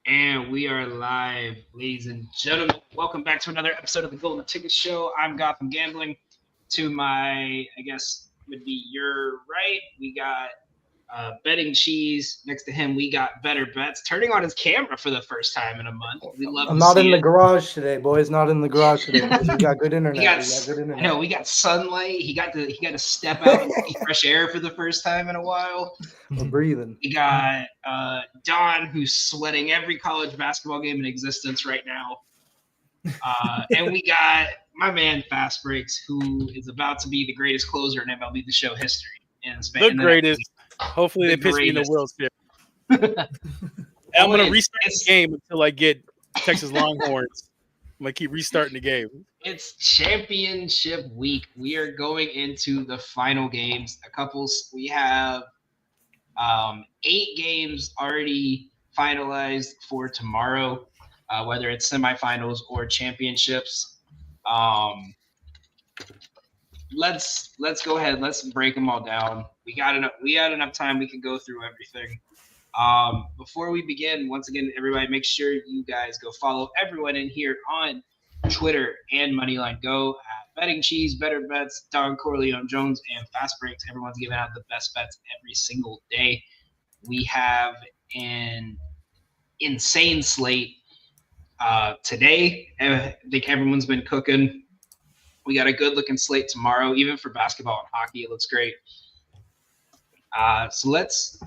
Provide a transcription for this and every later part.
And we are live, ladies and gentlemen. Welcome back to another episode of the Golden Ticket Show. I'm Gotham Gambling. To my, I guess, would be your right. We got Betting Cheese. Next to him, we got Better Bets. Turning on his camera for the first time in a month. We love I'm to not in see the it. garage today, boys. Not in the garage today. Boys. We got good internet. We got, We got good internet. I know we got sunlight. He got to step out and see fresh air for the first time in a while. We're breathing. We got Don, who's sweating every college basketball game in existence right now. And we got my man Fast Breaks, who is about to be the greatest closer in MLB The Show history. The greatest. Hopefully they pitch me in the World Series. I'm going to restart the game until I get Texas Longhorns. I'm going to keep restarting the game. It's championship week. We are going into the final games. We have 8 games already finalized for tomorrow, whether it's semifinals or championships. Let's go ahead. Let's break them all down. We got enough time. We can go through everything. Before we begin, once again, everybody, make sure you guys go follow everyone in here on Twitter and Moneyline Go at Betting Cheese, Better Bets, Don Corleone Jones, and Fast Breaks. Everyone's giving out the best bets every single day. We have an insane slate today. I think everyone's been cooking. We got a good-looking slate tomorrow, even for basketball and hockey. It looks great. So let's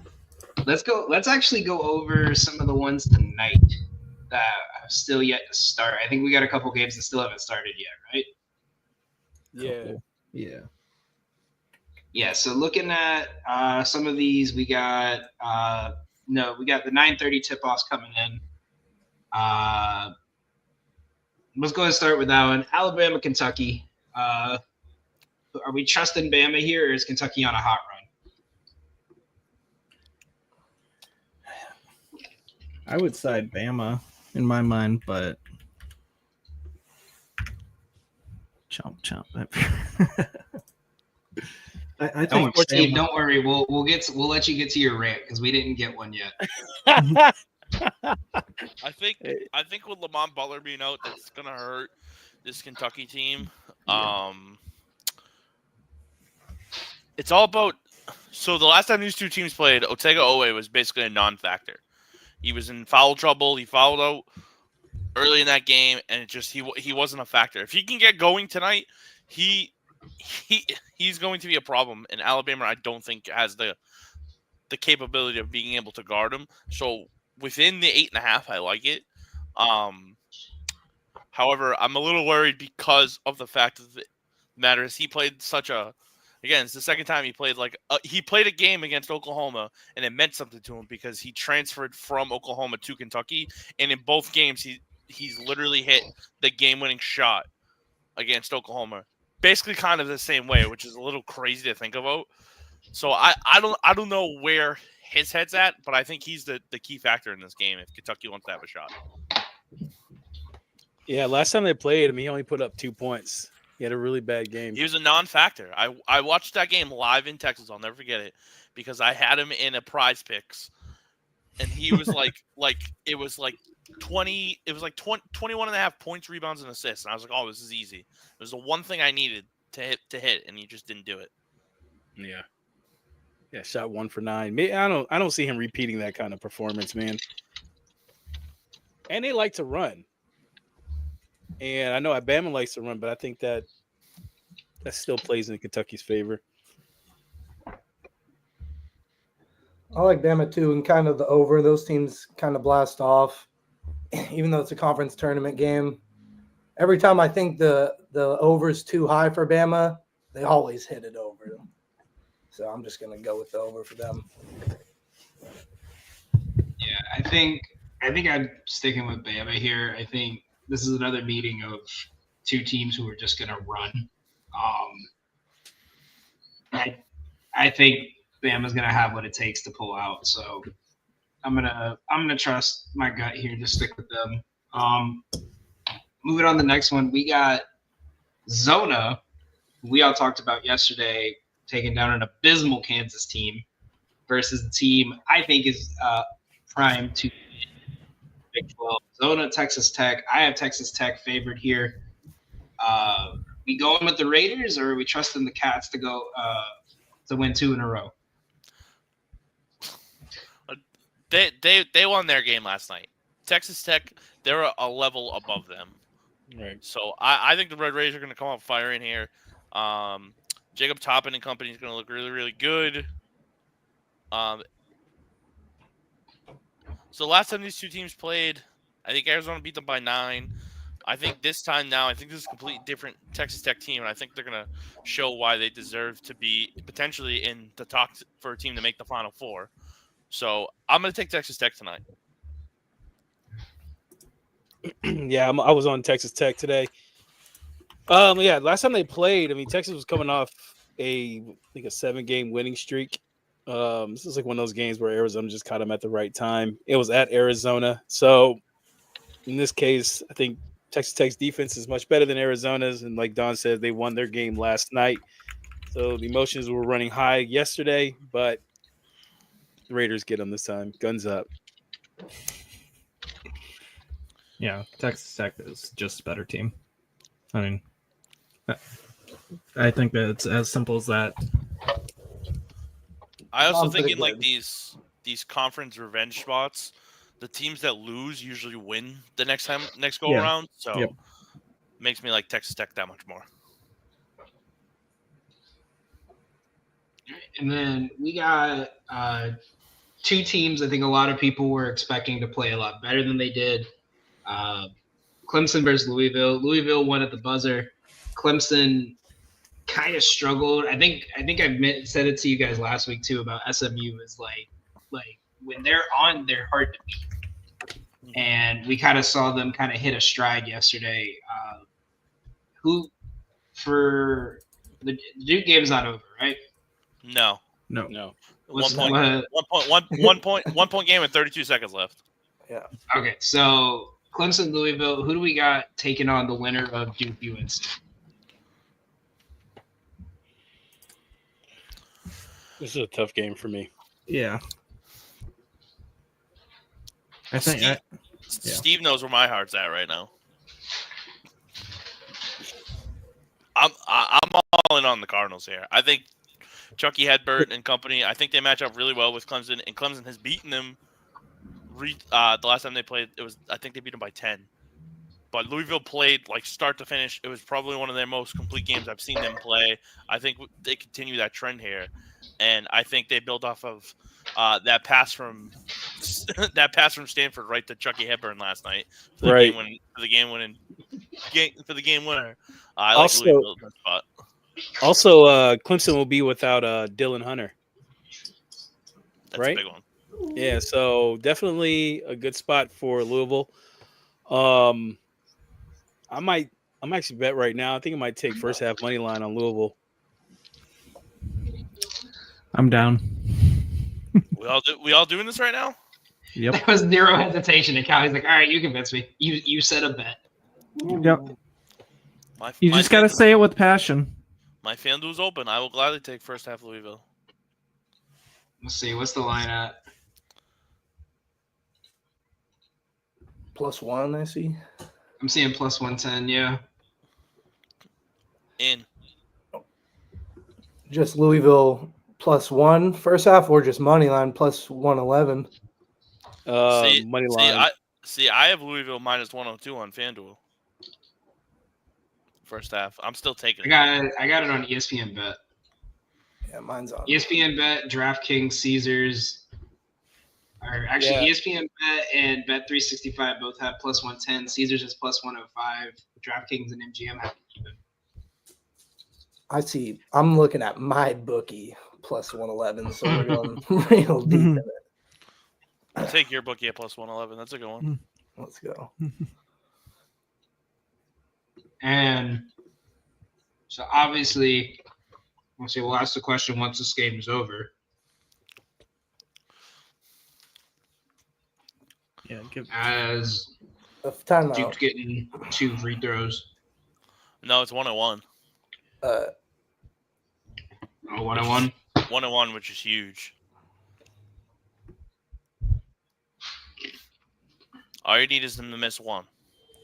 go. Let's actually go over some of the ones tonight that have still yet to start. I think we got a couple games that still haven't started yet, right? Yeah. Yeah. So looking at some of these, we got the 9:30 tip-offs coming in. Let's go ahead and start with that one. Alabama, Kentucky. Are we trusting Bama here, or is Kentucky on a hot run? I would side Bama in my mind, but chomp. I think Steve, don't worry. We'll let you get to your rant because we didn't get one yet. I think with Lamont Butler being out, that's gonna hurt this Kentucky team. It's all about. So the last time these two teams played, Otega Owe was basically a non-factor. He was in foul trouble. He fouled out early in that game, and he wasn't a factor. If he can get going tonight, he's going to be a problem. And Alabama, I don't think has the capability of being able to guard him. So within the 8.5, I like it. However, I'm a little worried because of the fact that the matter is he played it's the second time he played he played a game against Oklahoma, and it meant something to him because he transferred from Oklahoma to Kentucky, and in both games he's literally hit the game-winning shot against Oklahoma, basically kind of the same way, which is a little crazy to think about. So I don't know where his head's at, but I think he's the key factor in this game if Kentucky wants to have a shot. Yeah, last time they played him, he only put up 2 points. He had a really bad game. He was a non-factor. I watched that game live in Texas. I'll never forget it because I had him in a prize picks, and he was it was like 20. It was like 21 and a half points, rebounds, and assists. And I was like, oh, this is easy. It was the one thing I needed to hit, and he just didn't do it. Yeah, shot 1 for 9. I don't see him repeating that kind of performance, man. And they like to run. And I know Alabama likes to run, but I think that still plays in Kentucky's favor. I like Bama too, and kind of the over. Those teams kind of blast off, even though it's a conference tournament game. Every time I think the over is too high for Bama, they always hit it over. So I'm just gonna go with the over for them. Yeah, I think I'm sticking with Bama here. I think this is another meeting of two teams who are just going to run. I think Bama's going to have what it takes to pull out. So I'm gonna trust my gut here and just stick with them. Moving on to the next one, we got Zona, who we all talked about yesterday, taking down an abysmal Kansas team versus the team I think is primed to Big 12. Zona, Texas Tech. I have Texas Tech favored here. We going with the Raiders, or are we trusting the Cats to go to win 2 in a row? They won their game last night. Texas Tech, they're a level above them. Right. So I think the Red Raiders are going to come out firing here. Jacob Toppin and company is going to look really, really good. So last time these two teams played, I think Arizona beat them by 9. I think this time now, I think this is a completely different Texas Tech team, and I think they're going to show why they deserve to be potentially in the talk for a team to make the Final Four. So I'm going to take Texas Tech tonight. Yeah, I was on Texas Tech today. Yeah, last time they played, I mean, Texas was coming off I think a 7-game winning streak. This is like one of those games where Arizona just caught them at the right time. It was at Arizona, so in this case, I think Texas Tech's defense is much better than Arizona's, and like Don said, they won their game last night. So the emotions were running high yesterday, but the Raiders get them this time. Guns up. Yeah, Texas Tech is just a better team. I mean, I think that it's as simple as that. I also I'm think pretty in like good. these conference revenge spots, the teams that lose usually win the next go Yeah. around. So Yep. makes me like Texas Tech that much more. And then we got 2 teams I think a lot of people were expecting to play a lot better than they did. Clemson versus Louisville. Louisville won at the buzzer. Clemson kind of struggled. I think I said it to you guys last week too about SMU is like when they're on, they're hard to beat. And we kind of saw them kind of hit a stride yesterday. Who for the Duke game's not over, right? No. No. What's 1 point game with 32 seconds left. Okay, so Clemson, Louisville. Who do we got taking on the winner of Duke UNC? This is a tough game for me. Yeah. I think Steve knows where my heart's at right now. I'm all in on the Cardinals here. I think Chucky Hedbert and company, I think they match up really well with Clemson, and Clemson has beaten them. The last time they played, I think they beat them by 10. But Louisville played like start to finish. It was probably one of their most complete games I've seen them play. I think they continue that trend here, and I think they build off of that pass from Stanford right to Chucky Hepburn last night for the game winner. I like Also- Louisville in that spot. Also, Clemson will be without Dylan Hunter. That's Right? a big one. Yeah, so definitely a good spot for Louisville. I'm actually bet right now. I think I might take first half money line on Louisville. I'm down. We all doing this right now? Yep. There was zero hesitation. And Callie's like, all right, you convinced me. You said a bet. Yep. My, You my just got to say it with passion. My FanDuel's open. I will gladly take first half Louisville. Let's see. What's the line at? +1, I see. I'm seeing plus 110. Yeah. In. Just Louisville +1 first half, or just money line +111. Money line. I have Louisville minus 102 on FanDuel. First half. I'm still taking it. I got it on ESPN Bet. Yeah, mine's on. ESPN Bet, DraftKings, Caesars. Or actually, ESPN Bet and Bet365 both have plus 110. Caesars is plus 105. DraftKings and MGM have it even. I see. I'm looking at my bookie +111, so we're going real deep in it. I'll take your bookie at plus 111. That's a good one. Let's go. And so obviously, we'll ask the question once this game is over. Yeah. As Time Duke's out. getting 2 free throws. No, it's 101. 101. 101, which is huge. All you need is them to miss one.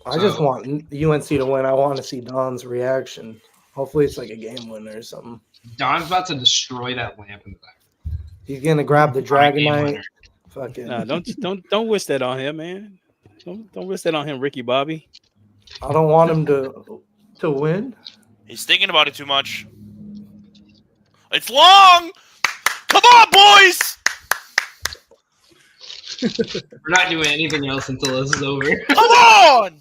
I just So- want UNC to win. I want to see Don's reaction. Hopefully, it's like a game winner or something. Don's about to destroy that lamp in the back. He's gonna grab the Game Dragonite. winner. Fucking. Nah, don't wish that on him, man. Don't wish that on him, Ricky Bobby. I don't want him to win. He's thinking about it too much. It's long. Come on, boys. We're not doing anything else until this is over. Come on.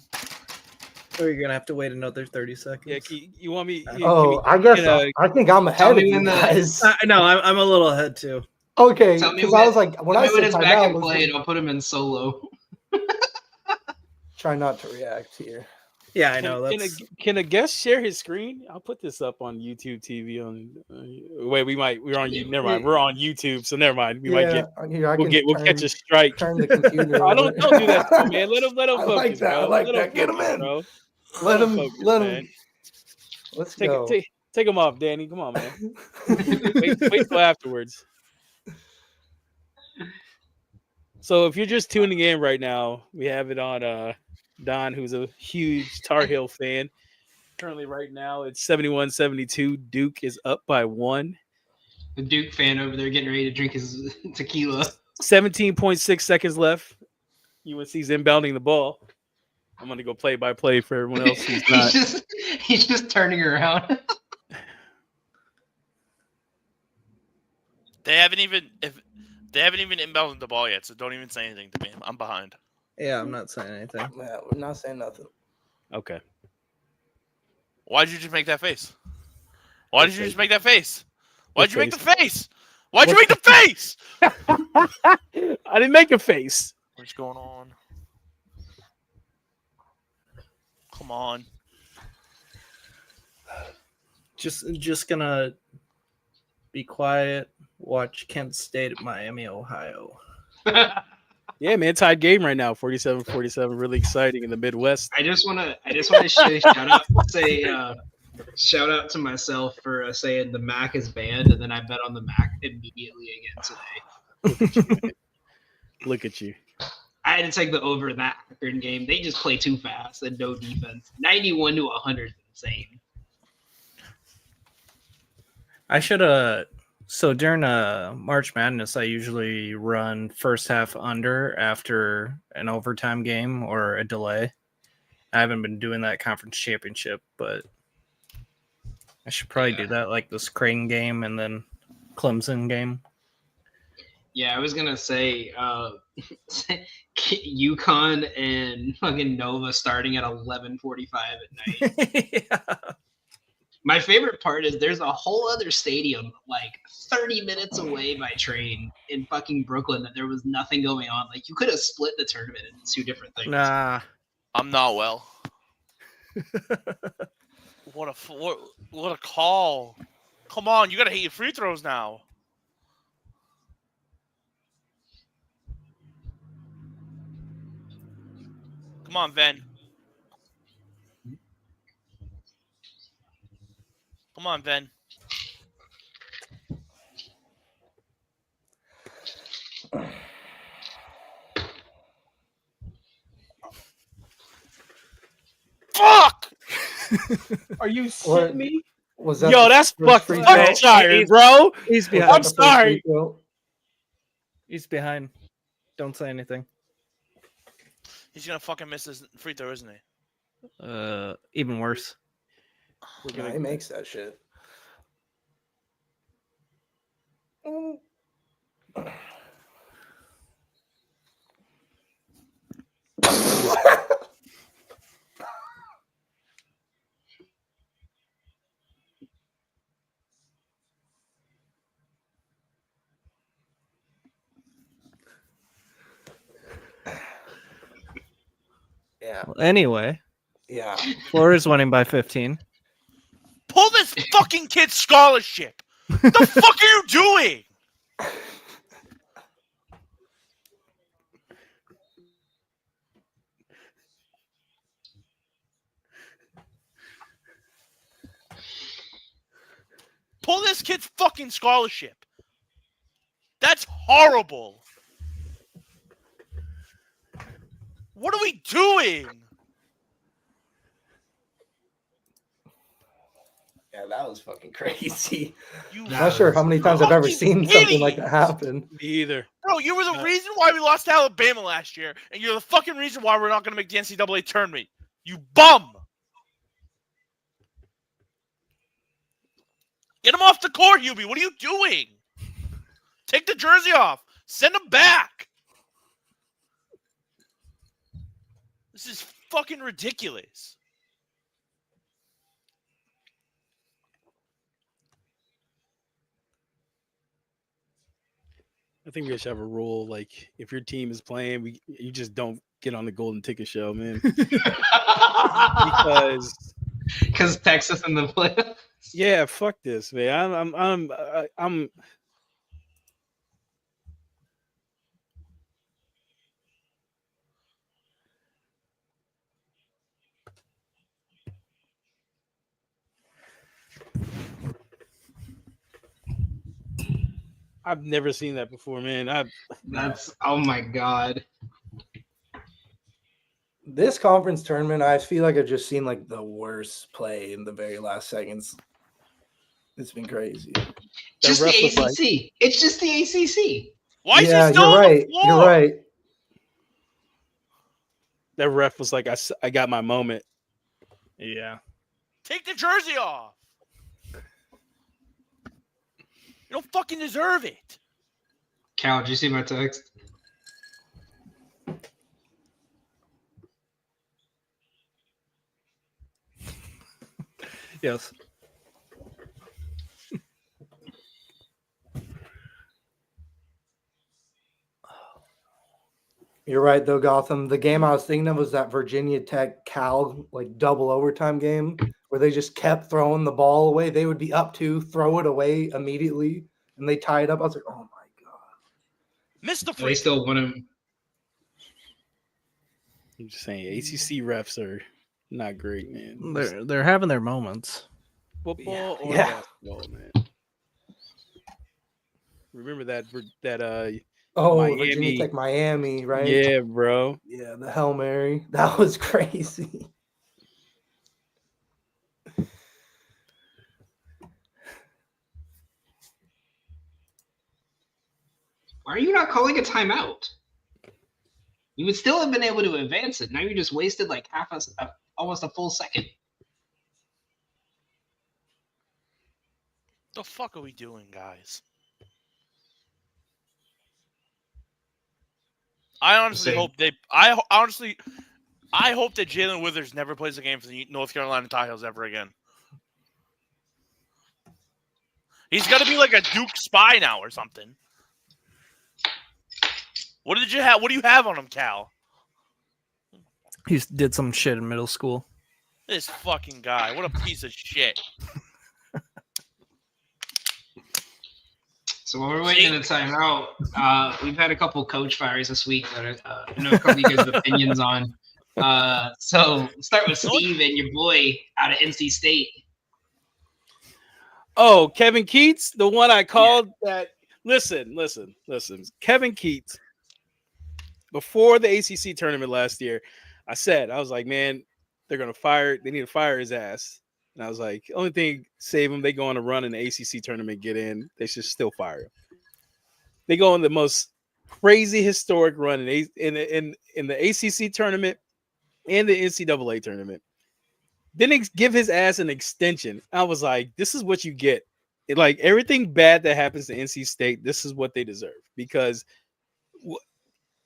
Or you're gonna have to wait another 30 seconds. Yeah, you want me? Oh, I guess I think I'm Tell ahead of me you when the- guys. No, I'm a little ahead too. Okay, Tell me because I was like, when I when said it's back timeout, and was played, like, I'll put him in solo. try not to react here. Yeah, I know. Can a guest share his screen? I'll put this up on YouTube TV. Wait, we're on. Never mind. We're on YouTube, so never mind. We might get. Here, We'll catch a strike. turn the computer. Oh, don't do that, to him, man. Let him I focus, like that. bro. I like Let that. Get him focus, in. bro. Let him. focus, Let him. man. Let's Take go. take him off, Danny. Come on, man. wait till afterwards. So if you're just tuning in right now, we have it on Don, who's a huge Tar Heel fan. Currently, right now, it's 71-72. Duke is up by 1. The Duke fan over there getting ready to drink his tequila. 17.6 seconds left. UNC's inbounding the ball. I'm going to go play by play for everyone else who's not. he's just turning around. They haven't even inbounded the ball yet, so don't even say anything to me. I'm behind. Yeah, I'm not saying anything. Yeah, we're not saying nothing. Okay. Why'd you just make that face? Why did you just make that face? Why'd What you make the face? face? Why'd you make the face? I didn't make a face. What's going on? Come on. Just gonna be quiet. Watch Kent State at Miami, Ohio. Yeah, man, tied game right now, 47-47. Really exciting in the Midwest. I just want to say shout out to myself for saying the Mac is banned, and then I bet on the Mac immediately again today. Look at you. I had to take the over in that Akron game. They just play too fast and no defense. 91-100 is insane. I should have. So during March Madness, I usually run first half under after an overtime game or a delay. I haven't been doing that conference championship, but I should probably do that, like this Creighton game and then Clemson game. Yeah, I was gonna say UConn and fucking Nova starting at 11:45 at night. Yeah. My favorite part is there's a whole other stadium like 30 minutes away by train in fucking Brooklyn that there was nothing going on. Like you could have split the tournament into two different things. Nah. I'm not well. What a call! Come on, you gotta hit your free throws now. Come on, Ven. Come on, Ven. Fuck! Are you What? shitting me? Was that Yo, the that's first fucking free throw? tired, bro. He's Was behind. that I'm the first sorry. free throw? He's behind. Don't say anything. He's gonna fucking miss his free throw, isn't he? Even worse. Nah, he makes that shit. Yeah, Well, anyway, yeah. Florida's winning by 15. Pull this fucking kid's scholarship. The fuck are you doing? Pull this kid's fucking scholarship. That's horrible. What are we doing? Yeah, that was fucking crazy. You I'm not sure how many times I've ever fucking seen something like that idiots. happen. Me either. Bro, you were the reason why we lost to Alabama last year, and you're the fucking reason why we're not going to make the NCAA tournament. You bum. Get him off the court, Hubie. What are you doing? Take the jersey off. Send him back. This is fucking ridiculous. I think we should have a rule like if your team is playing, you just don't get on the golden ticket show, man. Because Texas in the playoffs. Yeah, fuck this, man. I'm I've never seen that before, man. That's oh my god. This conference tournament, I feel like I've just seen like the worst play in the very last seconds. It's been crazy. Just the ref was ACC. like- It's just the ACC. Why is Yeah, he still you're on right. the floor? You're right. That ref was like, I got my moment. Yeah. Take the jersey off. You don't fucking deserve it. Cal, did you see my text? Yes. You're right though, Gotham. The game I was thinking of was that Virginia Tech Cal like double overtime game where they just kept throwing the ball away. They would be up to throw it away immediately, and they tie it up. I was like, oh my god. Missed the They free. still won him. I'm just saying, ACC refs are not great, man. They're having their moments. Football or Yeah. basketball, man. Remember that Oh, Miami. Virginia Tech, Miami, right? Yeah, bro. Yeah, the Hail Mary. That was crazy. Why are you not calling a timeout? You would still have been able to advance it. Now you just wasted like almost a full second. The fuck are we doing, guys? I honestly Same. hope I hope that Jalen Withers never plays a game for the North Carolina Tar Heels ever again. He's got to be like a Duke spy now or something. What did you have? What do you have on him, Cal? He did some shit in middle school. This fucking guy. What a piece of shit. So while we're waiting in the timeout, we've had a couple coach fires this week that I know a couple of you guys have opinions on. So let's start with Steve and your boy out of NC State. Oh, Kevin Keats, the one I called that. Listen. Kevin Keats, before the ACC tournament last year, I was like, man, they're going to fire. They need to fire his ass. And I was like, only thing save him, they go on a run in the ACC tournament, get in. They should still fire him. They go on the most crazy historic run in the ACC tournament and the NCAA tournament. Didn't give his ass an extension. I was like, this is what you get. Like everything bad that happens to NC State, this is what they deserve because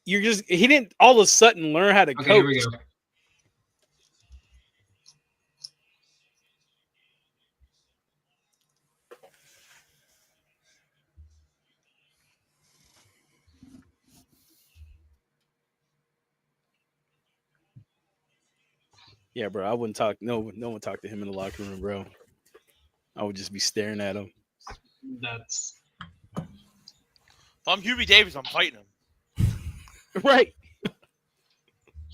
he didn't all of a sudden learn how to Okay, coach. here we go. Yeah, bro. I wouldn't talk. No one talk to him in the locker room, bro. I would just be staring at him. That's If I'm Hubie Davis, I'm fighting him. Right.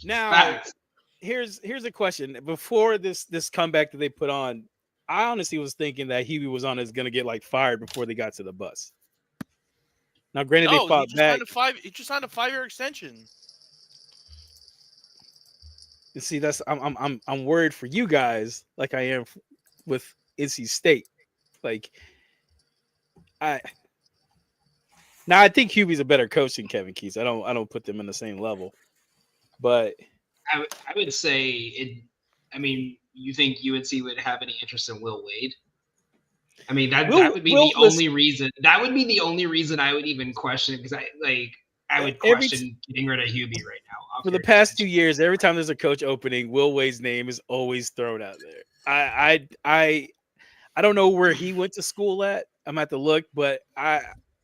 Now, facts. here's a question. Before this comeback that they put on, I honestly was thinking that Hubie was gonna get like fired before they got to the bus. Now, granted, they fought back. He just signed a 5-year extension. see, that's I'm worried for you guys, like I am with NC State. Like, I think Hubie's a better coach than Kevin Keatts. I don't put them in the same level, but I would say it. I mean, you think UNC would have any interest in Will Wade? I mean, that would be the only reason. That would be the only reason I would even question it, because I would question getting rid of Hubie right now. For the past 2 years, every time there's a coach opening, Will Wade's name is always thrown out there. I don't know where he went to school at. I'm at to look, but I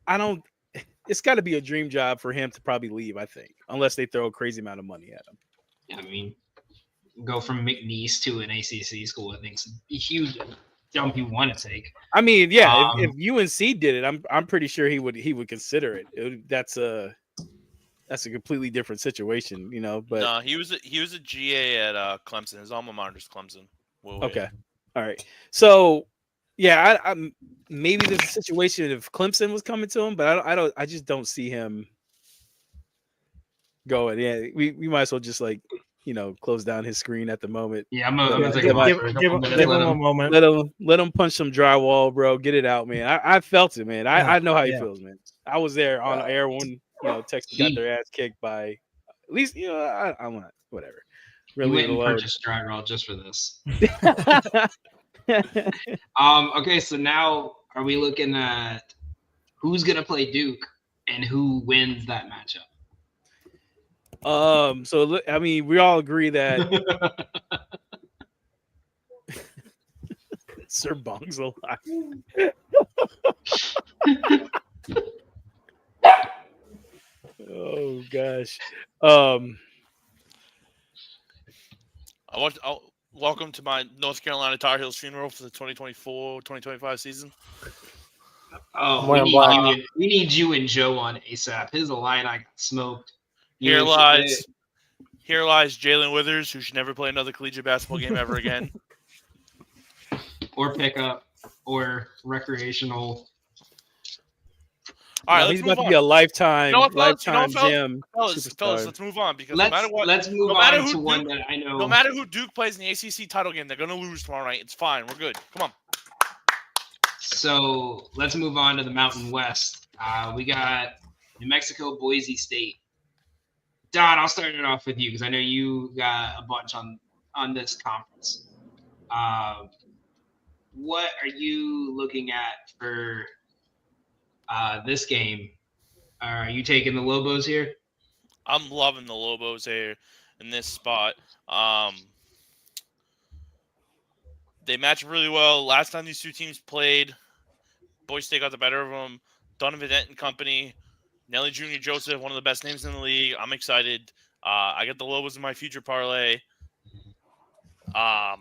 don't. It's got to be a dream job for him to probably leave, I think, unless they throw a crazy amount of money at him. I mean, go from McNeese to an ACC school, I think, is a huge jump you want to take. I mean, yeah, if UNC did it, I'm pretty sure he would consider it. That's a completely different situation, you know. But no, he was a GA at Clemson. His alma mater is Clemson. Okay, all right. So yeah, I'm maybe there's a situation if Clemson was coming to him, but I just don't see him going. Yeah, we might as well just close down his screen at the moment. Yeah, I'm gonna take give him a moment. Let him punch some drywall, bro. Get it out, man. I felt it, man. I know how he feels, man. I was there on air when Texas got their ass kicked by. At least I'm not whatever. Really, went and purchased drywall just for this. Okay, so now are we looking at who's gonna play Duke and who wins that matchup? So I mean, we all agree that Sir Bong's alive. Oh gosh. Welcome to my North Carolina Tar Heels funeral for the 2024-2025 season. Oh, we need you and Joe on ASAP. His Illini got smoked. Here lies Jalen Withers, who should never play another collegiate basketball game ever again. Or pickup, or recreational. All right, he's about to be a lifetime gym. Fellas, let's move on, because let's move on to one that I know. No matter who Duke plays in the ACC title game, they're going to lose tomorrow night. It's fine. We're good. Come on. So let's move on to the Mountain West. We got New Mexico, Boise State. Don, I'll start it off with you because I know you got a bunch on this conference. What are you looking at for this game? Are you taking the Lobos here? I'm loving the Lobos here in this spot. They match really well. Last time these two teams played, Boise State got the better of them. Donovan Dent and company. Nelly Jr. Joseph, one of the best names in the league. I'm excited. I got the Lobos in my future parlay. I'm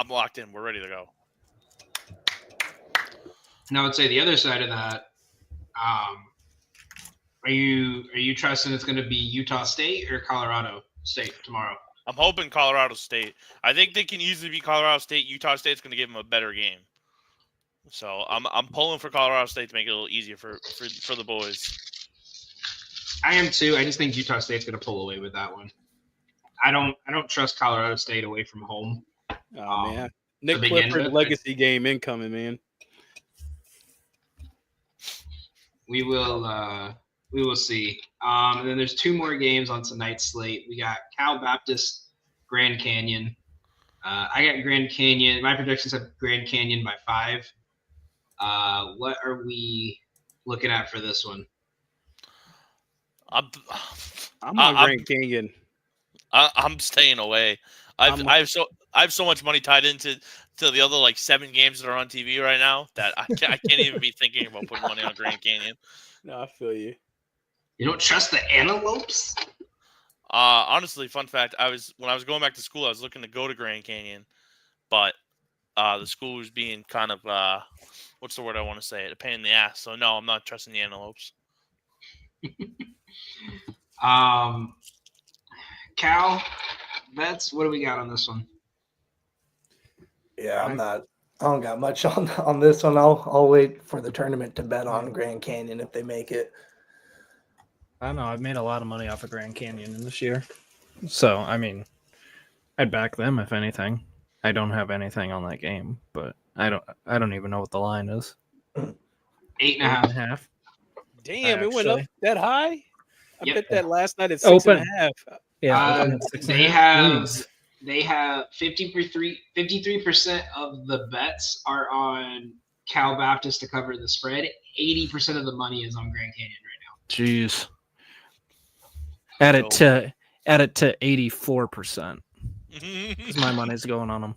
locked in. We're ready to go. Now, I would say the other side of that, are you trusting it's going to be Utah State or Colorado State tomorrow? I'm hoping Colorado State. I think they can easily beat Colorado State. Utah State's going to give them a better game. So I'm pulling for Colorado State to make it a little easier for the boys. I am too. I just think Utah State's going to pull away with that one. I don't trust Colorado State away from home. Oh man, Nick Clifford legacy game incoming, man. We will see. And then there's two more games on tonight's slate. We got Cal Baptist, Grand Canyon. I got Grand Canyon. My predictions have Grand Canyon by 5. What are we looking at for this one? I'm on Grand Canyon. I'm staying away. I have so much money tied into the other 7 games that are on TV right now that I can't even be thinking about putting money on Grand Canyon. No, I feel you. You don't trust the Antelopes? Honestly, fun fact: when I was going back to school, I was looking to go to Grand Canyon, but the school was being kind of what's the word I want to say? A pain in the ass. So no, I'm not trusting the Antelopes. Cal, what do we got on this one? Yeah, I don't got much on this one. I'll wait for the tournament to bet on Grand Canyon if they make it. I don't know. I've made a lot of money off of Grand Canyon this year. So, I mean, I'd back them if anything. I don't have anything on that game, but I don't even know what the line is. 8.5. Damn, it went up Actually. that high. I Yep. bet that last night at Open. 6.5. Yeah, They have 53% of the bets are on Cal Baptist to cover the spread. 80% of the money is on Grand Canyon right now. Jeez. Add it to 84%. Because my money's going on them.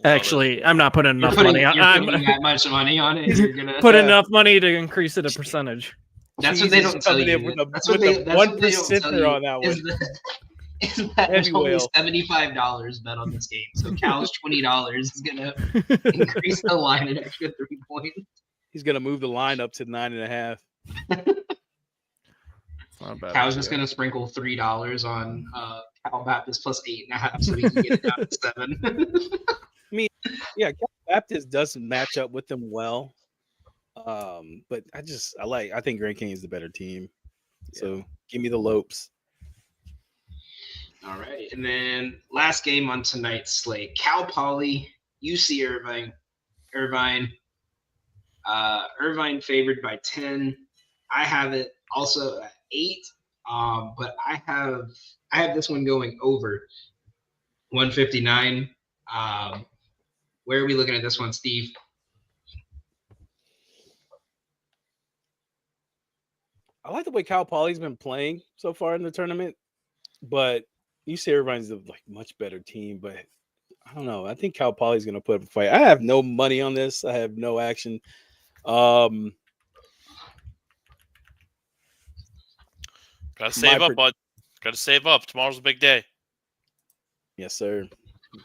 Actually, I'm not putting enough money on. You're I'm putting that much money on it. You're gonna put enough money to increase it a percentage. That's what they don't tell coming you. in with a- That's what with they a that's what they don't 1% tell you on that one. is that there's Heavy only whale. $75 bet on this game. So Cal's $20 is gonna increase the line an extra 3 points. He's gonna move the line up to 9.5. Not a bad Cal's just idea. gonna sprinkle $3 on Cal Baptist plus 8.5, so we can get it down to 7. Yeah, Cal Baptist doesn't match up with them well. But I think Grand Canyon is the better team. So give me the Lopes. All right, and then last game on tonight's slate: Cal Poly, UC Irvine. Irvine favored by 10. I have it also at 8. But I have this one going over 159. Where are we looking at this one, Steve? I like the way Cal Poly's been playing so far in the tournament, but UC Irvine's a much better team. But I don't know. I think Cal Poly's going to put up a fight. I have no money on this. I have no action. Gotta save up, bud. Gotta save up. Tomorrow's a big day. Yes, sir.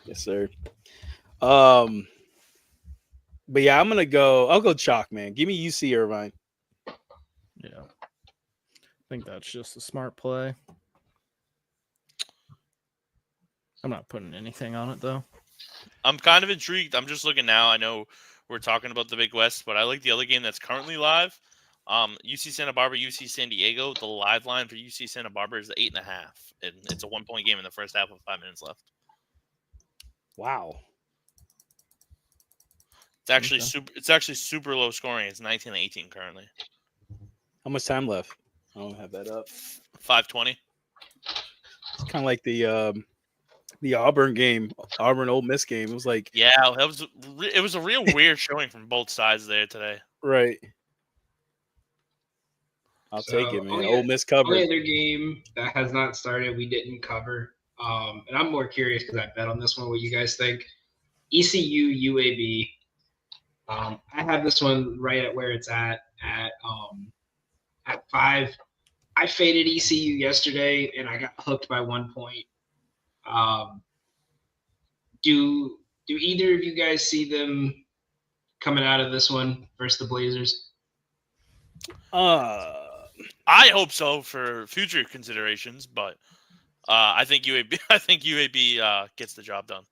Yes, sir. But yeah, I'll go chalk, man. Give me UC Irvine. Yeah. I think that's just a smart play. I'm not putting anything on it though. I'm kind of intrigued. I'm just looking now. I know we're talking about the Big West, but I like the other game that's currently live. UC Santa Barbara, UC San Diego. The live line for UC Santa Barbara is 8.5, and it's a 1-point game in the first half with 5 minutes left. Wow. It's actually Okay. It's actually super low scoring. It's 19-18 currently. How much time left? I don't have that up. 5:20. It's kind of like the Auburn game, Auburn Ole Miss game. It was like Yeah, it was a real weird showing from both sides there today. right. I'll take it, man. Ole Miss covered. Only other game that has not started, we didn't cover. And I'm more curious because I bet on this one. What you guys think? ECU UAB. I have this one right at where it's at 5. I faded ECU yesterday and I got hooked by 1 point. Do either of you guys see them coming out of this one versus the Blazers? I hope so for future considerations, but I think UAB gets the job done.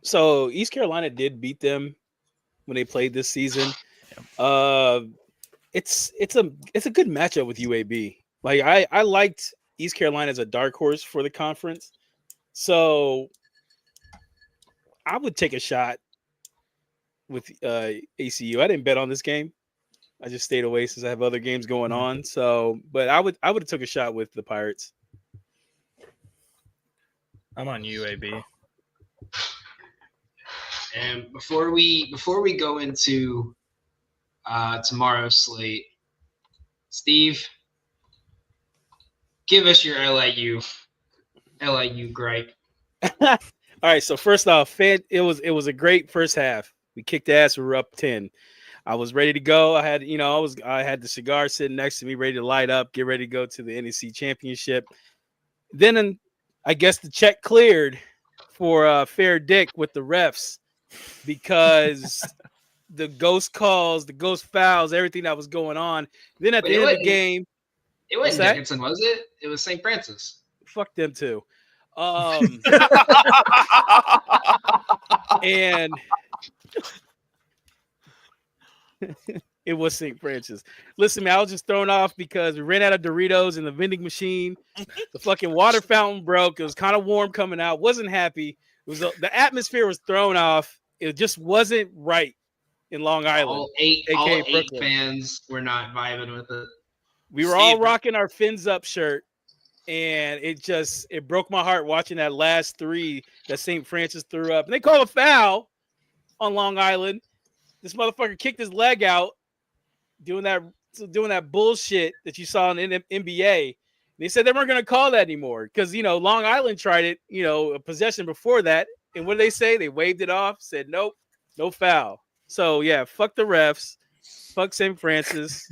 So East Carolina did beat them when they played this season. It's a good matchup with UAB. Like I liked East Carolina as a dark horse for the conference, so I would take a shot with ACU. I didn't bet on this game. I just stayed away since I have other games going on. So, but I would have took a shot with the Pirates. I'm on UAB. And before we go into tomorrow's slate, Steve, give us your LIU gripe. All right. So first off, it was a great first half. We kicked ass. We were up 10. I was ready to go. I had the cigar sitting next to me, ready to light up, get ready to go to the NEC championship. Then I guess the check cleared for fair dick with the refs because the ghost calls, the ghost fouls, everything that was going on. Then at the end of the game, it wasn't that? Dickinson, was it? It was St. Francis. Fuck them too. And It was St. Francis. Listen, man, I was just thrown off because we ran out of Doritos in the vending machine. The fucking water fountain broke. It was kind of warm coming out. Wasn't happy. It was the atmosphere was thrown off. It just wasn't right in Long Island. All eight Brooklyn. fans were not vibing with it. We were all rocking our fins up shirt, and it broke my heart watching that last three that St. Francis threw up. And they called a foul on Long Island. This motherfucker kicked his leg out, doing that bullshit that you saw in the NBA. They said they weren't going to call that anymore because, Long Island tried it, a possession before that. And what did they say? They waved it off, said, nope, no foul. So, yeah, fuck the refs. Fuck St. Francis.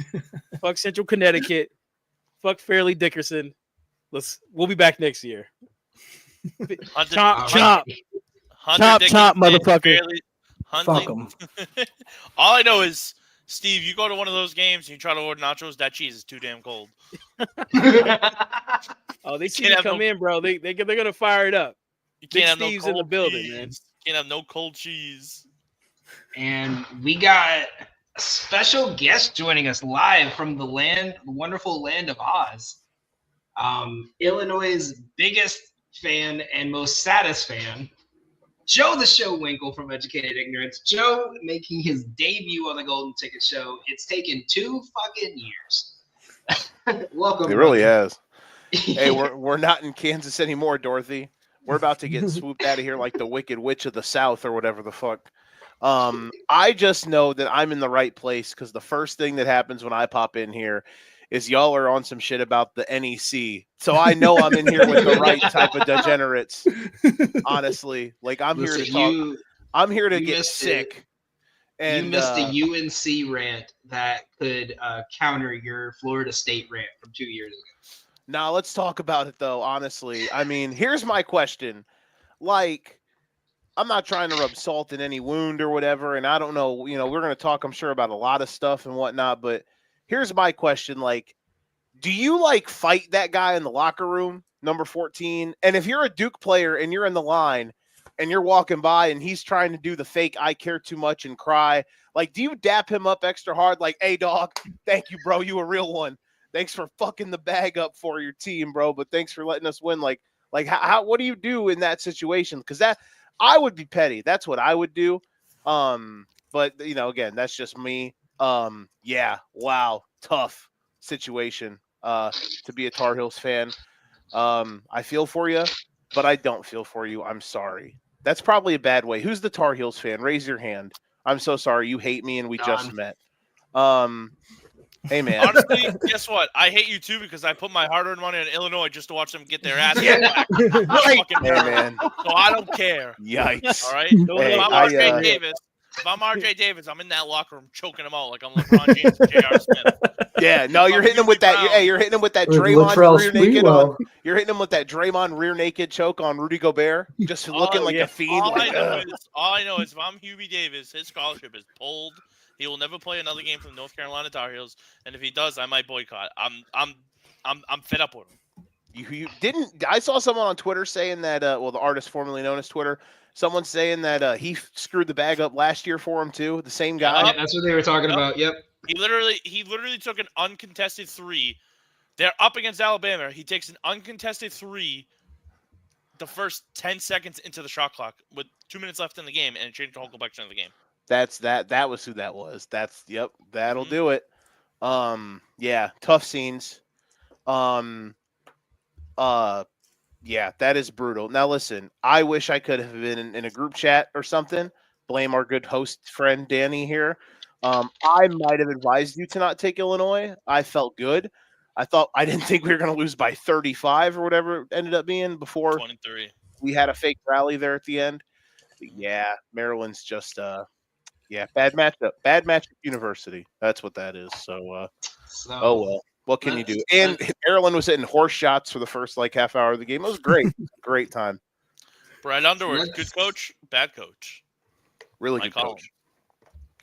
Fuck Central Connecticut. Fuck Fairleigh Dickerson. We'll be back next year. Chomp, motherfucker. Fuck them. All I know is, Steve, you go to one of those games and you try to order nachos, that cheese is too damn cold. Oh, they see you come in, bro. They're going to fire it up. You can't Big have Steve's no in the cold building, cheese. man. You can't have no cold cheese. And we got a special guest joining us live from the wonderful land of Oz. Illinois' biggest fan and most saddest fan, Joe the Show Winkle from Educated Ignorance. Joe making his debut on the Golden Ticket Show. It's taken 2 fucking years. Welcome. It really has. Hey, we're not in Kansas anymore, Dorothy. We're about to get swooped out of here like the Wicked Witch of the South or whatever the fuck. I just know that I'm in the right place because the first thing that happens when I pop in here is y'all are on some shit about the NEC. So I know I'm in here with the right type of degenerates. Honestly, like I'm here to talk. I'm here to get sick. And you missed a UNC rant that could counter your Florida State rant from 2 years ago. Now let's talk about it though. Honestly, I mean, here's my question. Like, I'm not trying to rub salt in any wound or whatever. And I don't know, we're going to talk, I'm sure, about a lot of stuff and whatnot. But here's my question. Like, do you fight that guy in the locker room, number 14? And if you're a Duke player and you're in the line and you're walking by and he's trying to do the fake I care too much and cry, do you dap him up extra hard? Like, hey, dog, thank you, bro. You a real one. Thanks for fucking the bag up for your team, bro. But thanks for letting us win. How what do you do in that situation? Because I would be petty. That's what I would do. But again, that's just me. Yeah, wow, tough situation to be a Tar Heels fan. I feel for you, but I don't feel for you. I'm sorry. That's probably a bad way. Who's the Tar Heels fan? Raise your hand. I'm so sorry. You hate me and we just met. Hey, man. Honestly, guess what? I hate you too because I put my hard-earned money on Illinois just to watch them get their ass back. Right. Hey, man. So I don't care. Yikes. All right? Hey, If I'm RJ Davis, I'm in that locker room choking them out like I'm LeBron James and J.R. Smith. Yeah, no, you're hitting him with that. Hey, you're hitting him with that Draymond rear naked on. You're hitting him with that Draymond rear naked choke on Rudy Gobert, just looking like a fiend. All I know is if I'm Hubie Davis, his scholarship is pulled. He will never play another game for the North Carolina Tar Heels, and if he does, I might boycott. I'm fed up with him. You didn't. I saw someone on Twitter saying that. The artist formerly known as Twitter. Someone saying that he screwed the bag up last year for him too. The same guy. Yeah, that's what they were talking about. Yep. He literally took an uncontested three. They're up against Alabama. He takes an uncontested three the first 10 seconds into the shot clock with 2 minutes left in the game, and it changed the whole complexion of the game. That was who that was. That'll do it. Yeah, tough scenes. Yeah, that is brutal. Now listen, I wish I could have been in a group chat or something. Blame our good host friend Danny here. I might have advised you to not take Illinois. I felt good. I didn't think we were going to lose by 35 or whatever it ended up being before 23. We had a fake rally there at the end. But yeah, Maryland's just bad matchup university. That's what that is. So oh well. What can you do? And Maryland was hitting horse shots for the first half hour of the game. It was great. Great time. Brad Underwood, good coach, bad coach. Really good coach.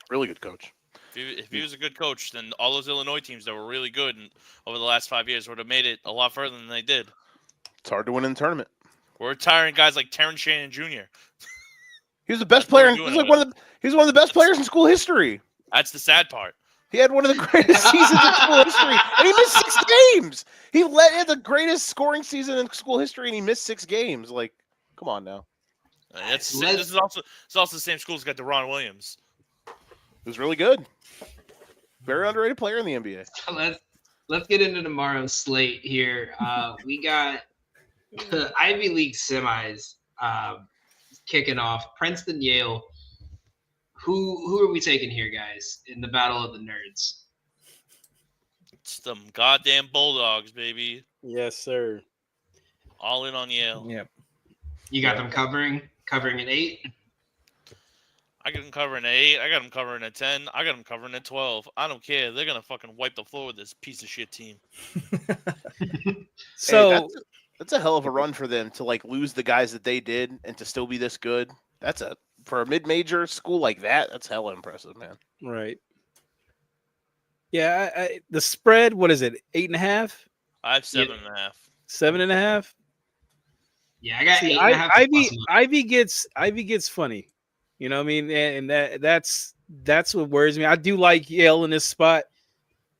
Really good coach. If he was a good coach, then all those Illinois teams that were really good over the last 5 years would have made it a lot further than they did. It's hard to win in the tournament. We're retiring guys like Terrence Shannon Jr. He was the best player. He's one of the best players in school history. That's the sad part. He had one of the greatest seasons in school history, and he missed 6 games. He had the greatest scoring season in school history, and he missed 6 games. Like, come on now. This is also the same school as got DeRon Williams. It was really good. Very underrated player in the NBA. Let's get into tomorrow's slate here. We got the Ivy League semis kicking off. Princeton, Yale. Who are we taking here, guys, in the battle of the nerds? It's them goddamn Bulldogs, baby. Yes, sir. All in on Yale. Yep. You got them covering an 8. I got them covering at 8. I got them covering at 10. I got them covering at 12. I don't care. They're gonna fucking wipe the floor with this piece of shit team. So Hey, that's a hell of a run for them to like lose the guys that they did and to still be this good. For a mid-major school like that, that's hella impressive, man. right. Yeah, the spread, what is it? 8.5? I have 7.5. 7.5? Yeah, I got See, 8.5. Ivy gets funny. You know what I mean? And that's what worries me. I do like Yale in this spot.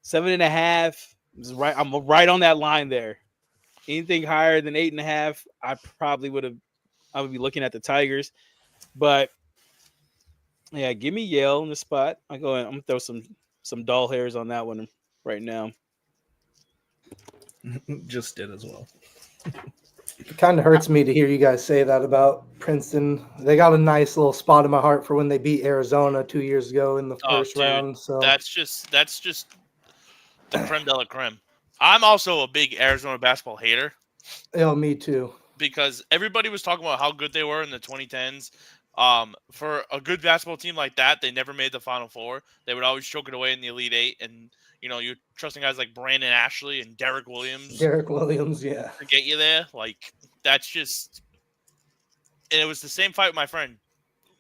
7.5 is right. I'm right on that line there. Anything higher than 8.5, I would be looking at the Tigers. But yeah, give me Yale in the spot. I'm gonna throw some doll hairs on that one right now. Just did as well. It kind of hurts me to hear you guys say that about Princeton. They got a nice little spot in my heart for when they beat Arizona 2 years ago in the first round. So That's just the creme de la creme. I'm also a big Arizona basketball hater me too. because everybody was talking about how good they were in the 2010s. For a good basketball team like that, they never made the Final Four. They would always choke it away in the Elite Eight, and you're trusting guys like Brandon Ashley and Derek Williams Yeah. to get you there. Like that's just, and it was the same fight with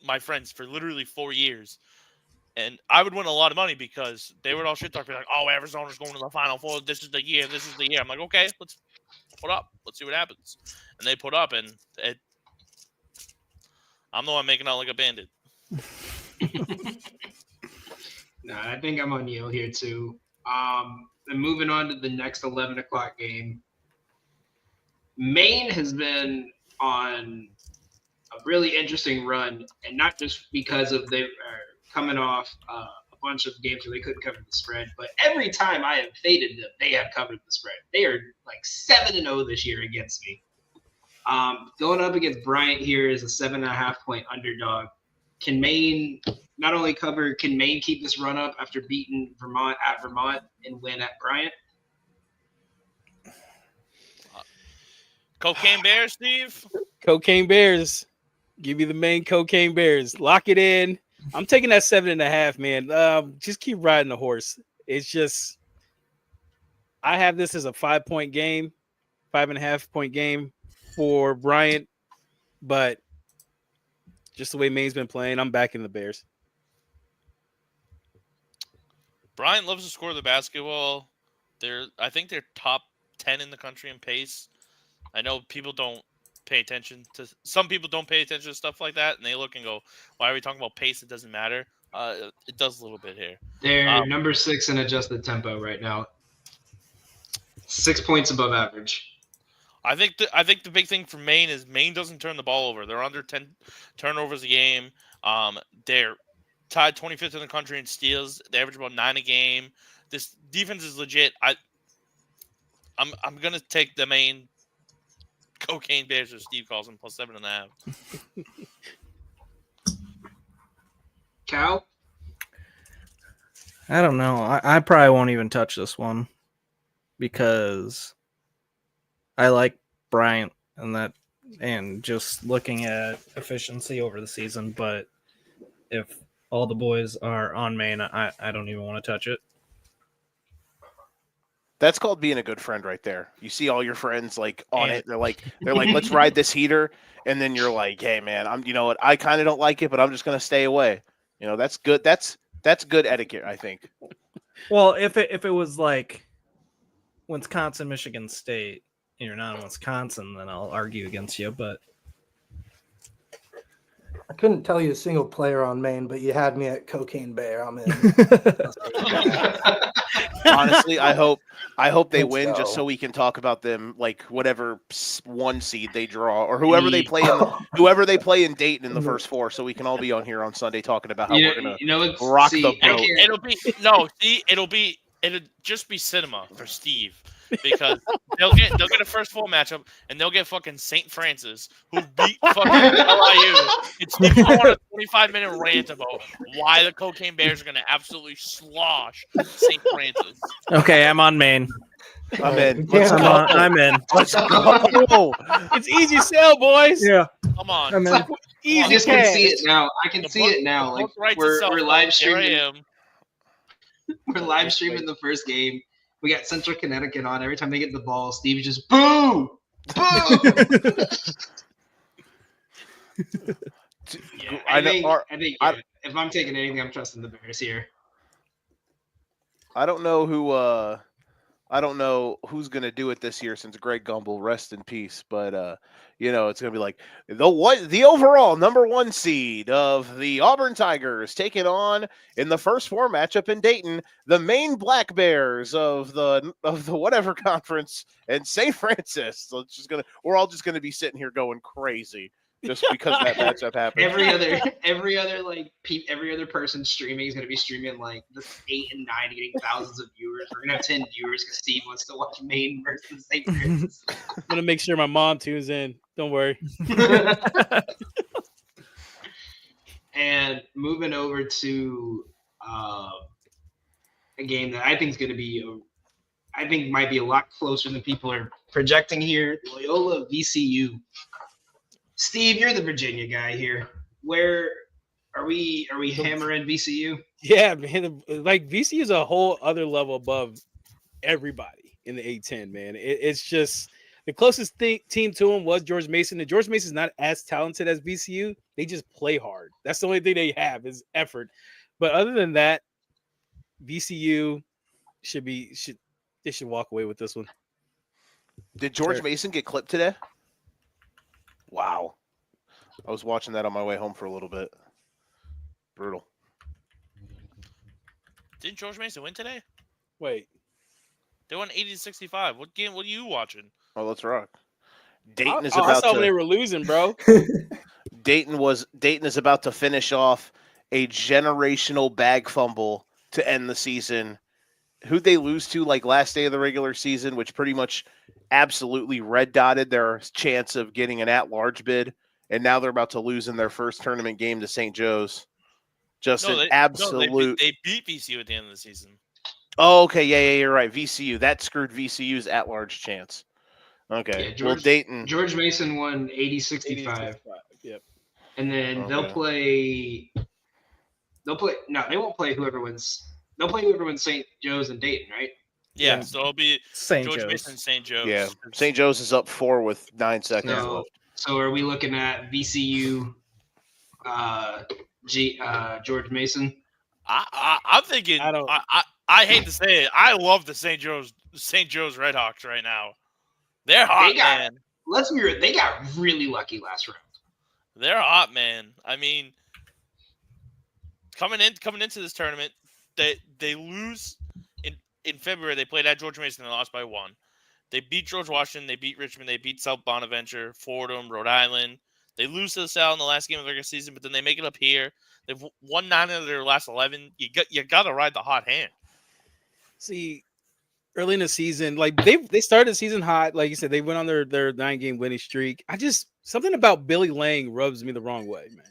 my friends for literally 4 years, and I would win a lot of money because they would all shit talk me like, "Oh, Arizona's going to the Final Four. This is the year. This is the year." I'm like, "Okay, let's put up. Let's see what happens." And they put up, and I'm the one making out like a bandit. No, I think I'm on Yale here too. And moving on to the next 11 o'clock game. Maine has been on a really interesting run, and not just because of they are coming off a bunch of games where they couldn't cover the spread, but every time I have faded them, they have covered the spread. They are like 7-0 this year against me. Going up against Bryant here is a 7.5 point underdog. Can Maine not only cover, can Maine keep this run up after beating Vermont at Vermont and win at Bryant? Cocaine Bears, Steve? Cocaine Bears. Give you the main Cocaine Bears. Lock it in. I'm taking that 7.5, man. Just keep riding the horse. It's just, I have this as a 5-point game, 5.5 point game for Bryant, but just the way Maine's been playing, I'm backing the Bears. Bryant loves to score the basketball. I think they're top 10 in the country in pace. I know people don't pay attention to – some people don't pay attention to stuff like that, and they look and go, why are we talking about pace? It doesn't matter. It does a little bit here. They're number 6 in adjusted tempo right now. 6 points above average. I think the big thing for Maine is Maine doesn't turn the ball over. They're under 10 turnovers a game. They're tied 25th in the country in steals. They average about 9 a game. This defense is legit. I'm gonna take the Maine Cocaine Bears, as Steve calls them, plus 7.5. Cal? I don't know. I probably won't even touch this one because I like Bryant and just looking at efficiency over the season. But if all the boys are on Maine, I don't even want to touch it. That's called being a good friend right there. You see all your friends like on it. They're like, let's ride this heater. And then you're like, hey man, you know what? I kind of don't like it, but I'm just going to stay away. That's good. That's good etiquette, I think. Well, if it was like Wisconsin, Michigan State, and you're not in Wisconsin, then I'll argue against you. But couldn't tell you a single player on Maine, but you had me at Cocaine Bear. I'm in. Honestly, I hope they Let's win go. just so we can talk about them like whatever 1 seed they draw or whoever they play in Dayton in the first 4, so we can all be on here on Sunday talking about how we're gonna rock the boat. It'll just be cinema for Steve because they'll get a first 4 matchup and they'll get fucking St. Francis who beat fucking LIU. And Steve will go on a 25-minute rant about why the Cocaine Bears are gonna absolutely slosh St. Francis. Okay, I'm on Maine. I'm in. Yeah. Let's go. I'm in. Let's go. It's easy sell, boys. Yeah. Come on. I'm in. I Easy just can cash. see it now. I can The see book- it now. the Like book writes we're itself, live folks. Here I streaming. am. We're live streaming the first game. We got Central Connecticut on. Every time they get the ball, Steve just boo, boo. Yeah, I think if I'm taking anything, I'm trusting the Bears here. I don't know who's gonna do it this year since Greg Gumbel, rest in peace. But it's gonna be like the overall number 1 seed of the Auburn Tigers taking on in the first 4 matchup in Dayton the Maine Black Bears of the whatever conference and St. Francis. So we're all just gonna be sitting here going crazy just because that matchup happened. Every other person streaming is gonna be streaming like this 8 and 9, getting thousands of viewers. We're gonna have 10 viewers because Steve wants to watch Maine versus St. Francis. I'm gonna make sure my mom tunes in. Don't worry. And moving over to a game that I think is going to be, might be a lot closer than people are projecting here. Loyola VCU. Steve, you're the Virginia guy here. Where are we? Are we hammering VCU? Yeah, man. Like VCU is a whole other level above everybody in the A10, man. It's just the closest team to him was George Mason. And George Mason's not as talented as VCU. They just play hard. That's the only thing they have is effort. But other than that, VCU should walk away with this one. Did George Mason get clipped today? Wow. I was watching that on my way home for a little bit. Brutal. Didn't George Mason win today? Wait. They won 80-65. What game? What are you watching? Oh, let's rock. Dayton is I about saw when they to. were losing, bro. Dayton is about to finish off a generational bag fumble to end the season. Who'd they lose to like last day of the regular season, which pretty much absolutely red dotted their chance of getting an at-large bid, and now they're about to lose in their first tournament game to St. Joe's. Absolute. They beat VCU at the end of the season. Oh, okay, yeah, you're right. VCU, that screwed VCU's at-large chance. Okay, Yeah, Dayton. George Mason won 80-65. Yep. And then they'll play. No, they won't play whoever wins. They'll play whoever wins St. Joe's and Dayton, right? Yeah, so it'll be St. George Joe's. Mason, St. Joe's. Yeah, St. Joe's is up 4 with 9 seconds left. So are we looking at VCU, George Mason? I'm thinking. I hate to say it. I love the St. Joe's Redhawks right now. They're hot, man. Let's be real. They got really lucky last round. They're hot, man. I mean, coming into this tournament, they lose in February. They played at George Mason and lost by 1. They beat George Washington. They beat Richmond. They beat South Bonaventure, Fordham, Rhode Island. They lose to LaSalle in the last game of the regular season, but then they make it up here. They've won 9 out of their last 11. You got to ride the hot hand. See, early in the season, like they started the season hot. Like you said, they went on their 9-game winning streak. Something about Billy Lang rubs me the wrong way, man.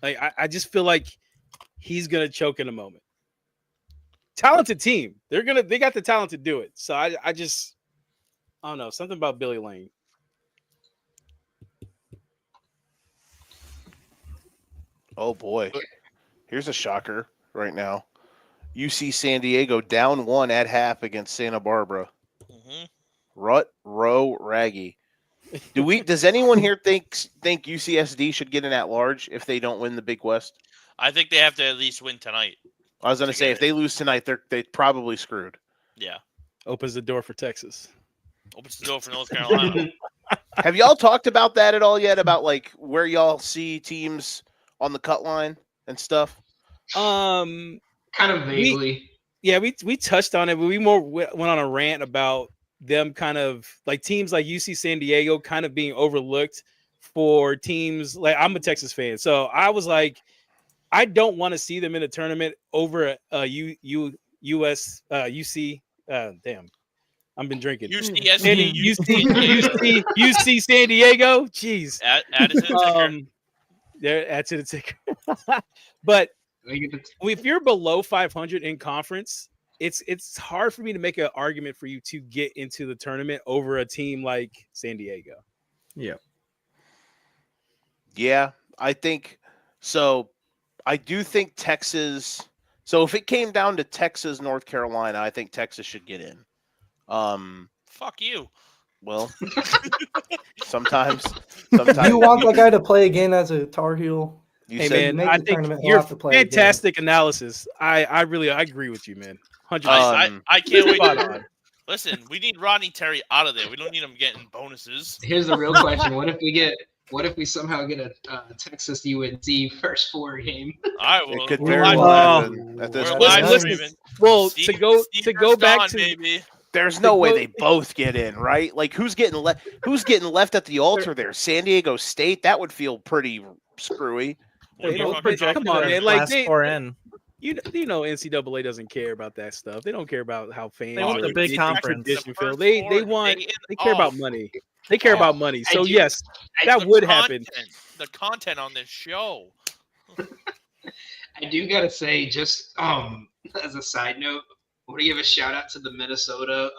Like I just feel like he's gonna choke in a moment. Talented team. They got the talent to do it. So I don't know. Something about Billy Lang. Oh boy. Here's a shocker right now. UC San Diego down 1 at half against Santa Barbara. Mm-hmm. Rut, row, raggy. Does anyone here think UCSD should get an at-large if they don't win the Big West? I think they have to at least win tonight. I was going to say, if they lose tonight, they're probably screwed. Yeah. Opens the door for Texas. Opens the door for North Carolina. Have y'all talked about that at all yet? About like where y'all see teams on the cut line and stuff? Kind of vaguely. We touched on it, but we more went on a rant about them kind of like teams like UC San Diego kind of being overlooked for teams like I'm a Texas fan, so I was like, I don't want to see them in a tournament over UC. Damn, I've been drinking. UC San Diego. Jeez. Add it to the ticker. There, add to the ticker. But if you're below 500 in conference, it's hard for me to make an argument for you to get into the tournament over a team like San Diego. Yeah. Yeah, I think so. I do think Texas. So if it came down to Texas, North Carolina, I think Texas should get in. Fuck you. Well, sometimes. Do you want that guy to play again as a Tar Heel? You Hey said, man, make I the think tournament, he'll you're have to play fantastic analysis. I agree with you, man. 100%. I can't wait. Spot on. Listen, we need Rodney Terry out of there. We don't need him getting bonuses. Here's the real question: What if we somehow get a Texas UNC first 4 game? All right, well, it could we're very live well streaming. happen at this We're point. live Listen, streaming. Well, Steve- to go Steve back Don, to baby. There's no way go- they both get in, right? Like who's getting left? Who's getting left at the altar there? San Diego State. That would feel pretty screwy. What are you They- talking about? come on, man. Like Last they, 4 in. you know, NCAA doesn't care about that stuff. They don't care about how fans They want or the big tradition conference. tradition feel. First They four, want day in, they care about off. money. They care about money. I So do- yes, I that The would happen. The content on this show. I do gotta say, just as a side note, I want to give a shout out to the Minnesota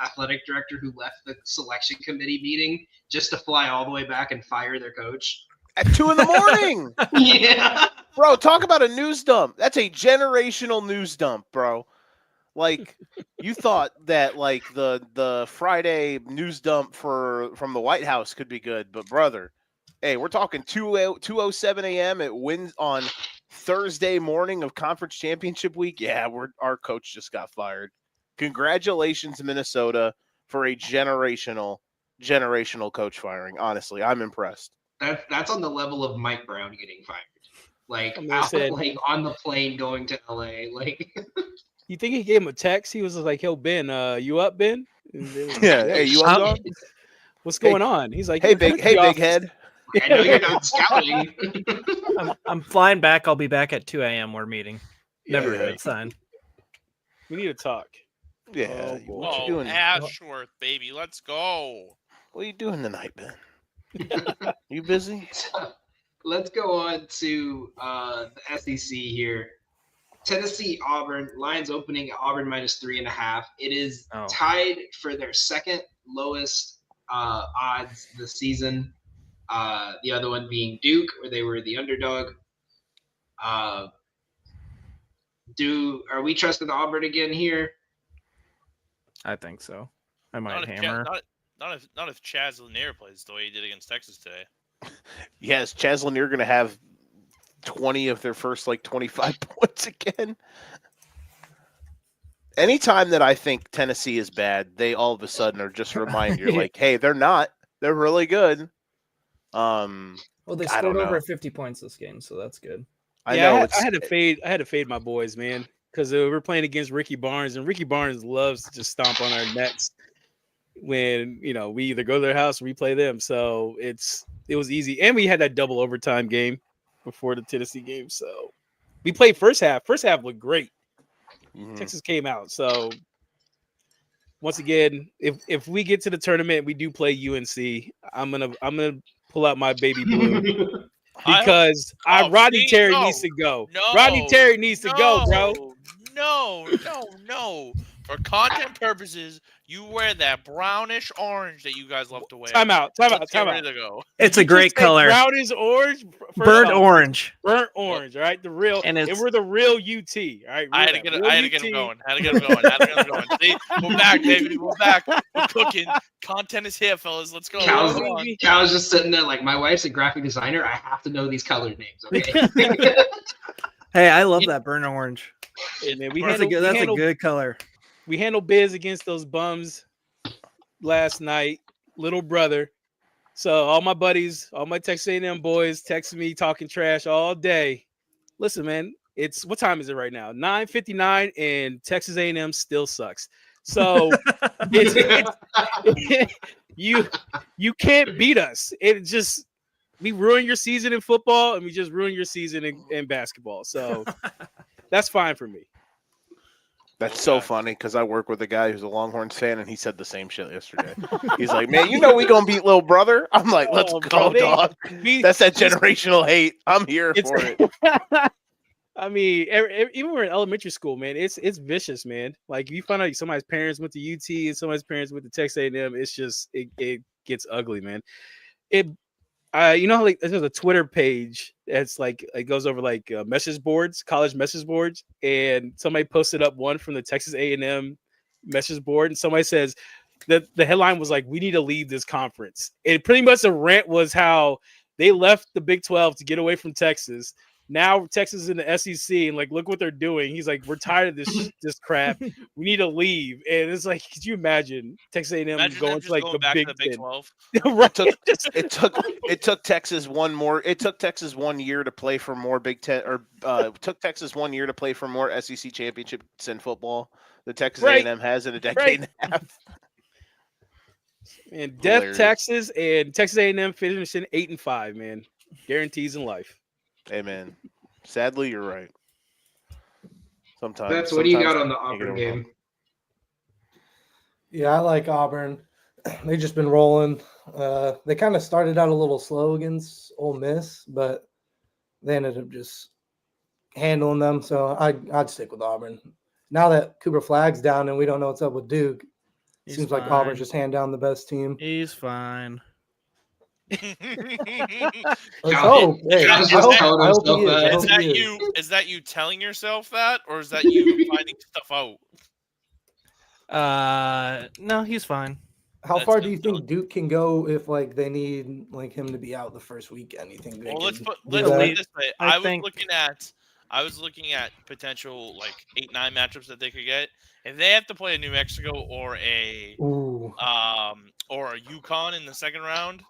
athletic director who left the selection committee meeting just to fly all the way back and fire their coach. At 2 a.m. Yeah. Bro, talk about a news dump. That's a generational news dump, bro. Like you thought that like the Friday news dump from the White House could be good, but brother, hey, we're talking 2:07 a.m. It wins on Thursday morning of conference championship week. Yeah, our coach just got fired. Congratulations, Minnesota, for a generational coach firing. Honestly, I'm impressed. That's on the level of Mike Brown getting fired. Like, I'm gonna say- like on the plane going to LA. Like, You think he gave him a text? He was like, "Yo, Ben, you up, Ben? Yeah, hey, you up, dog? What's going on?" He's like, Hey, "Come to big the office." head. I know you're not scouting. I'm flying back. I'll be back at 2 a.m. We're meeting. Never Yeah. good sign. We need to talk. Yeah, Oh, boy. what you Oh, doing? Ashworth, baby, let's go. What are you doing tonight, Ben? You busy? Let's go on to the SEC here. Tennessee, Auburn. Lions opening at Auburn -3.5. It is Oh. tied for their second lowest odds this season. The other one being Duke, where they were the underdog. Are we trusting Auburn again here? I think so. I Not might if, hammer. not if Chaz Lanier plays the way he did against Texas today. Yes, Chaz Lanier going to have 20 of their first 25 points again. Anytime that I think Tennessee is bad, they all of a sudden are just remind you like, hey, they're not. They're really good. Well, they I don't scored over know. 50 points this game, so that's good. I Yeah, know I it's had to fade. I had to fade my boys, man, because we're playing against Ricky Barnes, and Ricky Barnes loves to just stomp on our necks when we either go to their house or we play them. So it was easy, and we had that double overtime game before the Tennessee game. So we played first half. First half looked great. Mhm. Texas came out. So once again, if we get to the tournament, we do play UNC. I'm gonna pull out my baby blue. Because Rodney please, Terry no. needs to go. No, Rodney Terry needs to go, bro. No. For content purposes, you wear that brownish orange that you guys love to wear. Time out. Let's get ready to go. It's a great color. Brownish orange. Burnt orange. Burnt orange, all right? The real, And and it's- we're the real UT, all right? I had to get him going. See, we're back, baby. We're back. We're cooking. Content is here, fellas. Let's go. Cal's, Come on. Cal's just sitting there like, my wife's a graphic designer. I have to know these colored names. Okay. Hey, I love that burnt orange. Hey, man, That's a good color. We handled biz against those bums last night. Little brother So all my buddies, all my Texas A&M boys texting me talking trash all day. Listen, man, it's what time is it right now? 9:59, and Texas A&M still sucks. So it's you can't beat us. It just we ruin your season in football, and we just ruin your season in basketball. So that's fine for me. That's so funny because I work with a guy who's a Longhorns fan, and he said the same shit yesterday. He's like, "Man, you know we gonna beat little brother." I'm like, "Let's Oh, go, bro, dog." That's that generational hate. I'm here for it. I mean, even when we're in elementary school, man, it's vicious, man. Like you find out somebody's parents went to UT and somebody's parents went to Texas A&M. It's just it gets ugly, man. You know how like there's a Twitter page that's like it goes over like message boards, college message boards, and somebody posted up one from the Texas A&M message board, and somebody says that the headline was like, "We need to leave this conference." And pretty much the rant was how they left the Big 12 to get away from Texas. Now Texas is in the SEC, and like, look what they're doing. He's like, we're tired of this crap. We need to leave. And it's like, could you imagine Texas A&M going to like the back Big to the Big 10? 12. Right? It took Texas one more. It took Texas 1 year to play for more Big Ten, or took Texas 1 year to play for more SEC championships in football than Texas A&M has in a decade and a half. And Death Texas and Texas A&M finishing 8-5, man. Guarantees in life. Hey man, sadly you're right. Sometimes. What do you got on the Auburn game? Yeah, I like Auburn. They've just been rolling. They kind of started out a little slow against Ole Miss, but they ended up just handling them. So I'd stick with Auburn. Now that Cooper Flag's down and we don't know what's up with Duke, it seems like Auburn's just hand down the best team. He's fine. Let's hope. Hey, Is that you telling yourself that, or is that you finding stuff out? No, he's fine. How far do you think Duke can go if like they need like him to be out the first weekend? You think? Well, let's put it this way. I was looking at potential like 8-9 matchups that they could get. If they have to play a New Mexico or a UConn in the second round.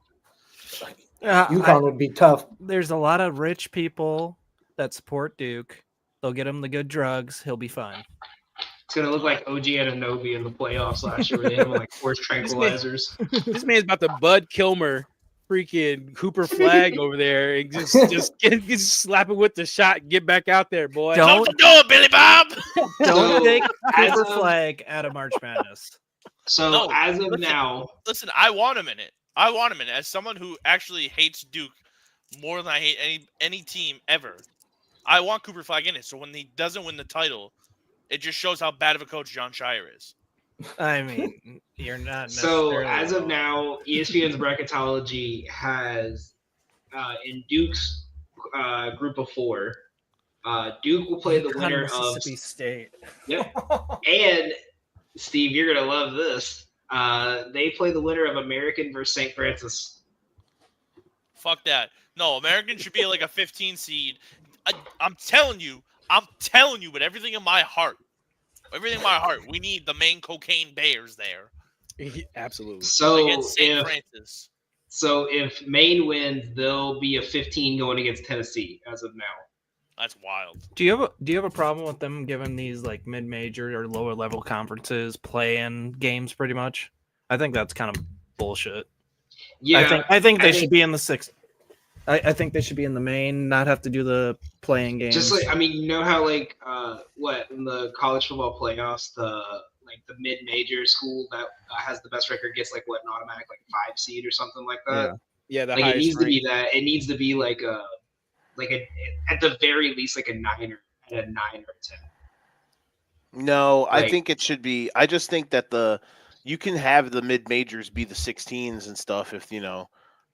UConn would be tough. There's a lot of rich people that support Duke. They'll get him the good drugs. He'll be fine. It's gonna look like OG Anunoby in the playoffs last year. Where they had like force tranquilizers. This man's about to Bud Kilmer, freaking Cooper Flag over there, and just get slapping with the shot. And get back out there, boy. Don't do it, Billy Bob. Don't take Cooper Flag out of March Madness. So as of now, listen, I want him in it. I want him in it. As someone who actually hates Duke more than I hate any team ever, I want Cooper Flag in it. So when he doesn't win the title, it just shows how bad of a coach John Shire is. I mean, you're not. So as of now, ESPN's bracketology has in Duke's group of 4, Duke will play the winner of Mississippi State. Yep. And Steve, you're gonna love this. They play the winner of American versus St. Francis. Fuck that. No, American should be like a 15 seed. I'm telling you with everything in my heart, we need the main cocaine bears there. Absolutely. So against St. Francis. So if Maine wins, they'll be a 15 going against Tennessee as of now. That's wild. Do you have a problem with them giving these like mid-major or lower level conferences play-in games pretty much? I think that's kind of bullshit. Yeah, I think they should be in the 6th. I think they should be in the main, not have to do the playing games. Just like, I mean, you know how like in the college football playoffs, the mid-major school that has the best record gets like an automatic 5 seed or something like that. Yeah, like it needs to be that. It needs to be like at the very least a 9 or a 9 or a 10. No, I think it should be. I just think that you can have the mid majors be the 16s and stuff if you know.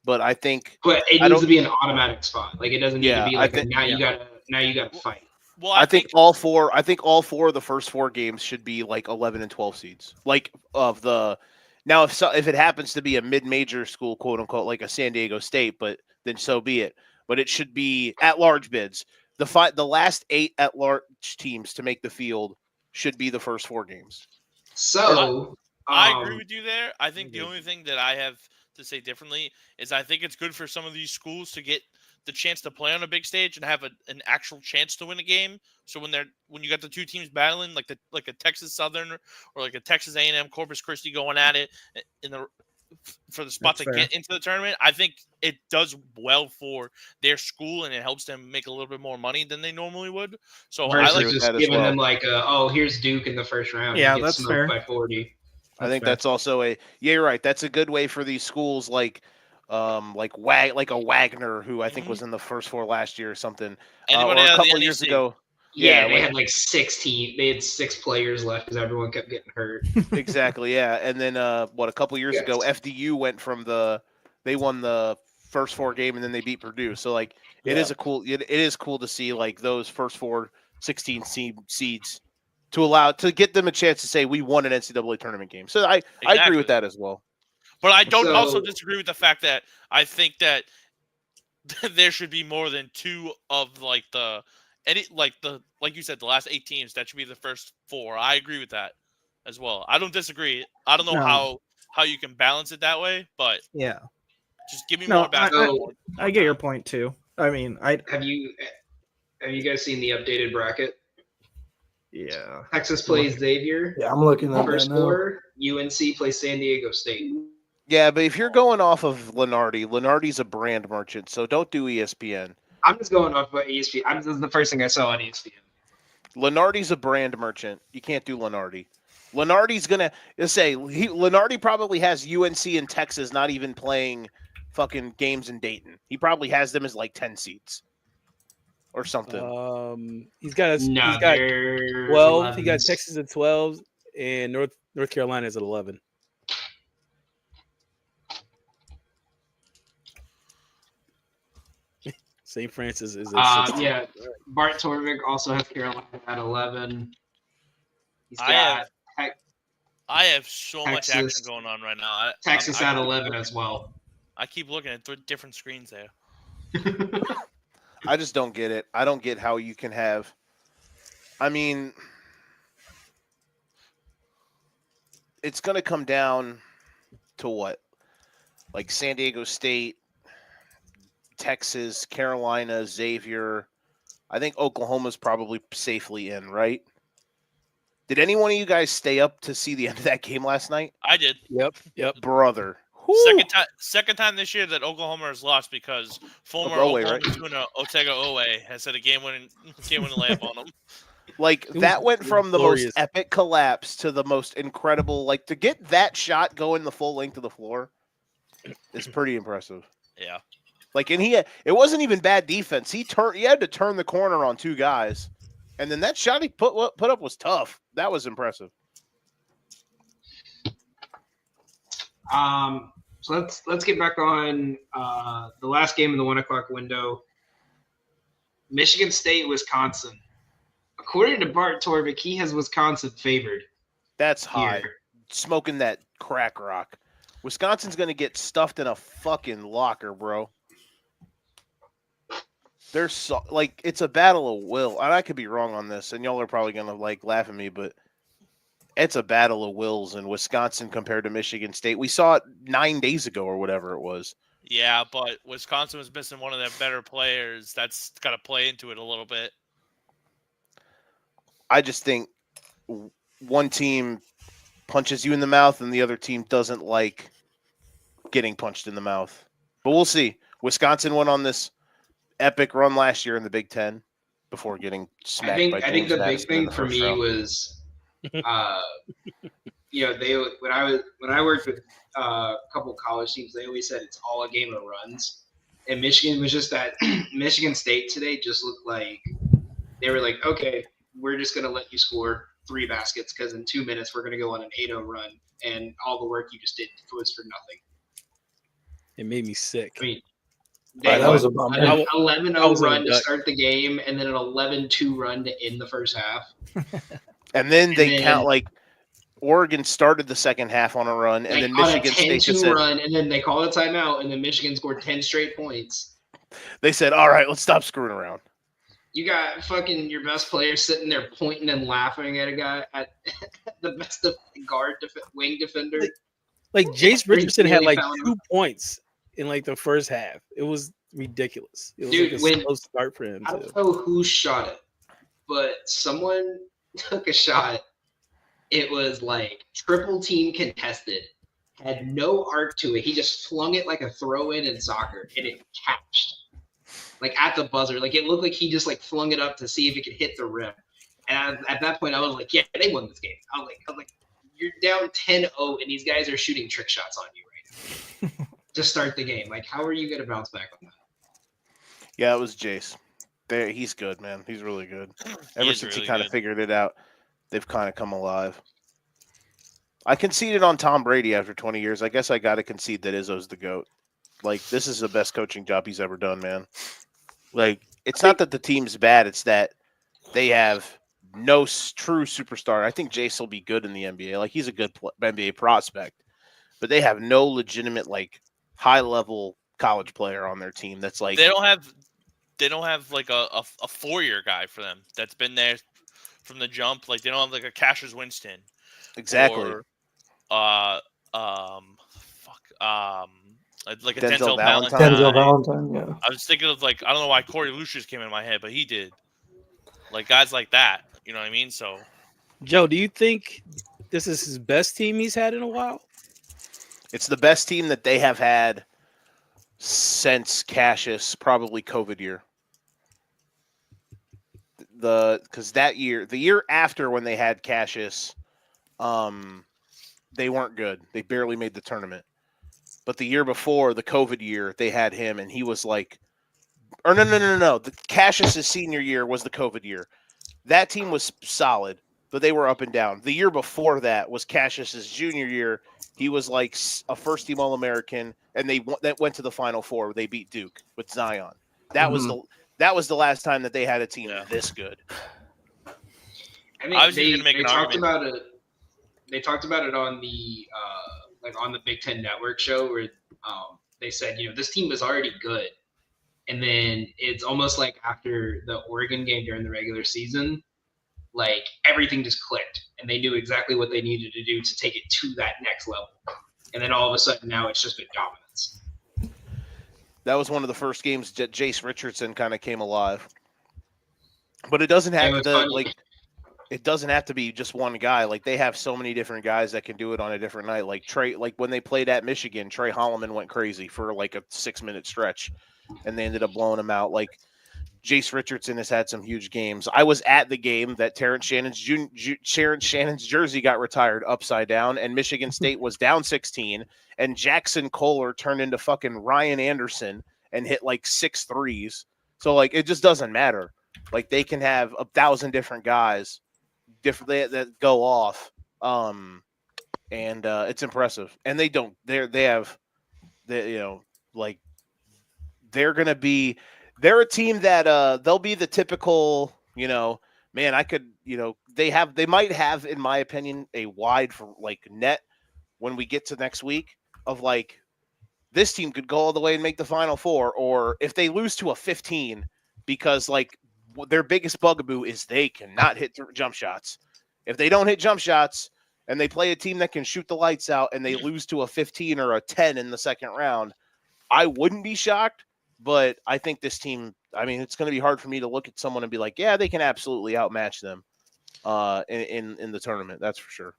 But I think, but it needs to be an automatic spot. Like it doesn't need to be like you gotta fight. Well, I think all 4. I think all 4 of the first 4 games should be like 11 and 12 seeds. Like of the now, if it happens to be a mid-major school, quote unquote, like a San Diego State, but then so be it. But it should be at large bids. The last 8 at large teams to make the field should be the first 4 games. So I agree with you there. I think the only thing that I have to say differently is I think it's good for some of these schools to get the chance to play on a big stage and have an actual chance to win a game. So when you got the two teams battling, like a Texas Southern or like a Texas A&M Corpus Christi going at it for the spot That's to fair. get into the tournament, I think it does well for their school and it helps them make a little bit more money than they normally would. So I Versus like with just that as giving well. them like, here's Duke in the first round. Yeah, You get that's smoked fair. by 40. I think fair. that's also you're right. That's a good way for these schools like a Wagner who I think was in the first four last year or something. anybody Or a out of the couple years NEC. ago. Yeah, they like- had like 16. They had 6 players left because everyone kept getting hurt. Exactly, yeah. And then a couple years ago, Yes. FDU went from they won the first 4 game and then they beat Purdue. So like it is cool to see like those first 4 16 seeds to get them a chance to say we won an NCAA tournament game. So I agree Exactly. with that as well. But I don't also So- disagree with the fact that I think that there should be more than 2 of like you said, the last 8 teams. That should be the first 4. I agree with that as well. I don't disagree. I don't know No. how you can balance it that way, but Yeah. just give me No, more basketball. I get your point too. I mean, Have you guys seen the updated bracket? yeah. Texas plays Xavier. Yeah, I'm looking at First that now. 4, UNC plays San Diego State. Yeah, but if you're going off of Lenardi's a brand merchant, so don't do ESPN. I'm just going off what ESPN. This is the first thing I saw on ESPN. Lenardi's a brand merchant. You can't do Lenardi. Lenardi's gonna Lenardi probably has UNC and Texas not even playing fucking games in Dayton. He probably has them as like 10 seats or something. He's got No, he's got they're 12. He got 11s. Texas at 12, and North Carolina is at 11. St. Francis is at 16. Yeah, Bart Torvik also has Carolina at 11. He's I got I have so much action Texas- going on right now. Texas I at keep 11 looking- as well. I keep looking at different screens there. I just don't get it. I don't get how you can have. I mean, it's going to come down to what? Like San Diego State, Texas, Carolina, Xavier. I think Oklahoma's probably safely in, right? Did any one of you guys stay up to see the end of that game last night? I did. Yep. Brother. Second time this year that Oklahoma has lost because former Owe, Oklahoma right? tuna Otega Owe has had a game-winning layup on them. Like It that was- went it was from the glorious. most epic collapse to the most incredible. Like to get that shot going the full length of the floor is pretty impressive. Yeah. Like, and it wasn't even bad defense. He had to turn the corner on 2 guys, and then that shot he put up was tough. That was impressive. So let's get back on the last game in the 1 o'clock window. Michigan State, Wisconsin. According to Bart Torvik, he has Wisconsin favored That's high. here. Smoking that crack rock. Wisconsin's gonna get stuffed in a fucking locker, bro. They're it's a battle of will, and I could be wrong on this, and y'all are probably gonna laugh at me, but it's a battle of wills in Wisconsin compared to Michigan State. We saw it 9 days ago or whatever it was. Yeah, but Wisconsin was missing one of their better players. That's got to play into it a little bit. I just think one team punches you in the mouth and the other team doesn't like getting punched in the mouth. But we'll see. Wisconsin went on this epic run last year in the Big Ten before getting smacked by I think James the big Madison in thing the for first me round. was, when I worked with a couple of college teams, they always said it's all a game of runs. And Michigan was just that. Michigan State today just looked like they were like, okay, we're just gonna let you score 3 baskets because in 2 minutes we're gonna go on an 8-0 run, and all the work you just did was for nothing. It made me sick. I mean, Yeah, that was a bummer. an I 11-0 was on run to gut. start the game, and then an 11-2 run to end the first half. And then they and count then- Oregon started the second half on a run, and Like, then on Michigan a State 10-2 just said, run, and then they call a timeout, and then Michigan scored 10 straight points. they said, all right, let's stop screwing around. You got fucking your best player sitting there pointing and laughing at a guy at the best of wing defender. Like Jace Really Richardson had like found 2 points in like the first half. It was ridiculous. It was Dude, like a when- slow start for him I too. don't know who shot it, but someone took a shot. It was like triple team contested, had no arc to it. He just flung it like a throw in soccer, and it catched like at the buzzer. Like it looked like he just like flung it up to see if it could hit the rim. And at that point, I was like, yeah, they won this game. I was like, you're down 10-0, and these guys are shooting trick shots on you right now to start the game. Like, how are you going to bounce back on that? Yeah, it was Jace. He's good, man. He's really good. Ever is since really he kind good. of figured it out, they've kind of come alive. I conceded on Tom Brady after 20 years. I guess I got to concede that Izzo's the GOAT. Like, this is the best coaching job he's ever done, man. Like, it's not that the team's bad. It's that they have no true superstar. I think Jace will be good in the NBA. Like, he's a good NBA prospect. But they have no legitimate, like, high-level college player on their team that's like... They don't have like a 4-year guy for them that's been there from the jump. Like they don't have like a Cassius Winston. Exactly. Or, like a Denzel Denzel Valentine. Valentine. Denzel Valentine, yeah. I was thinking of like I don't know why Corey Lucius came in my head, but he did. Like guys like that, you know what I mean? So Joe, do you think this is his best team he's had in a while? It's the best team that they have had since Cassius, probably COVID year. Because that year, the year after when they had Cassius, they weren't good. They barely made the tournament. But the year before, the COVID year, they had him, and he was like, or no. The Cassius's senior year was the COVID year. That team was solid, but they were up and down. The year before that was Cassius's junior year. He was like a first-team All-American, and they went to the Final Four. They beat Duke with Zion. That was the last time that they had a team this good. I I was think even gonna make they an talked argument. about it. They talked about it on the on the Big Ten Network show where they said, this team was already good, and then it's almost like after the Oregon game during the regular season, like everything just clicked, and they knew exactly what they needed to do to take it to that next level. And then all of a sudden, now it's just been dominance. That was one of the first games that Jace Richardson kind of came alive. But it doesn't have to it doesn't have to be just one guy. Like they have so many different guys that can do it on a different night. Like Trey, like when they played at Michigan, Trey Holloman went crazy for like a 6-minute stretch, and they ended up blowing him out. Like Jace Richardson has had some huge games. I was at the game that Terrence Shannon's jersey got retired upside down, and Michigan State was down 16, and Jackson Kohler turned into fucking Ryan Anderson and hit like 6 threes. So like it just doesn't matter. Like they can have 1,000 different guys that go off, and it's impressive. And they're a team that they'll be the typical, they might have, in my opinion, a wide for like net when we get to next week of like this team could go all the way and make the Final Four, or if they lose to a 15 because like their biggest bugaboo is they cannot hit jump shots. If they don't hit jump shots and they play a team that can shoot the lights out and they lose to a 15 or a 10 in the second round, I wouldn't be shocked. But I think this team, it's going to be hard for me to look at someone and be like, yeah, they can absolutely outmatch them in the tournament. That's for sure.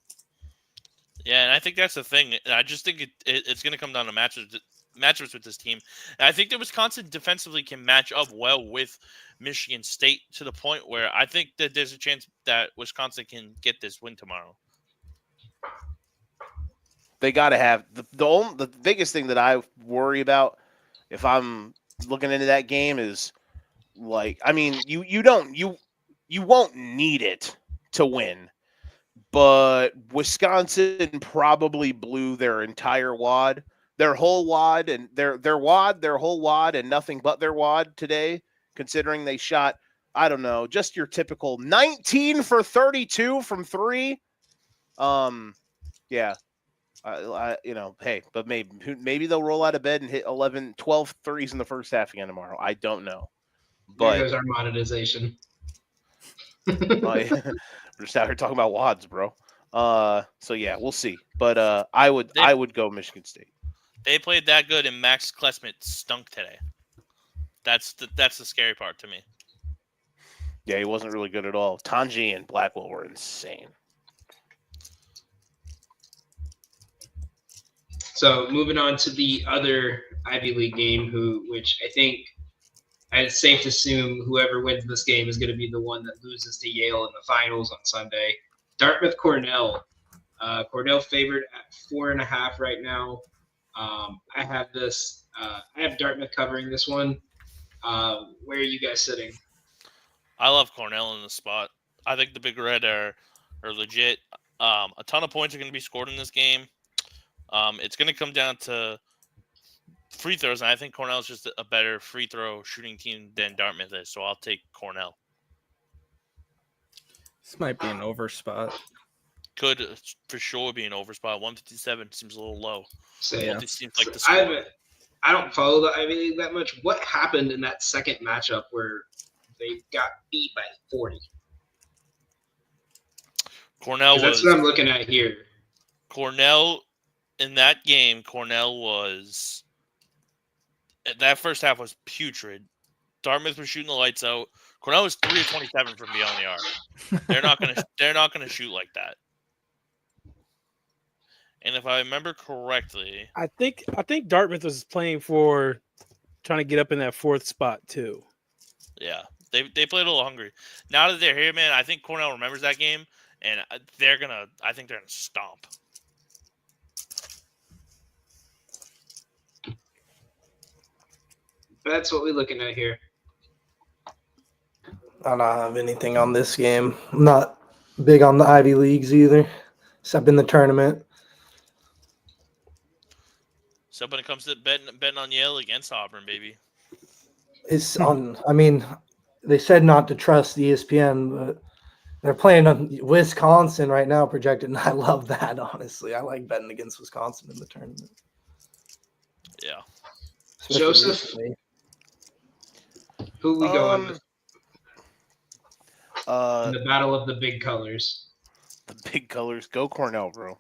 Yeah, and I think that's the thing. I just think it's going to come down to matchups with this team. And I think that Wisconsin defensively can match up well with Michigan State to the point where I think that there's a chance that Wisconsin can get this win tomorrow. They got to have the biggest thing that I worry about if I'm looking into that game is like, you won't need it to win, but Wisconsin probably blew their entire wad, their whole wad, and their whole wad, and nothing but their wad today, considering they shot, I don't know, just your typical 19 for 32 from 3. Yeah. Hey, but maybe they'll roll out of bed and hit 12 threes in the first half again tomorrow. I don't know. But there's our monetization. We're just out here talking about wads, bro. So yeah, we'll see. But I would go Michigan State. They played that good, and Max Klesmit stunk today. That's the scary part to me. Yeah, he wasn't really good at all. Tanji and Blackwell were insane. So moving on to the other Ivy League game, which I think it's safe to assume whoever wins this game is going to be the one that loses to Yale in the finals on Sunday. Dartmouth Cornell. Cornell favored at 4.5 right now. I have Dartmouth covering this one. Where are you guys sitting? I love Cornell in the spot. I think the Big Red are legit. A ton of points are going to be scored in this game. It's going to come down to free throws, and I think Cornell is just a better free throw shooting team than Dartmouth is, so I'll take Cornell. This might be an over spot. Could for sure be an over spot. 157 seems a little low. Yeah. This seems like the score. I don't follow the Ivy League that much. What happened in that second matchup where they got beat by 40? That's what I'm looking at here. Cornell in that game. That first half was putrid. Dartmouth was shooting the lights out. Cornell was 3 of 27 from beyond the arc. They're not gonna shoot like that. And if I remember correctly, I think Dartmouth was trying to get up in that 4th spot too. yeah, they played a little hungry. Now that they're here, man, I think Cornell remembers that game, and I think they're gonna stomp. That's what we're looking at here. I don't have anything on this game. I'm not big on the Ivy Leagues either, except in the tournament. So when it comes to betting on Yale against Auburn, baby. It's on. I mean, they said not to trust ESPN, but they're playing on Wisconsin right now, projected, and I love that. Honestly, I like betting against Wisconsin in the tournament. Yeah. Especially Joseph, recently. who we going with Uh, in the battle of the big colors? the big colors. Go Cornell, bro.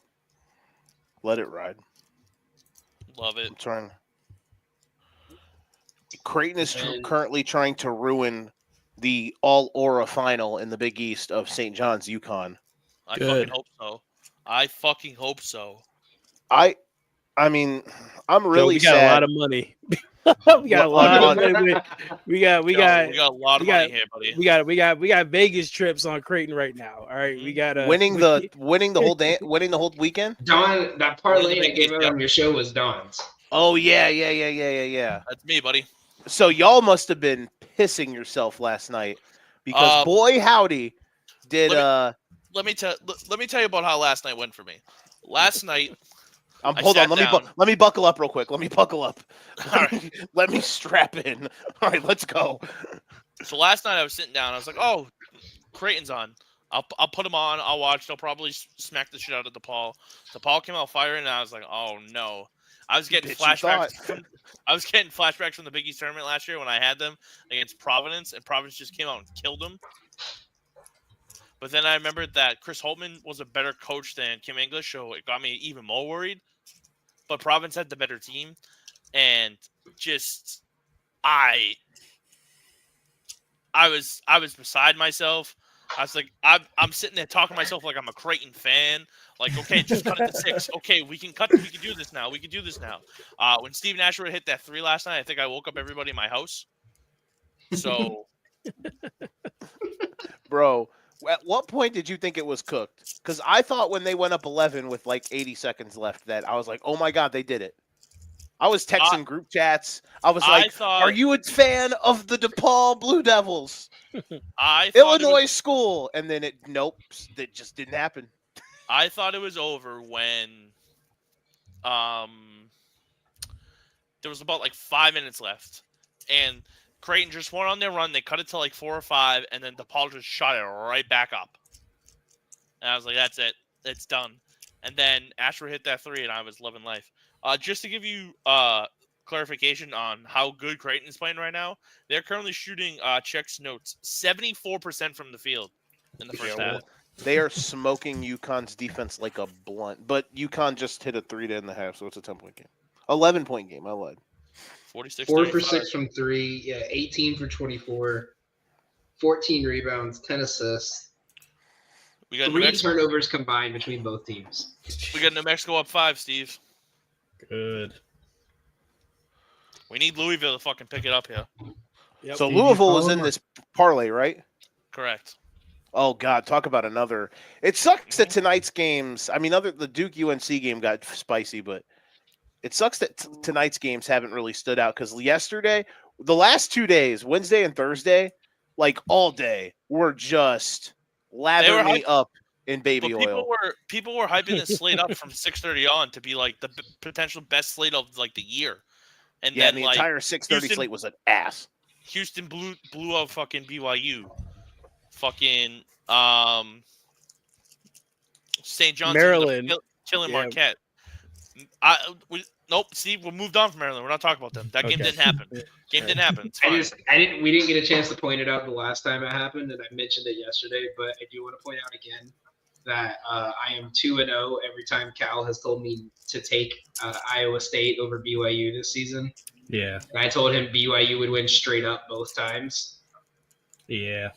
Let it ride. Love it. I'm trying. Creighton is And- currently trying to ruin the all-aura final in the Big East of St. John's, UConn. I Good. fucking hope so. I mean, I'm really we got sad. a lot of money. we got a lot of money. We got We got a lot of we got- money here, buddy. we got Vegas trips on Creighton right now. All right, we got winning the whole weekend. Don, that parlay I Big gave East, out yep. on your show was Don's. Oh yeah. That's me, buddy. So y'all must have been pissing yourself last night because boy howdy did Let me tell you about how last night went for me. Last night, I hold on, sat down. let me buckle up real quick. Let me buckle up. All right. Let me strap in. All right, let's go. So last night I was sitting down. I was like, "Oh, Creighton's on. I'll put him on. I'll watch. They'll probably smack the shit out of DePaul." DePaul came out firing, and I was like, "Oh no!" I was getting Bitch, you flashbacks from the Big East tournament last year when I had them against Providence, and Providence just came out and killed them. But then I remembered that Chris Holtman was a better coach than Kim English, so it got me even more worried. But Providence had the better team, and just I was beside myself. I was like, I'm sitting there talking to myself like I'm a Creighton fan. Like, okay, just cut it to 6. Okay, we can do this now. When Steven Ashworth hit that 3 last night, I think I woke up everybody in my house. So, Bro, at what point did you think it was cooked? Because I thought when they went up 11 with like 80 seconds left that I was like, oh my God, they did it. I was texting group chats. I was like, are you a fan of the DePaul Blue Devils? Illinois school. And then it just didn't happen. I thought it was over when there was about like 5 minutes left. And Creighton just went on their run. They cut it to like 4 or 5, and then DePaul just shot it right back up. And I was like, that's it. It's done. And then Ashford hit that 3, and I was loving life. Just to give you clarification on how good Creighton is playing right now, they're currently shooting, checks notes, 74% from the field in the first half. They are smoking UConn's defense like a blunt. But UConn just hit a 3 to end the half, so it's a 10-point game. 11-point game. I lied. 46. 4 for 6 from 3. Yeah, 18 for 24. 14 rebounds, 10 assists. We got New 3 Mexico. turnovers combined between both teams. We got New Mexico up 5, Steve. Good. We need Louisville to fucking pick it up here. Yep. So Did you Louisville was follow in him? this parlay, right? Correct. Oh God, talk about another. It sucks that tonight's games. I mean, the Duke UNC game got spicy, but it sucks that tonight's games haven't really stood out because yesterday, the last 2 days, Wednesday and Thursday, like all day, were just lathering me up in baby But oil. people were hyping this slate up from 6:30 on to be like the potential best slate of like the year, and Yeah, then the like entire 6:30 Houston- slate was an ass. Houston blew out fucking BYU, fucking St. John's, Maryland. killing Yeah. Marquette. Nope. See, we moved on from Maryland. We're not talking about them. That game Okay. didn't happen. Game didn't happen. It's fine. We didn't get a chance to point it out the last time it happened, and I mentioned it yesterday, but I do want to point out again that I am 2-0 every time Cal has told me to take Iowa State over BYU this season. Yeah. And I told him BYU would win straight up both times. Yeah.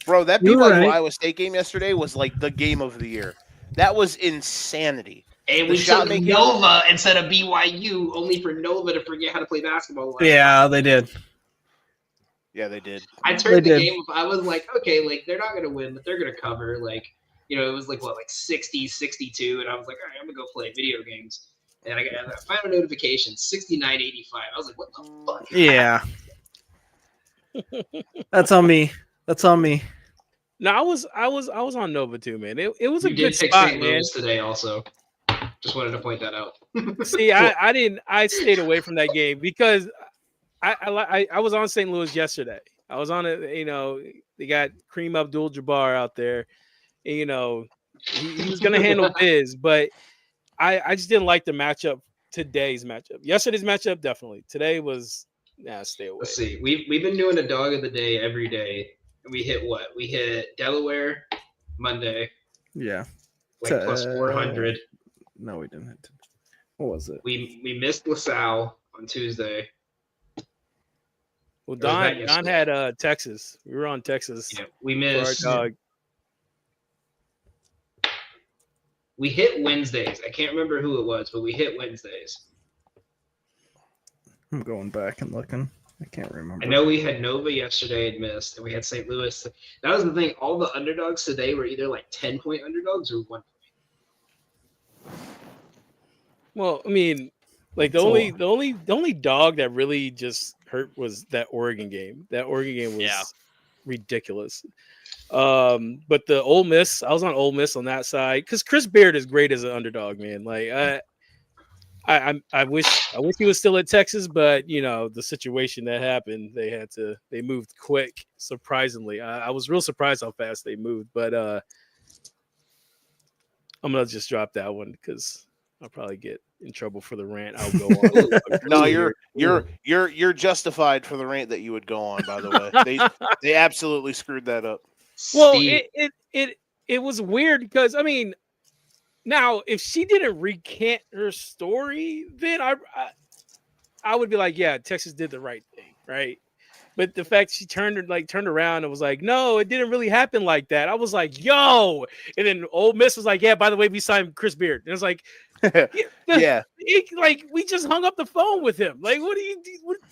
Bro, that You're BYU right. Iowa State game yesterday was like the game of the year. That was insanity. And The we shot took making- Nova instead of BYU, only for Nova to forget how to play basketball. last Yeah, they did. Yeah, they did. I turned They the did. game. I was like, okay, like they're not gonna win, but they're gonna cover. Like, you know, it was like 60-62, and I was like, all right, I'm gonna go play video games. And I got a final notification, 69-85. I was like, what the fuck? Yeah. That's on me. That's on me. No, I was on Nova too, man. It was a You good did pick spot, St. man. Louis today, also. Just wanted to point that out. See, I stayed away from that game because I was on St. Louis yesterday. I was on it, you know, they got Kareem Abdul-Jabbar out there. And, you know, he was gonna handle biz, but I just didn't like the matchup, today's matchup. Yesterday's matchup, definitely. Today was stay away. Let's see. We've been doing a dog of the day every day. And we hit what? We hit Delaware Monday, Yeah. like plus 400. No, we didn't. What was it? We missed LaSalle on Tuesday. Well, was that Don yesterday? had Texas. We were on Texas Yeah, we for our missed. dog. We hit Wednesdays. I can't remember who it was, but we hit Wednesdays. I'm going back and looking. I can't remember. I know we had Nova yesterday and missed, and we had St. Louis. That was the thing. All the underdogs today were either like 10-point underdogs or 1 point. Well, I mean, like the only dog that really just hurt was that Oregon game. That Oregon game was ridiculous. But the Ole Miss, I was on Ole Miss on that side because Chris Beard is great as an underdog, man. Like I wish he was still at Texas, but you know the situation that happened, they moved quick. Surprisingly, I was real surprised how fast they moved. But I'm gonna just drop that one because I'll probably get in trouble for the rant. I'll go on. No, you're justified for the rant that you would go on. By the way, they absolutely screwed that up. Well, Steve, it was weird because I mean, now if she didn't recant her story, then I would be like, yeah, Texas did the right thing, right? But the fact she turned around and was like, no, it didn't really happen like that. I was like, yo, and then Ole Miss was like, yeah, by the way, we signed Chris Beard. And it was like, Yeah, like we just hung up the phone with him. Like, what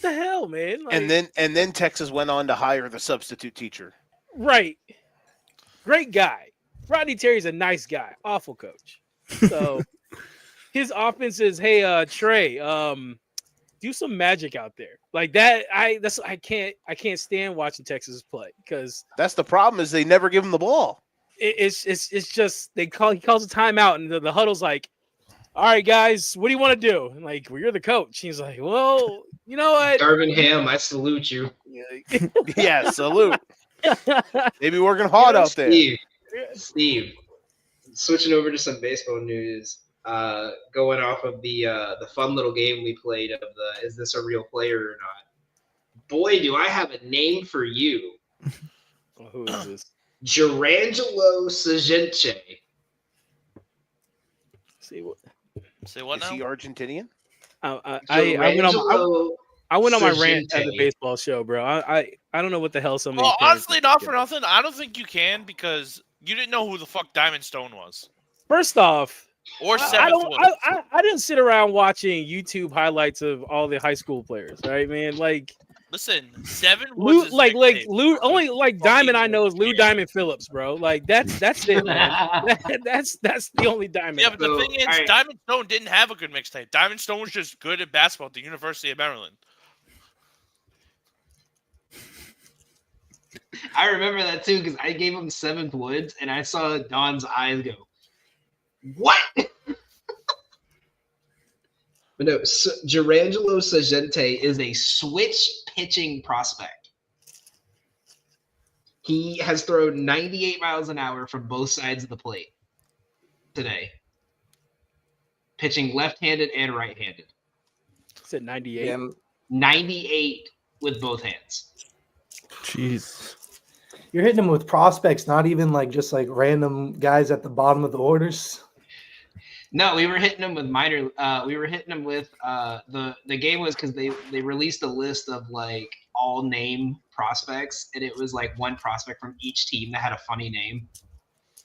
the hell, man? Like, and then Texas went on to hire the substitute teacher. right, great guy. Rodney Terry's a nice guy, awful coach. So his offense is, hey, Trey, do some magic out there like that. I can't stand watching Texas play because That's the problem is they never give him the ball. it's just he calls a timeout and the huddle's like, all right, guys, what do you want to do? And like, well, you're the coach. He's like, well, you know what? Darvin Ham, I salute you. Yeah, salute. They be working hard out there. Steve, switching over to some baseball news. Going off of the fun little game we played of the is this a real player or not? Boy, do I have a name for you. Well, who is this? Gerangelo Sagente. See what? Say what Is now? he Argentinian? I went on my rant at the Sagente. baseball show, bro. I don't know what the hell some of these Well, parents honestly, are not thinking. for nothing. I don't think you can because you didn't know who the fuck Diamond Stone was First off, or I Seventh don't. Woods. I didn't sit around watching YouTube highlights of all the high school players, right, man? Like Listen, Seven Lou, Woods. like Lou. Only like Diamond I know is Lou weird. Diamond Phillips, bro. Like that's it, man. that's the only Diamond. Yeah, but the So, thing is, alright. Diamond Stone didn't have a good mixtape. Diamond Stone was just good at basketball at the University of Maryland. I remember that too because I gave him Seventh Woods and I saw Don's eyes go, "What?" But no, Gerangelo Sagente is a switch pitching prospect. He has thrown 98 miles an hour from both sides of the plate today, pitching left-handed and right-handed. Said 98. Damn. 98 with both hands. Jeez. You're hitting them with prospects, not even like just like random guys at the bottom of the orders. No, we were hitting them with minor. We were hitting them with the game was because they released a list of like all name prospects, and it was like one prospect from each team that had a funny name.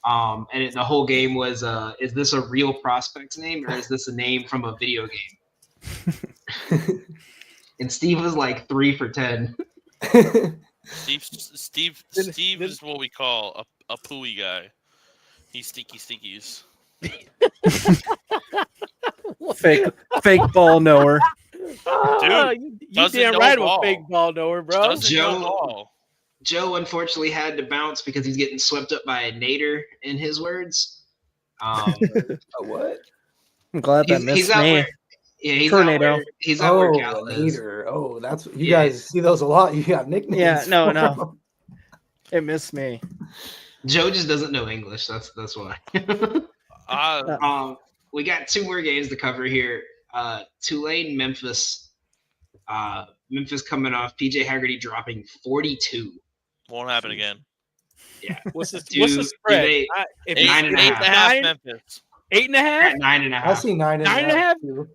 The whole game was, is this a real prospect's name or is this a name from a video game? And Steve was like 3 for 10. Steve is what we call a pooey guy. He's stinkies. Fake ball knower. You doesn't damn know right I'm ball. a fake ball knower, bro. Doesn't know ball. Joe unfortunately had to bounce because he's getting swept up by a nader, in his words. What? I'm glad that He's missed out me. where, yeah, Tornado. He's out where Oh, Cal a is. hater. Oh, that's you Yeah. guys see those a lot. You got nicknames. Yeah, no, for no. 'em. It missed me. Joe just doesn't know English. That's why. We got 2 more games to cover here. Tulane, Memphis. Memphis coming off PJ Haggerty dropping 42. Won't happen again. Yeah. What's the Do spread? they- If Eight, Nine and a eight half. and a half Nine? Memphis. 8.5? At 9.5. I see 9 and 9.5? too.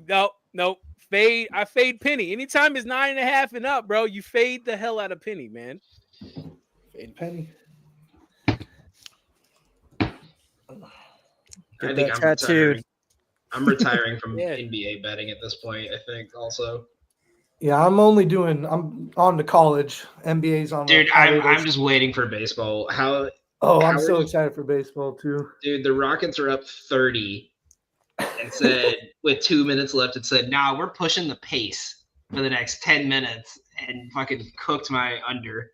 Go. No. Fade. I fade Penny. Anytime it's 9.5 and up, bro, you fade the hell out of Penny, man. Fade Penny. I Get think that I'm tattooed. retiring. I'm retiring from Yeah. NBA betting at this point. I think also. Yeah, I'm on to college. NBA's on. Dude, like, I'm holidays. just waiting for baseball. I'm how so are you- excited for baseball too. Dude, the Rockets are up 30 and said with 2 minutes left, it said, "Nah, we're pushing the pace for the next 10 minutes," and fucking cooked my under.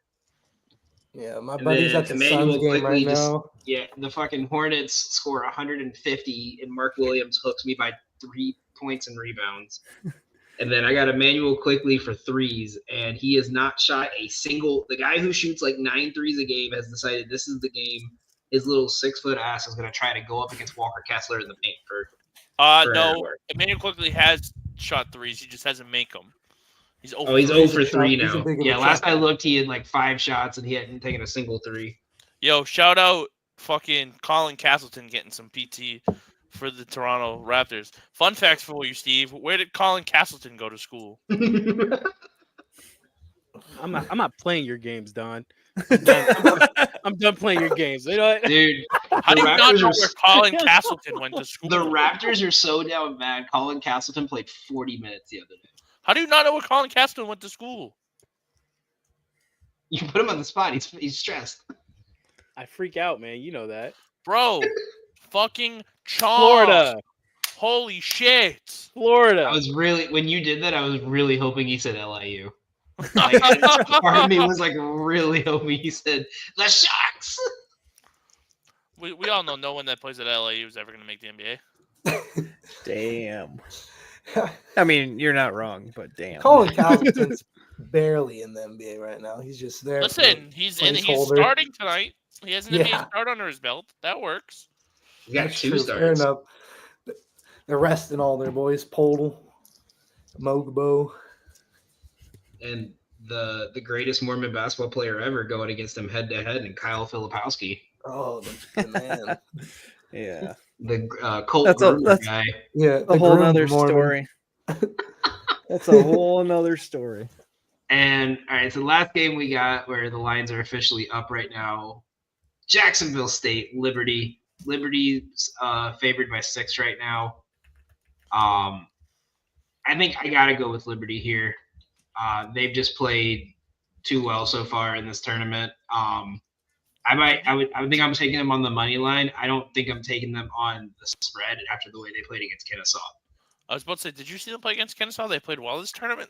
Yeah, my And buddy's then at the Emmanuel Suns game quickly right just- now. Yeah, the fucking Hornets score 150, and Mark Williams hooks me by 3 points and rebounds. And then I got Emmanuel quickly for threes, and he has not shot a single. The guy who shoots like 9 threes a game has decided this is the game. His little 6-foot ass is going to try to go up against Walker Kessler in the paint for No, work. Emmanuel quickly has shot threes. He just hasn't make them. He's Oh, he's 0 for 3 He's a now. big of a Yeah, last shot. I looked, he had like 5 shots and he hadn't taken a single 3. Yo, shout out fucking Colin Castleton getting some PT for the Toronto Raptors. Fun facts for you, Steve. Where did Colin Castleton go to school? I'm not playing your games, Don. I'm done playing your games. You know what? Dude, How do you not Raptors know are where Colin Castleton went to school? the Raptors are so down bad. Colin Castleton played 40 minutes the other day. How do you not know where Colin Castleton went to school? You put him on the spot. He's stressed. I freak out, man. You know that. Bro, fucking Chalk. Florida. Holy shit. Florida. I was really when you did that. I was really hoping he said LIU. Like, part of me was like really hoping he said the Sharks. We all know no one that plays at LAU is ever going to make the NBA. Damn. I mean, you're not wrong, but damn. Colin Castleton's barely in the NBA right now. He's just there. Listen, he's placeholder. starting tonight. He has an Yeah. NBA start under his belt. That works. He got That's 2 true, fair starts. enough. They're resting all their boys. Podol, Mogbo. And the greatest Mormon basketball player ever going against him head to head, and Kyle Filipowski, Oh, the man. Yeah, the Colt That's a- Groomer that's- guy. Yeah, a whole groomed nother Mormon. story. That's a whole nother story. And all right, so the last game we got where the lines are officially up right now, Jacksonville State, Liberty. Liberty's favored by 6 right now. I think I gotta go with Liberty here. They've just played too well so far in this tournament. I would think I'm taking them on the money line. I don't think I'm taking them on the spread after the way they played against Kennesaw. I was about to say, did you see them play against Kennesaw? They played well this tournament.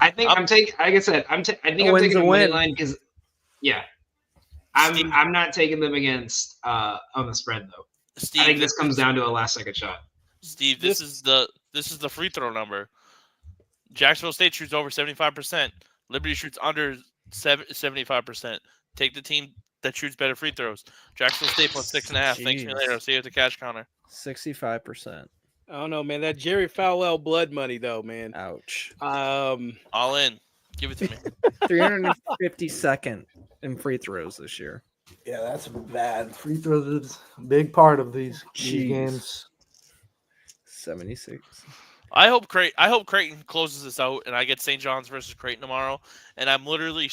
I think I'm taking, like I said, I think I'm win's taking a the money win. line because, yeah, Steve- I'm not taking them against on the spread though. Steve, I think this comes down to a last second shot. Steve, this is the free throw number. Jacksonville State shoots over 75%. Liberty shoots under 75%. Take the team that shoots better free throws. Jacksonville State plus 6.5. Thanks me Jeez. later. I'll see you at the cash counter. 65%. I don't know, man. That Jerry Falwell blood money, though, man. Ouch. All in. Give it to me. 352nd in free throws this year. Yeah, that's bad. Free throws is a big part of these Jeez. games. 76. I hope Creighton closes this out, and I get St. John's versus Creighton tomorrow, and I'm literally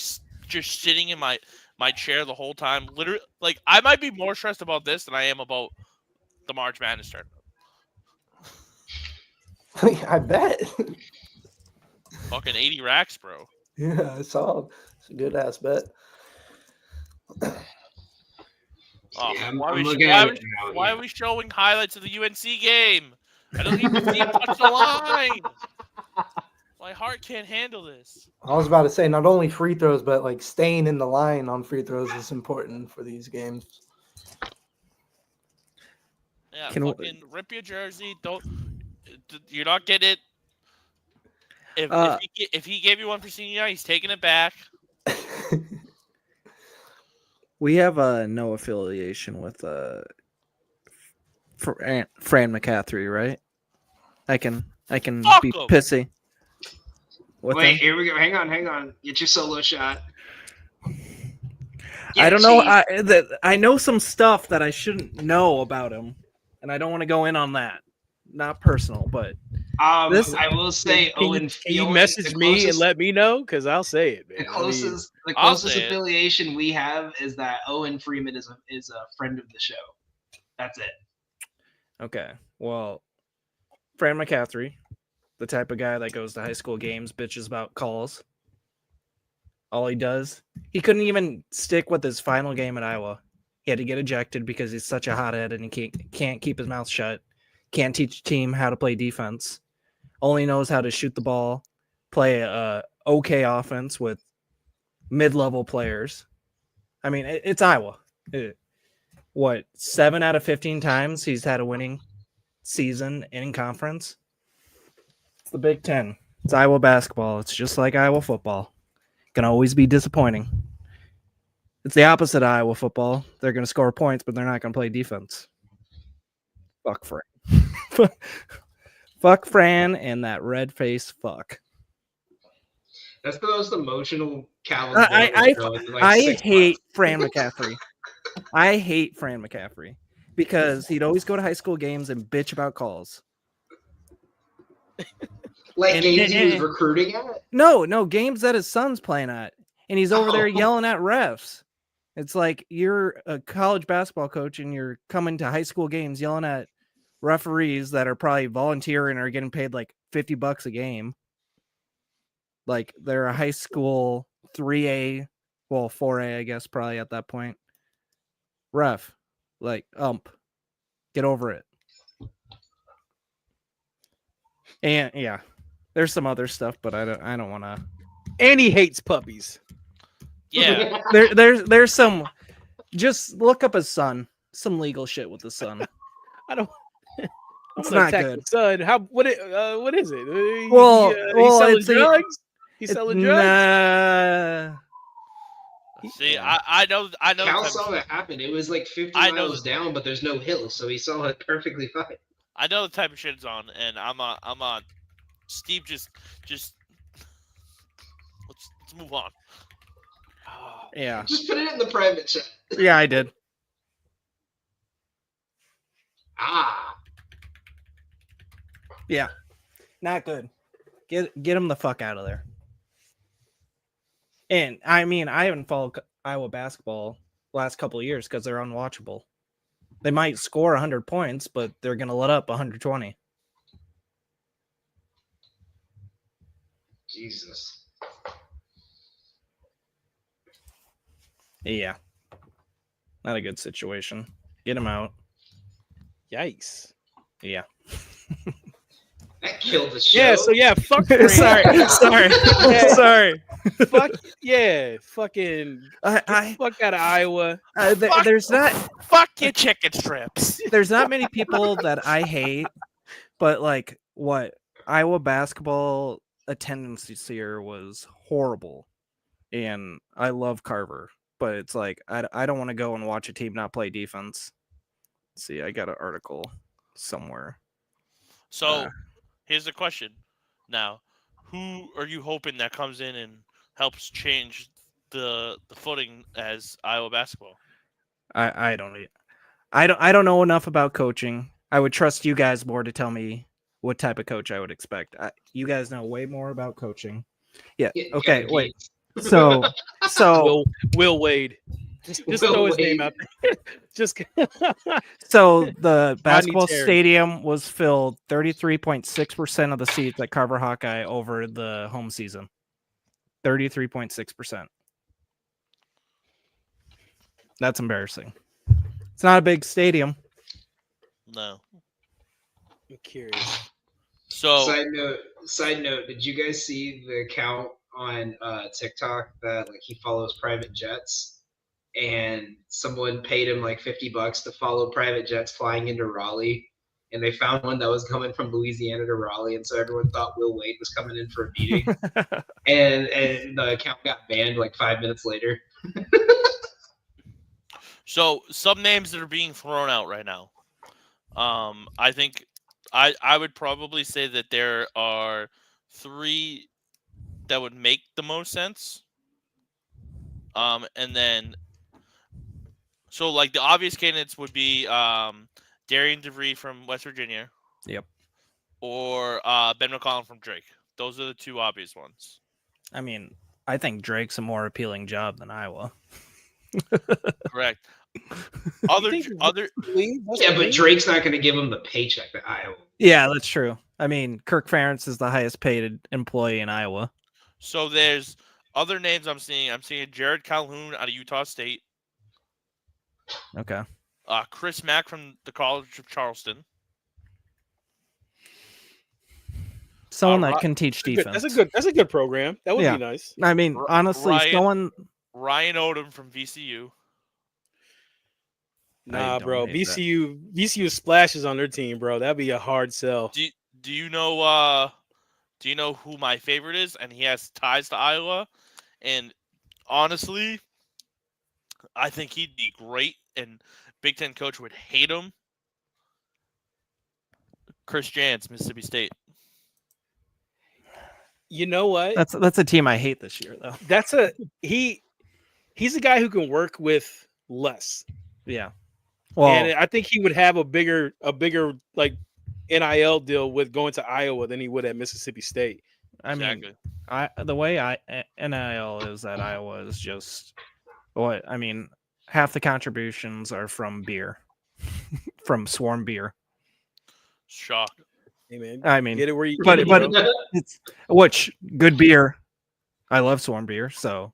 just sitting in my chair the whole time. Literally, like I might be more stressed about this than I am about the March Madness tournament. I bet. Fucking 80 racks, bro. Yeah, I saw it. It's a good ass bet. Oh, Yeah, why I'm are we- looking why at are it we- now, Why yeah. are we showing highlights of the UNC game? I don't even see him touch the line. My heart can't handle this. I was about to say not only free throws, but like staying in the line on free throws is important for these games. Yeah, Can we- fucking rip your jersey. Don't. You're not getting it. If he gave you one for senior night, he's taking it back. We have no affiliation with Fran McCaffrey, right? I can Fuck be him. pissy. With Wait, him. here we go. Hang on. Get your solo shot. I don't know. I know some stuff that I shouldn't know about him, and I don't want to go in on that. Not personal, but this- I will say, Owen. Can you Owen, message the me and closest- let me know? Because I'll say it, man. The I mean, closest, I'll say it. affiliation we have is that Owen Freeman is a friend of the show. That's it. okay. Well, Fran McCaffrey, the type of guy that goes to high school games, bitches about calls. All he does, he couldn't even stick with his final game at Iowa. He had to get ejected because he's such a hothead and he can't keep his mouth shut. Can't teach a team how to play defense. Only knows how to shoot the ball, play a okay offense with mid-level players. I mean, it's Iowa. 7 out of 15 times he's had a winning season in conference? It's the Big Ten. It's Iowa basketball. It's just like Iowa football. Can always be disappointing. It's the opposite of Iowa football. They're going to score points, but they're not going to play defense. Fuck Fran. Fuck Fran and that red face fuck. That's the most emotional Cal. I hate Fran McCaffrey. I hate Fran McCaffrey because he'd always go to high school games and bitch about calls. Like and- games he was and- recruiting at. No, games that his son's playing at. And he's over there yelling at refs. It's like you're a college basketball coach and you're coming to high school games yelling at referees that are probably volunteering or getting paid like $50 a game. Like they're a high school 3A, well, 4A, I guess, probably at that point. Ref, like get over it. And yeah, there's some other stuff, but I don't want to. and he hates puppies. Yeah. There's some. Just look up his son. Some legal shit with his son. I don't. It's I'm gonna not attack good. the son. What is it? Well, he's selling it's drugs. He's selling drugs. Nah. See, I know. Cal the saw type, that happen. It was like 50 I know miles down, but there's no hills, so he saw it perfectly fine. I know the type of shit it's on, and I'm on. Steve just move on. Yeah. Just put it in the private chat. Yeah, I did. Yeah. Not good. Get him the fuck out of there. And I mean, I haven't followed Iowa basketball last couple of years because they're unwatchable. They might score 100 points, but they're going to let up 120. Jesus. Yeah. Not a good situation. Get him out. Yikes. Yeah. That killed the show. Yeah, so yeah, fuck sorry. Yeah. Sorry. fuck yeah, fucking fuck out of Iowa. There's not Fuck your chicken strips. there's not many people that I hate, but like what Iowa basketball attendance this year was horrible, and I love Carver, but it's like I don't want to go and watch a team not play defense. Let's see, I got an article somewhere. So here's the question. Now, who are you hoping that comes in and helps change the footing as Iowa basketball? I don't know enough about coaching. I would trust you guys more to tell me what type of coach I would expect. You guys know way more about coaching. Yeah. Okay. Kevin Wait. Gates. So Will Wade. Just Will throw his name Wade. out there. Just So the basketball Terry. stadium was filled 33.6% of the seats at Carver Hawkeye over the home season. 33.6%. That's embarrassing. It's not a big stadium. No. I'm curious. So Side note, did you guys see the account on TikTok that like he follows private jets, and someone paid him like $50 to follow private jets flying into Raleigh, and they found one that was coming from Louisiana to Raleigh, and so everyone thought Will Wade was coming in for a meeting, and the account got banned like 5 minutes later. So some names that are being thrown out right now. I think I would probably say that there are 3 that would make the most sense. And then so like the obvious candidates would be Darian DeVree from West Virginia. Yep. Or Ben McCollum from Drake. Those are the 2 obvious ones. I mean, I think Drake's a more appealing job than Iowa. Correct. Yeah, but Drake's not going to give him the paycheck that Iowa. Yeah, that's true. I mean, Kirk Ferentz is the highest paid employee in Iowa. So there's other names I'm seeing. I'm seeing Jared Calhoun out of Utah State. Okay. Chris Mack from the College of Charleston. Someone that can teach defense. That's a good program. That would be nice. I mean, honestly, Ryan Odom from VCU. Nah, bro. VCU splashes on their team, bro. That'd be a hard sell. Do you know who my favorite is? And he has ties to Iowa. And honestly, I think he'd be great, and Big Ten coach would hate him. Chris Jans, Mississippi State. You know what? That's a team I hate this year, though. He's a guy who can work with less. Yeah. Well, and I think he would have a bigger like NIL deal with going to Iowa than he would at Mississippi State. I mean, the way NIL is at Iowa is just what I mean. Half the contributions are from beer, from Swarm Beer. Shock. Hey man, I mean, get it where you but get it, it's which good beer. I love Swarm Beer, so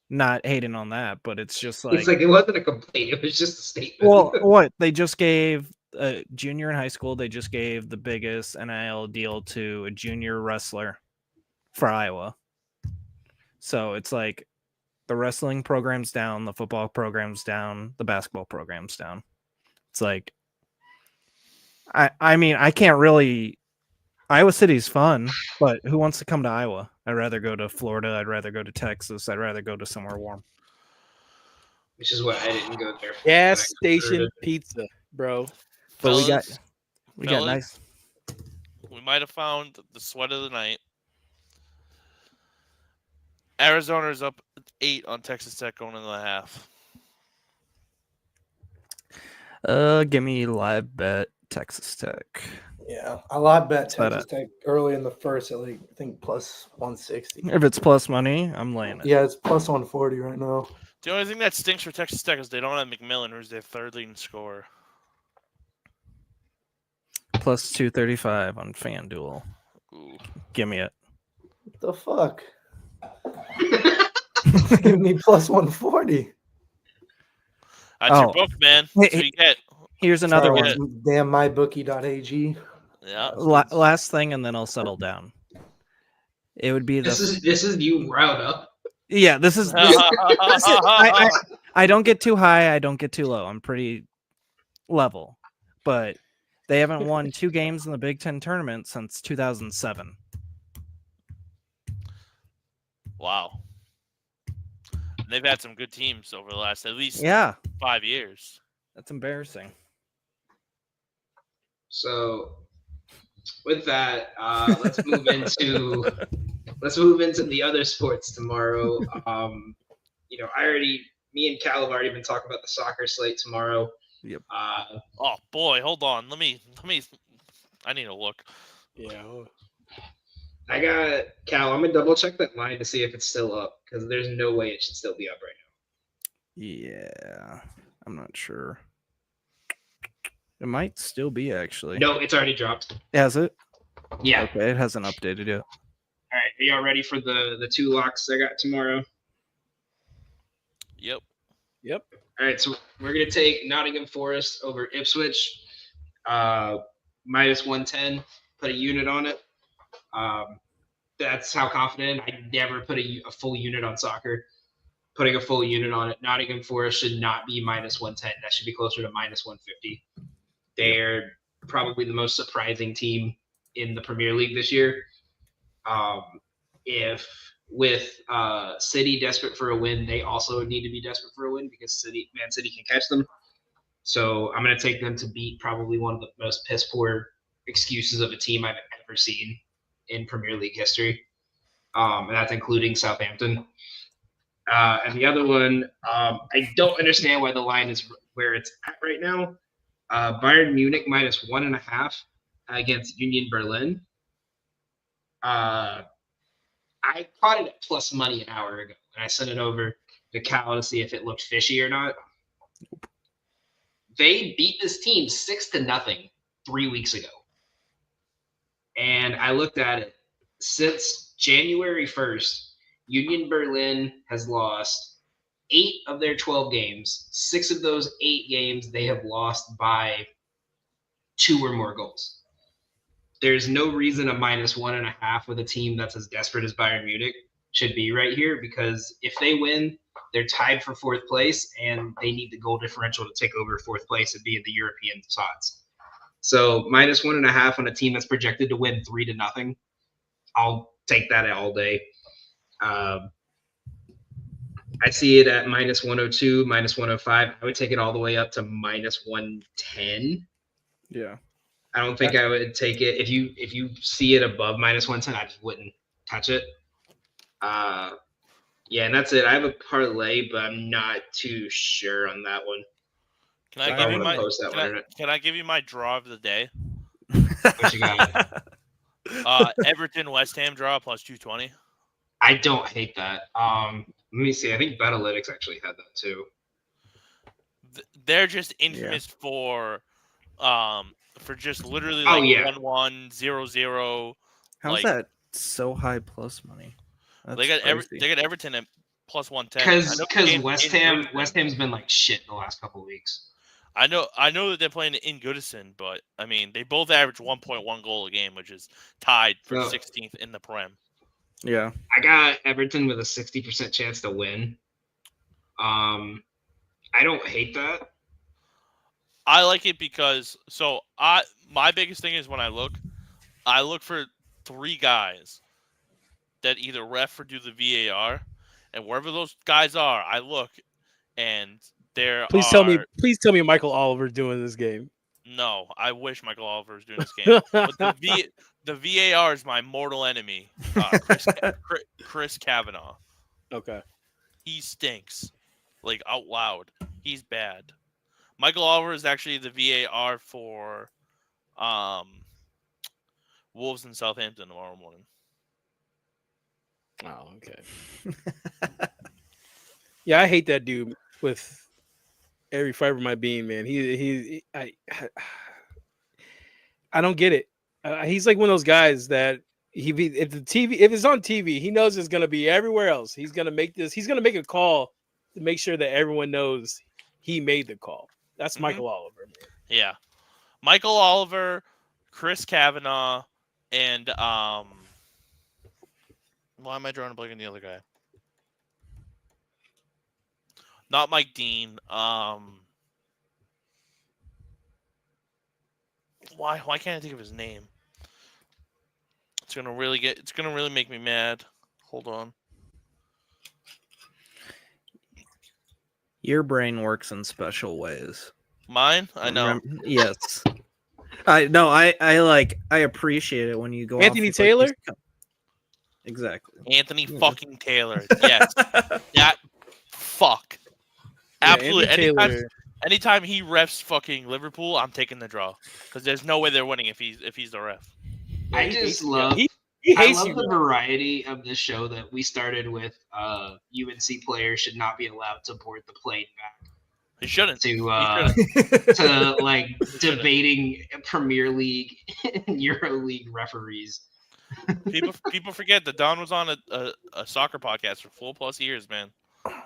not hating on that, but it's just like it's like it wasn't a complaint; it was just a statement. Well, what they just gave a junior in high school, they just gave the biggest NIL deal to a junior wrestler for Iowa. So it's like the wrestling program's down, the football program's down, the basketball program's down. It's like I mean, I can't really. Iowa City's fun, but who wants to come to Iowa? I'd rather go to Florida. I'd rather go to Texas. I'd rather go to somewhere warm. Which is why I didn't go there. Gas station pizza, bro. But Fellas, we got nice. We might have found the sweat of the night. Arizona's up 8 on Texas Tech going into the half. Give me live bet Texas Tech. Yeah, I live bet But, Texas Tech early in the first at like I think plus 160. If it's plus money, I'm laying it. Yeah, it's plus 140 right now. The only thing that stinks for Texas Tech is they don't have McMillan, who's their third leading scorer. Plus 235 on FanDuel. Ooh. Give me it. What the fuck? Give me plus 140. That's your Oh. book, man. Hey, That's what you get. Here's another Sorry, one. Yeah. Damn mybookie.ag. Yeah. Last thing, and then I'll settle down. It would be the This is you riled up. yeah. This is I don't get too high. I don't get too low. I'm pretty level, but they haven't won 2 games in the Big Ten tournament since 2007. Wow. And they've had some good teams over the last at least Yeah, 5 years. that's embarrassing. So, with that, let's move into the other sports tomorrow. Me and Cal have already been talking about the soccer slate tomorrow. Yep. Oh boy, hold on. Let me. I need to look. Yeah. I got Cal. I'm gonna double check that line to see if it's still up because there's no way it should still be up right Yeah, I'm not sure. It might still be actually. now. No, it's already dropped. Has it? Yeah. Okay, it hasn't updated yet. All right. Are y'all ready for the 2 locks I got tomorrow? Yep. Yep. All right, so we're gonna take Nottingham Forest over Ipswich, minus 110. Put a unit on it. That's how confident. I never put a full unit on soccer. Putting a full unit on it. Nottingham Forest should not be minus 110. That should be closer to minus 150. They're probably the most surprising team in the Premier League this year. If with City desperate for a win, they also need to be desperate for a win because Man City can catch them. So I'm going to take them to beat probably one of the most piss poor excuses of a team I've ever seen in Premier League history. And that's including Southampton. And the other one, I don't understand why the line is where it's at right now. Bayern Munich minus 1.5 against Union Berlin. I caught it at plus money an hour ago, and I sent it over to Cal to see if it looked fishy or not. They beat this team 6-0 3 weeks ago. And I looked at it. Since January 1st, Union Berlin has lost 8 of their 12 games. 6 of those 8 games they have lost by 2 or more goals. There's no reason a minus 1.5 with a team that's as desperate as Bayern Munich should be right here because if they win, they're tied for 4th place and they need the goal differential to take over 4th place and be in the European spots. So minus 1.5 on a team that's projected to win 3-0. I'll take that all day. I see it at minus 102, minus 105. I would take it all the way up to minus 110. Yeah. I don't think I would take it if you see it above minus 110. I just wouldn't touch it. Yeah, and that's it. I have a parlay, but I'm not too sure on that one. Can I I give you wanna my post that one or not. can I give you my draw of the day? What you got? Everton West Ham draw plus 220. I don't hate that. Let me see. I think Betalytics actually had that too. They're just infamous for just literally Oh, like yeah. 1-1, 0-0. How's Like- that so high plus money? That's They got crazy. Everton at plus 110. Because West Ham's been like shit the last couple of weeks. I know that they're playing in Goodison, but I mean they both average 1.1 goal a game, which is tied for Yeah. 16th in the Prem. Yeah. I got Everton with a 60% chance to win. I don't hate that. I like it because my biggest thing is when I look for 3 guys that either ref or do the VAR, and wherever those guys are, I look, and Please tell me Michael Oliver's doing this game. No, I wish Michael Oliver was doing this game. But the VAR is my mortal enemy, Chris Kavanaugh. Okay. He stinks, like out loud. He's bad. Michael Oliver is actually the VAR for Wolves in Southampton tomorrow morning. Oh, okay. Yeah, I hate that dude with every fiber of my being, man. I don't get it. He's like one of those guys that if it's on TV, he knows it's gonna be everywhere else. He's gonna make a call to make sure that everyone knows he made the call. That's Michael Oliver, man. Yeah, Michael Oliver, Chris Kavanaugh, and why am I drawing a blank on the other guy? Not Mike Dean. Why can't I think of his name? It's gonna really make me mad. Hold on. Your brain works in special ways. Mine? I know. Yes. I appreciate it when you go Anthony off with, Taylor? these exactly. Anthony fucking Taylor. Yes. That fuck. Absolutely. Anytime he refs fucking Liverpool, I'm taking the draw because there's no way they're winning if he's the ref. I just love. He I hates love you. the variety of this show that we started with. UNC players should not be allowed to board the plane back He shouldn't. to like debating Premier League and Euro League referees. People forget that Don was on a soccer podcast for 4+ years, man.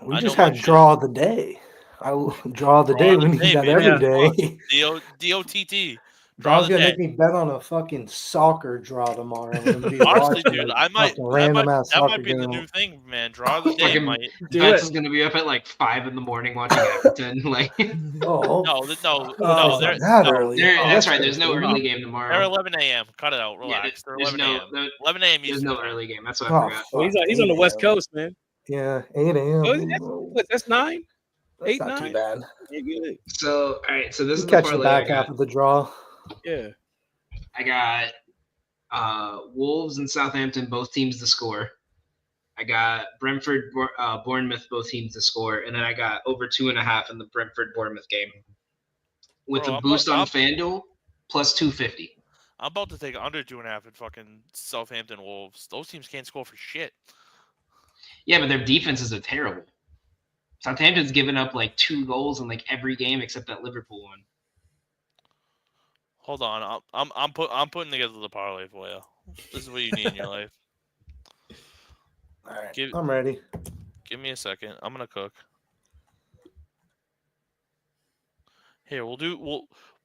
We I just know my had shit. draw of the day. I will draw the day. of the We need day, that baby. every day. DOTT. Draw Don's the gonna day. make me bet on a fucking soccer draw tomorrow. I'm gonna be Honestly, watching dude, a I might. fucking That random might, ass that soccer might be the game. new thing, man. Draw the day. Fucking Might. Vince is gonna be up at like 5 a.m. watching Everton. Like, Oh, No, it's no. not that early. that's right. Oh, There's no that's early game They're tomorrow. 11 a.m. Cut it out. Yeah, Relax. They're there's 11 no, a.m. no 11 a.m. there's Eastern no time. early game. That's what Oh, I forgot. Oh, he's on 8 the West a.m. Coast, man. Yeah, 8 a.m. Oh, that's 9. That's 8, not 9. too bad. Yeah, good. So, all right. So this You is catch the the parlay I back got. half of the draw. Yeah. I got Wolves and Southampton, both teams to score. I got Brentford, Bournemouth, both teams to score, and then I got over 2.5 in the Brentford Bournemouth game with Bro, a I'm boost about- on FanDuel plus 250. I'm about to take under 2.5 in fucking Southampton Wolves. Those teams can't score for shit. Yeah, but their defenses are terrible. Southampton's given up like 2 goals in like every game except that Liverpool one. Hold on, I'm putting together the parlay for you. This is what you need in your life. All right, Give- I'm ready. Give me a second. I'm gonna cook. Here, we'll do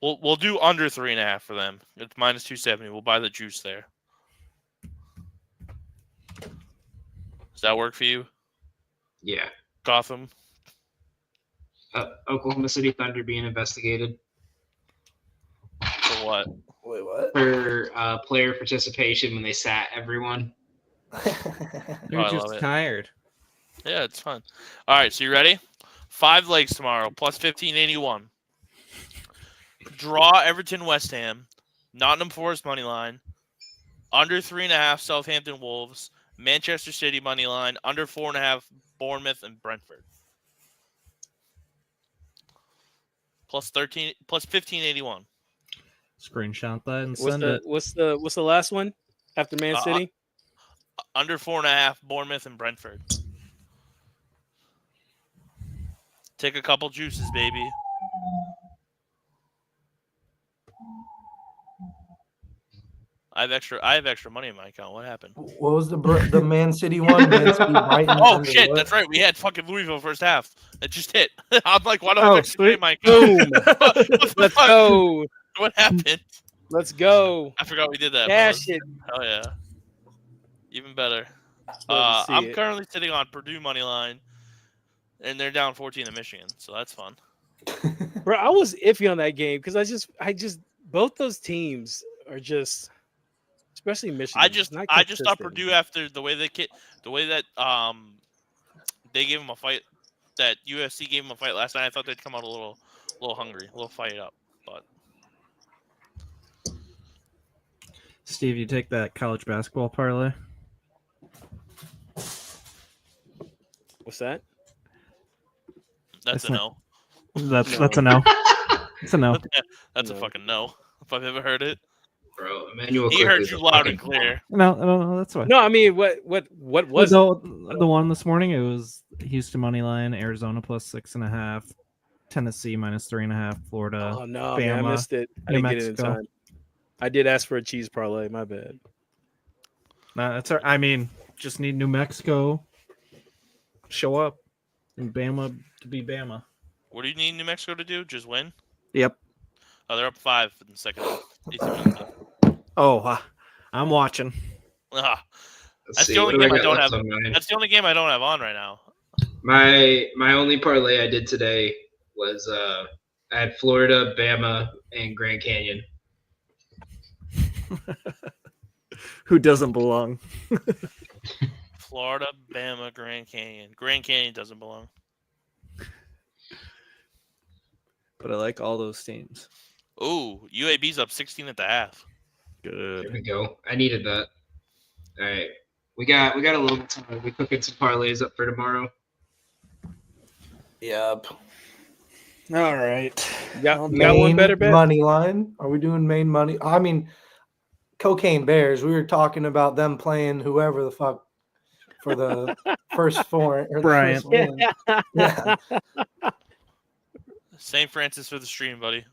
under 3.5 for them. It's minus 270. We'll buy the juice there. Does that work for you, Yeah. Gotham? Oklahoma City Thunder being investigated For what? Wait, what? for player participation when they sat everyone. They're I just love it. tired. Yeah, it's fun. All right, so you ready? 5 legs tomorrow, plus 1581. Draw Everton West Ham, Nottingham Forest money line, under 3.5 Southampton Wolves, Manchester City money line, under 4.5 Bournemouth and Brentford. Plus 1581. Screenshot that and send it. What's the last one after Man City? Under 4.5 Bournemouth and Brentford. Take a couple juices, baby. I have extra money in my account. What happened? What was the Man City one? Man City Brighton Oh under shit, what? that's right. We had fucking Louisville first half. It just hit. I'm like, why don't I Oh, have extra money in my account? Boom. What the Let's fuck? go. What happened? Let's go. I forgot we did that. Cash it. Oh yeah. Even better. Love to see I'm it. currently sitting on Purdue money line, and they're down 14 to Michigan, so that's fun. Bro, I was iffy on that game because I just both those teams are just, especially Michigan. I just not thought consistent. Purdue after the way that they gave them a fight, that USC gave them a fight last night. I thought they'd come out a little hungry, a little fired up. But Steve, you take that college basketball parlay? What's that? That's a It's no. That's a no. It's a no. That's a No. fucking no. If I've ever heard it. Bro, Emmanuel He Quigley's heard a you loud and fucking clear. No, that's fine. No, I mean, what was it? the one this morning? It was Houston money line, Arizona plus 6.5, Tennessee minus 3.5, Florida. Oh no, man, I Bama, missed it. I New didn't get it in Mexico. time. I did ask for a cheese parlay. My bad. Nah, that's all, I mean, just need New Mexico show up and Bama to be Bama. What do you need New Mexico to do? Just win? Yep. Oh, they're up 5 in the second half. 18 minutes left. Oh, I'm watching. Ah, Let's That's see, the only what do game I got don't left have. on mine? that's the only game I don't have on right now. My only parlay I did today was I had Florida, Bama, and Grand Canyon. Who doesn't belong? Florida, Bama, Grand Canyon. Grand Canyon doesn't belong. But I like all those teams. Ooh, UAB's up 16 at the half. There Good. we go. I needed that. All right, we got a little bit of time. We cooking some parlays up for tomorrow. Yep. All right. You got one Main better bet? money line. Are we doing main money? I mean, Cocaine Bears. We were talking about them playing whoever the fuck for the first four or the Bryant. first win. Yeah. St. Francis for the stream, buddy.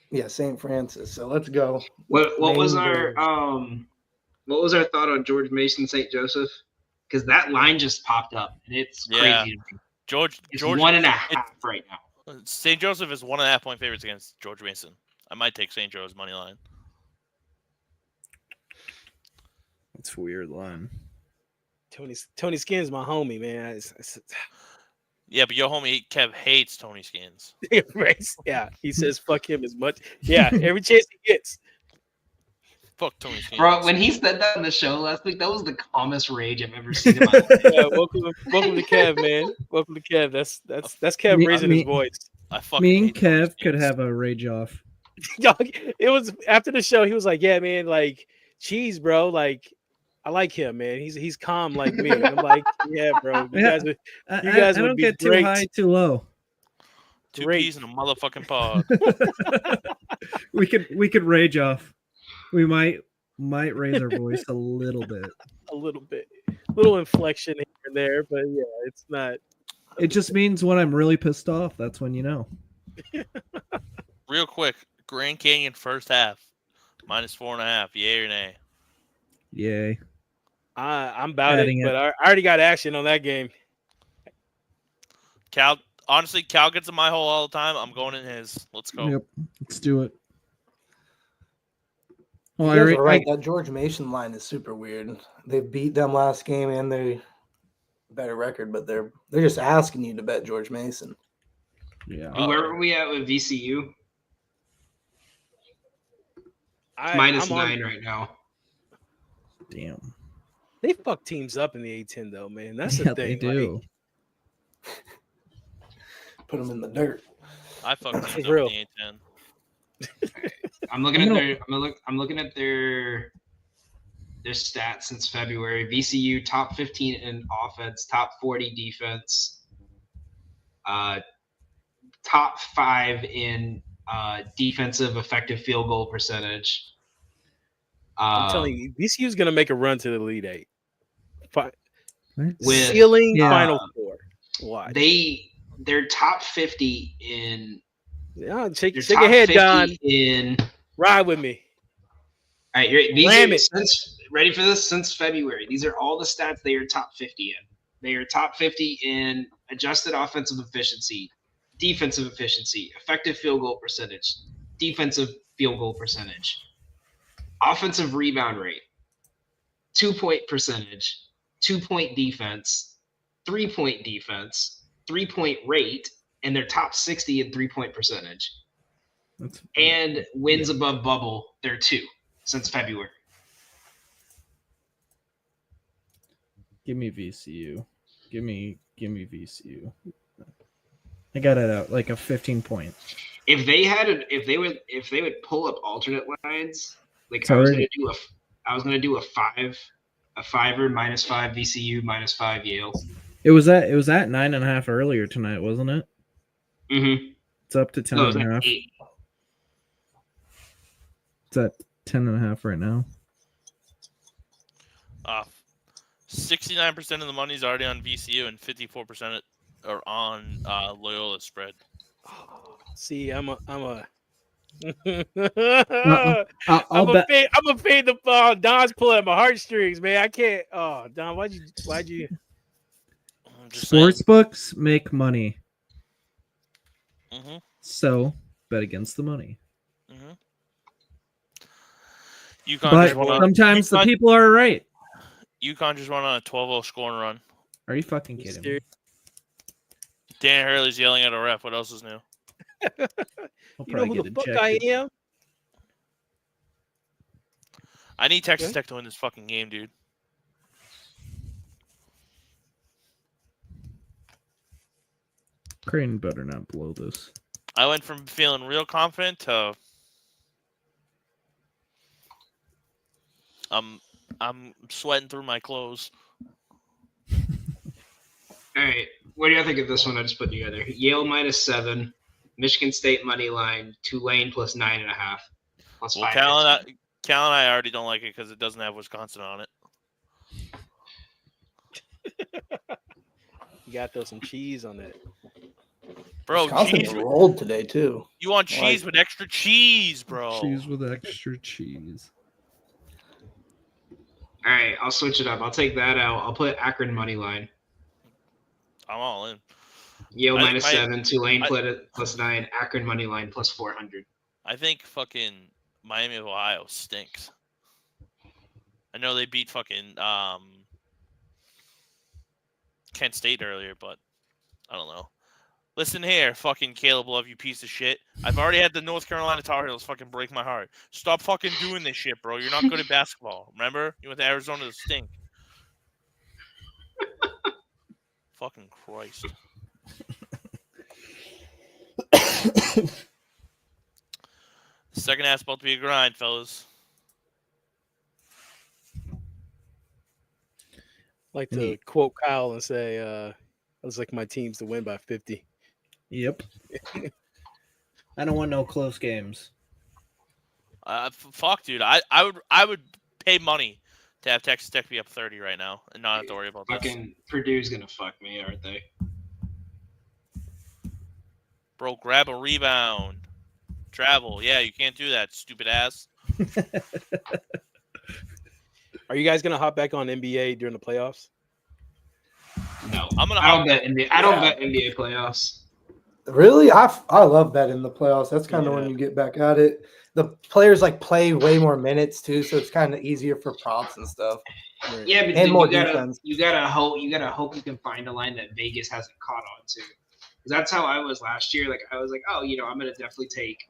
Yeah, St. Francis. So let's go. What was Main our Bears. what was our thought on George Mason St. Joseph? Because that line just popped up and it's Yeah. crazy. To me. George It's 1.5 right now. St. Joseph is 1.5 point favorites against George Mason. I might take St. Joe's money line. That's a weird line. Tony Skin's my homie, man. Yeah, but your homie Kev hates Tony Skins. Yeah, he says fuck him as much. Yeah, every chance he gets. Fuck Tony Skins. Bro, when he said that on the show last week, that was the calmest rage I've ever seen in my life. Yeah, welcome to Kev, man. Welcome to Kev. That's Kev raising his voice. I fucking Me and hate Tony Kev could Skins. have a rage off. Dog, it was after the show. He was like, "Yeah, man, like cheese, bro. Like, I like him, man. He's calm like me." I'm like, "Yeah, bro. You Yeah, guys, would, I, You guys I would don't be get too great. high, too low. Two great. peas in a motherfucking pod. we could rage off. We might raise our voice a little bit. a little inflection here and there, but yeah, it's not." It just means when I'm really pissed off, that's when you know. Real quick, Grand Canyon first half, -4.5. Yay or nay? Yay. I'm about Adding it, it. but I already got action on that game. Cal, honestly, Cal gets in my hole all the time. I'm going in his. Let's go. Yep. Let's do it. You Well, guys are right. That George Mason line is super weird. They beat them last game and they better record, but they're just asking you to bet George Mason. yeah. Uh, Where were we at with VCU? I'm -9 on- right now. Damn. They fuck teams up in the A10 though, man. That's the Yeah, thing. they do. Put them in the dirt. I fucking For teams real. up in the A10. I'm looking at their stats since February. VCU top 15 in offense, top 40 defense, top 5 in defensive effective field goal percentage. I'm telling you, VCU's gonna make a run to the Elite Eight. With Ceiling Yeah. Final Four. Why? they're top 50 in. Yeah, shake They're your top head, 50 Don. in. Ride with me. All right, Ram it. ready for this? Since February, these are all the stats they are top 50 in. They are top 50 in adjusted offensive efficiency, defensive efficiency, effective field goal percentage, defensive field goal percentage, offensive rebound rate, 2-point percentage, 2-point defense, 3-point defense, 3-point rate, and they're top 60 in 3-point percentage. That's And wins above bubble, they're 2 since February. give me VCU. Give me VCU. I got it out like a 15 point. If they would pull up alternate lines, like It's I was already- gonna do a 5, a 5er -5 VCU -5 Yale. It was at 9.5 earlier tonight, wasn't it? Mm-hmm. It's up to 10 No, it was and a like half. 8. It's at 10.5 right now. 69% of the money is already on VCU, and 54% are on Loyola spread. See, I'm a I'll I'm a bet. fade the Don's pulling at my heartstrings, man. I can't. Oh, Don, why'd you? I'm just saying. Sports books make money, Mm-hmm. so bet against the money. Mm-hmm. UConn But just won on, sometimes the UConn, people are right. UConn just won on a 12-0 scoring run. Are you fucking kidding me? Dan Hurley's yelling at a ref. What else is new? I'll You know probably who get the fuck I ejected. am? I need Texas Okay. Tech to win this fucking game, dude. Creighton better not blow this. I went from feeling real confident to I'm sweating through my clothes. All right. What do you think of this one I just put together? Yale -7, Michigan State money line, Tulane plus 9.5, plus Well, 5. Cal and I already don't like it because it doesn't have Wisconsin on it. You got to throw some cheese on that. Bro, Wisconsin's cheese. rolled today too. You want cheese with extra cheese, bro. Cheese with extra cheese. All right, I'll switch it up. I'll take that out. I'll put Akron money line. I'm all in. Yale I- -7, Tulane I- plus 9, Akron money line plus 400. I think fucking Miami of Ohio stinks. I know they beat fucking Kent State earlier, but I don't know. Listen here, fucking Caleb Love, you piece of shit. I've already had the North Carolina Tar Heels fucking break my heart. Stop fucking doing this shit, bro. You're not good at basketball. Remember? You went to Arizona to stink. Fucking Christ. The second half's about to be a grind, fellas. Like to quote Kyle and say, "I was like my teams to win by 50." Yep. I don't want no close games. Fuck, dude. I would pay money to have Texas Tech be up 30 right now and not have to worry about this. Fucking Purdue's gonna fuck me, aren't they? Bro, grab a rebound. Travel. Yeah, you can't do that, stupid ass. Are you guys gonna hop back on NBA during the playoffs? No, I'm gonna I don't hop- bet NBA. I don't bet NBA playoffs. Really, I love that in the playoffs. That's kind of Yeah. when you get back at it. The players like play way more minutes too, so it's kind of easier for props and stuff. Right. Yeah, but And then more you gotta defense. you gotta hope you can find a line that Vegas hasn't caught on to. 'Cause that's how I was last year. Like I was like, oh, I'm gonna definitely take,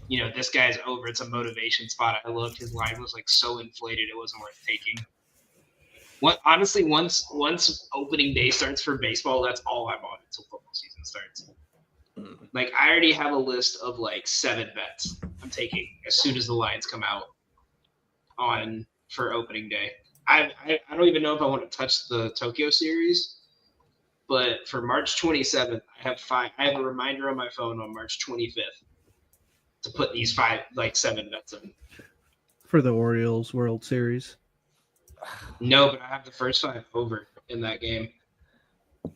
this guy's over. It's a motivation spot. I looked, his line was like so inflated, it wasn't worth taking. Honestly, once opening day starts for baseball, that's all I'm on until football season starts. Like I already have a list of like 7 bets I'm taking as soon as the lines come out on for opening day. I don't even know if I want to touch the Tokyo series, but for March 27th, I have a reminder on my phone on March 25th to put these 7 bets in. For the Orioles World Series. No, but I have the first 5 over in that game.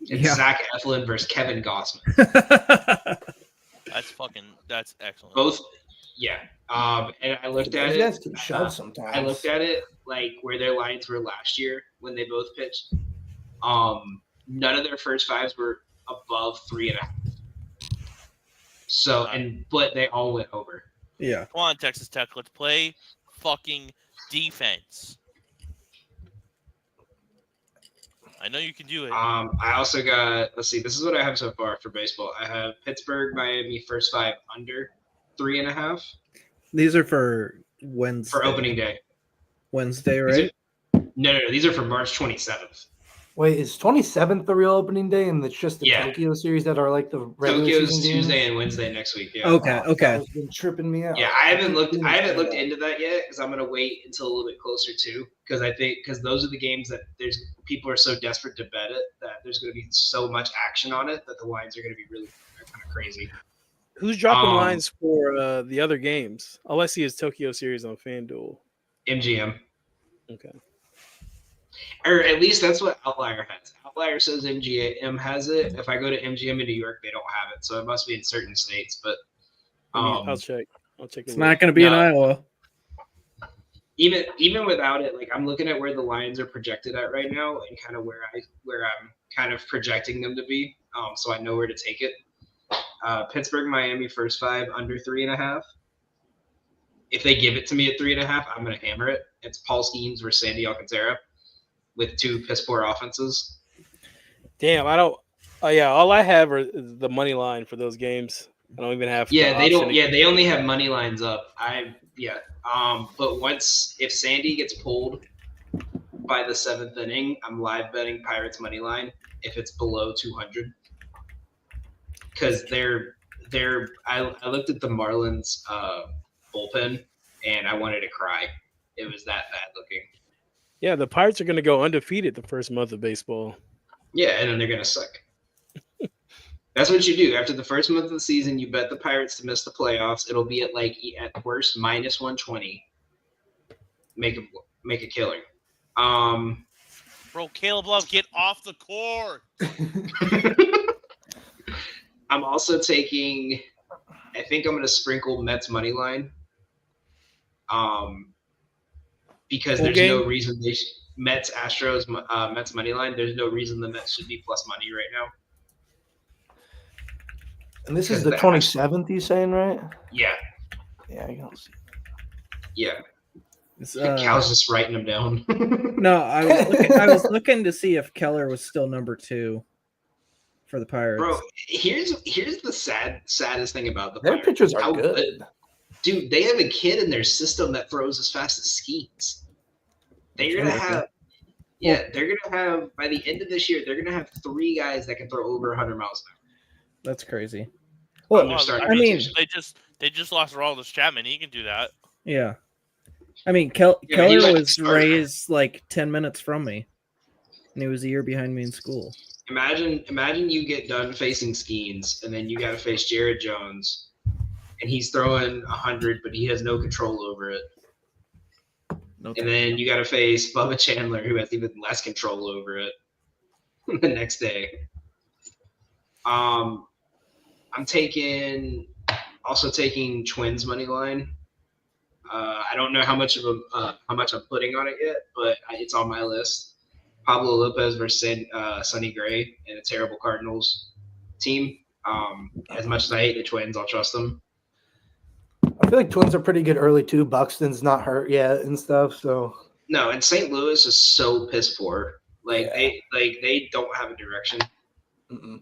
It's Yeah. Zach Eflin versus Kevin Gossman. That's excellent. Both, yeah. And I looked at Those it. guys can shove sometimes. I looked at it like where their lines were last year when they both pitched. None of their first 5s were above 3.5. So but they all went over. Yeah. Come on, Texas Tech. Let's play fucking defense. I know you can do it. I also got, let's see, this is what I have so far for baseball. I have Pittsburgh, Miami, first 5 under 3.5 These are for Wednesday. for opening day. Wednesday, These right? No, these are for March 27th. Wait, is 27th the real opening day, and it's just the Yeah. Tokyo series that are like the regular Tokyo's season games? Tuesday and Wednesday next week. Yeah. Okay, That okay. has been tripping me out. Yeah, I haven't keep looked. seeing I it haven't stand looked out. into that yet because I'm gonna wait until a little bit closer too. Because those are the games that there's people are so desperate to bet it that there's gonna be so much action on it that the lines are gonna be really kind of crazy. Who's dropping Um, lines for the other games? All I see is Tokyo series on FanDuel. MGM, Okay. or at least that's what Outlier has. Outlier says MGM has it. If I go to MGM in New York, they don't have it, so it must be in certain states. But I'll check. I'll check. It's it not going to be in No. Iowa. even without it, like I'm looking at where the lines are projected at right now, and kind of where I'm kind of projecting them to be. So I know where to take it. Pittsburgh, Miami, first 5 under 3.5. If they give it to me at 3.5, I'm gonna hammer it. It's Paul Skeens versus Sandy Alcantara with 2 piss poor offenses. Damn, I don't. Oh yeah, all I have are the money line for those games. I don't even have. Yeah, the they don't. option Yeah, they only have money lines up. But if Sandy gets pulled by the 7th inning, I'm live betting Pirates money line if it's below 200. Because I looked at the Marlins bullpen and I wanted to cry. It was that bad looking. Yeah, the Pirates are going to go undefeated the first month of baseball. Yeah, and then they're gonna suck. That's what you do after the first month of the season. You bet the Pirates to miss the playoffs. It'll be at worst minus 120. Make a killing. Bro, Caleb Love, get off the court. I'm also taking. I think I'm going to sprinkle Mets money line. Because Full there's game? no reason they should, Mets Astros Mets money line. There's no reason the Mets should be plus money right now. And this is Because the the 27th, you saying, right? Yeah, Yeah, I don't see. yeah. It's, Cal's just writing them down. no, I was looking to see if Keller was still number 2 for the Pirates. Bro, here's the saddest thing about the Their Pirates. pitchers are How good. Dude, they have a kid in their system that throws as fast as Skeens. They're gonna have, by the end of this year, they're gonna have 3 guys that can throw over 100 miles an hour. That's crazy. Well, Well, starting I mean, rotation. they just lost Aroldis Chapman. He can do that. yeah. I mean, Yeah, he Keller might was start. raised like 10 minutes from me, and he was a year behind me in school. Imagine you get done facing Skeens, and then you got to face Jared Jones, and he's throwing 100, but he has no control over it. No And then you got to face Bubba Chandler, who has even less control over it the next day. I'm taking Twins money line. I don't know how much I'm putting on it yet, but it's on my list. Pablo Lopez versus Sonny Gray and a terrible Cardinals team. As much as I hate the Twins, I'll trust them. I feel like Twins are pretty good early too. Buxton's not hurt yet and stuff, so No, and St. Louis is so piss poor. Yeah. They don't have a direction. mm-mm.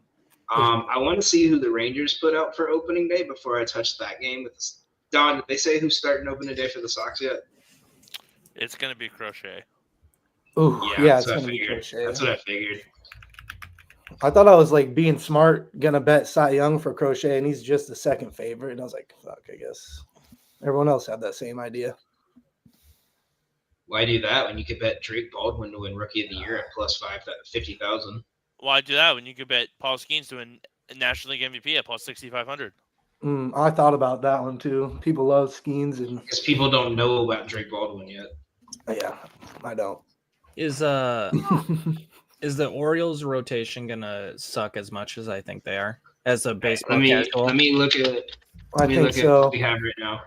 I want to see who the Rangers put out for opening day before I touch that game. Don, did they say who's starting opening day for the Sox yet? It's gonna be Crochet. Ooh, Yeah, yeah, that's it's what I gonna be figured. Crochet. That's what I figured. I thought I was like being smart, gonna bet Cy Young for Crochet, and he's just the second favorite. And I was like, fuck, I guess everyone else had that same idea. Why do that when you could bet Drake Baldwin to win Rookie of the Year at plus 50,000? Why do that when you could bet Paul Skeens to win National League MVP at plus 6,500? I thought about that one too. People love Skeens, and Because people don't know about Drake Baldwin yet. yeah, I don't. Is the Orioles rotation gonna suck as much as I think they are as a baseball casual? Let me look at I think so. what we have right now.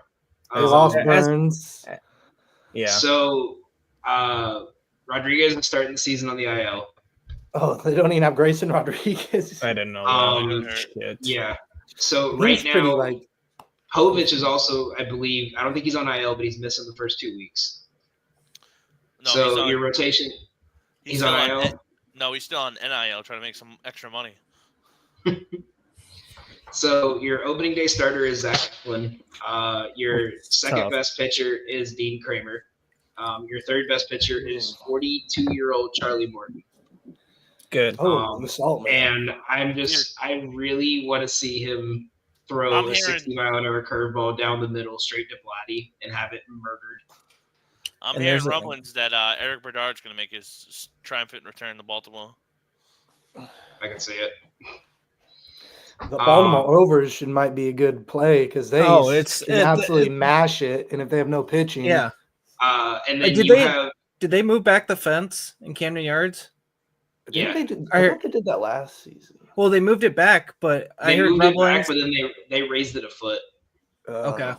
They lost as- Burns. Yeah. So Rodriguez is starting the season on the IL. Oh, they don't even have Grayson Rodriguez. I didn't know. Shit. Yeah. So He's right pretty now, like Povich is also, I believe, I don't think he's on IL, but he's missing the first 2 weeks. No, So he's on, your rotation, he's still on IL. No, he's still on NIL trying to make some extra money. So your opening day starter is Zach Eflin. Your second tough. best pitcher is Dean Kramer. Your third best pitcher is 42-year-old Charlie Morton. Good. Oh, the salt man. And I really want to see him throw I'm a hearing- 60-mile-an-hour curveball down the middle straight to Vladdy and have it murdered. I'm And hearing there's a- rumblings that Eric Berdard's going to make his triumphant return to Baltimore. I can see it. The Baltimore overs might be a good play because they can absolutely mash it, and if they have no pitching, Yeah. And then Did you they- have Did they move back the fence in Camden Yards? Yeah. I thought they did that last season. Well, they moved it back, but I they heard moved it rumblings. back, but then they raised it a foot. Okay.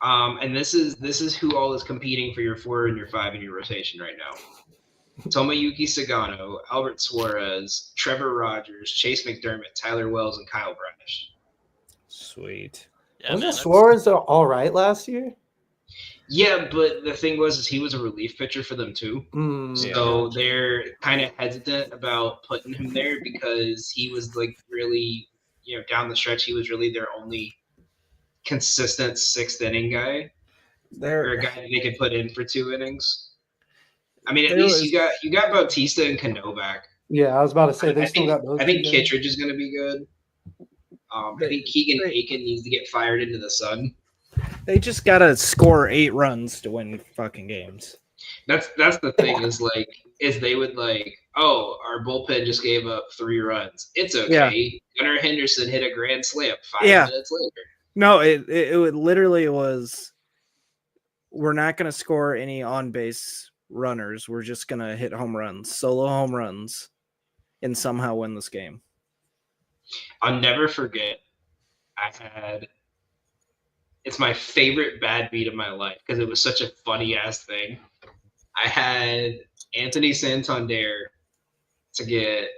And this is who all is competing for your 4 and your 5 in your rotation right now. Tomoyuki Sagano, Albert Suarez, Trevor Rogers, Chase McDermott, Tyler Wells, and Kyle Bradish. Sweet. Yeah, Wasn't man, that's- Suarez all right last year? Yeah, but the thing was, is he was a relief pitcher for them too. So they're kind of hesitant about putting him there because he was like really, down the stretch, he was really their only consistent 6th inning guy, or a guy that they could put in for 2 innings. I mean, at least you got Bautista and Cano back. Yeah, I was about to say they still got those. I think two guys. Kittredge is going to be good. I think Keegan Aiken needs to get fired into the sun. They just gotta score 8 runs to win fucking games. That's the thing is they would our bullpen just gave up 3 runs. It's okay. Gunnar Henderson hit a grand slam 5 minutes later. No, it literally was. We're not gonna score any on base runners. We're just gonna hit home runs, solo home runs, and somehow win this game. I'll never forget. It's my favorite bad beat of my life because it was such a funny ass thing. I had Anthony Santander to get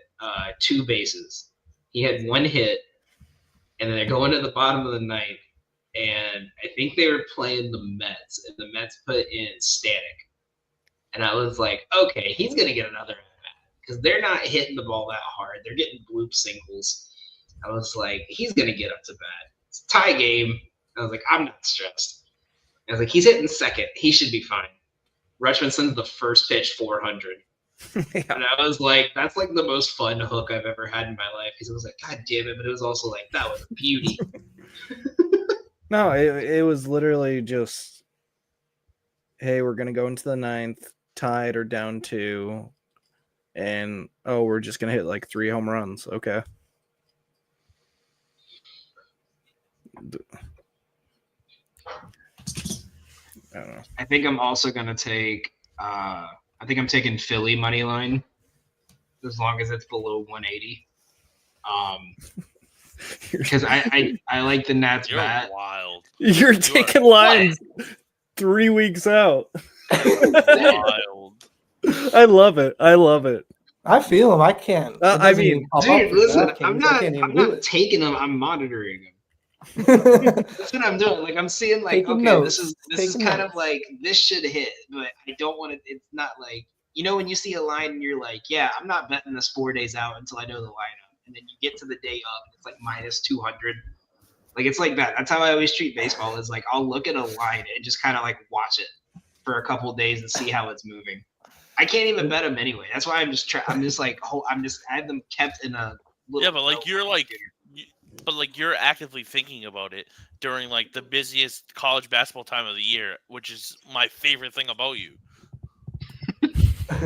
2 bases. He had 1 hit, and then they're going to the bottom of the 9th, and I think they were playing the Mets, and the Mets put in Static. And I was like, okay, he's going to get another at-bat because they're not hitting the ball that hard. They're getting bloop singles. I was like, he's going to get up to bat. It's a tie game. I was like, I'm not stressed. I was like, he's hitting 2nd. He should be fine. Rutschman sends the first pitch 400. Yeah. And I was like, that's like the most fun hook I've ever had in my life. Because I was like, God damn it. But it was also like, that was a beauty. No, it was literally just, hey, we're gonna go into the 9th, tied or down 2, and we're just gonna hit like 3 home runs. Okay. I don't know. I think I'm also going to take, I think I'm taking Philly money line as long as it's below 180. Because I like the Nats You're bat. wild. You're taking lines 3 weeks out. Wild. I love it. I love it. I feel him. I can't. It I doesn't mean, even pop up Dude, for listen, DraftKings. I'm I can't even do not it. taking them. I'm monitoring them. That's what I'm doing. Like I'm seeing like, Taking okay, notes. this is Taking kind notes. of like this should hit, but I don't want it. It's not like when you see a line and you're like, yeah, I'm not betting this 4 days out until I know the lineup, and then you get to the day of, and it's like minus 200. Like it's like that. That's how I always treat baseball. Is like I'll look at a line and just kind of like watch it for a couple days and see how it's moving. I can't even bet them anyway. That's why I'm just I have them kept in a little. Yeah, but like you're like, computer. you're actively thinking about it during like the busiest college basketball time of the year, which is my favorite thing about you.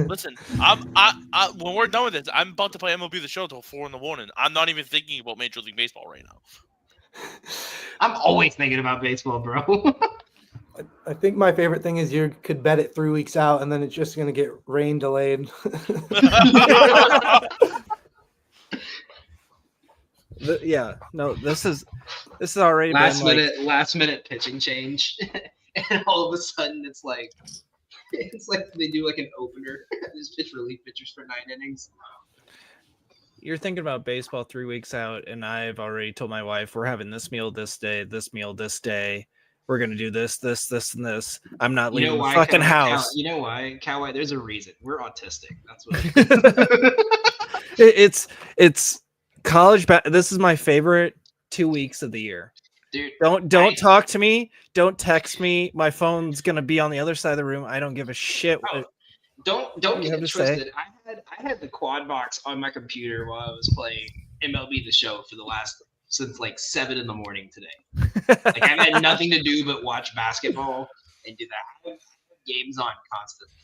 Listen, I when we're done with this, I'm about to play MLB The Show till 4 a.m. I'm not even thinking about Major League Baseball right now. I'm always thinking about baseball, bro. I think my favorite thing is you could bet it 3 weeks out, and then it's just going to get rain delayed. Yeah, no, this is already last been minute pitching change, and all of a sudden it's like they do like an opener. Just pitch relief pitchers for 9 innings. You're thinking about baseball 3 weeks out, and I've already told my wife we're having this meal this day, this meal this day. We're gonna do this, and this. I'm not leaving the fucking house. You know why, Cal? Why? There's a reason. We're autistic. That's what. It's college. This is my favorite 2 weeks of the year. Dude, Don't talk to me. Don't text me. My phone's gonna be on the other side of the room. I don't give a shit. Don't You get have it to say. twisted. I've had the quad box on my computer while I was playing MLB The Show for since like 7 in the morning today. Like I've had nothing to do but watch basketball and do that. I have games on constantly.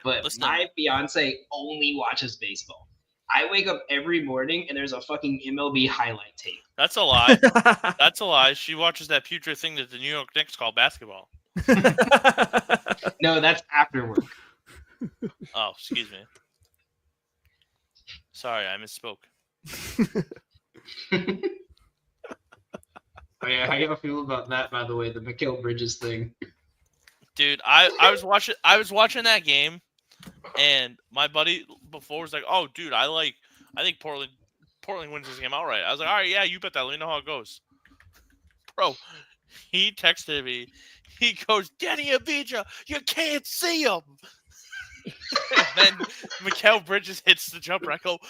But Listen. my fiance only watches baseball. I wake up every morning and there's a fucking MLB highlight tape. That's a lie. That's a lie. She watches that putrid thing that the New York Knicks call basketball. No, that's after work. Oh, excuse me. Sorry, I misspoke. Oh yeah, how y'all feel about that? By the way, the Mikal Bridges thing. Dude, I was watching that game, and my buddy before was like, "Oh, dude, I think Portland wins this game outright." I was like, "All right, yeah, you bet that. Let me know how it goes." Bro, he texted me. He goes, "Danny Avdija, you can't see him." And then Mikal Bridges hits the jumper. I sent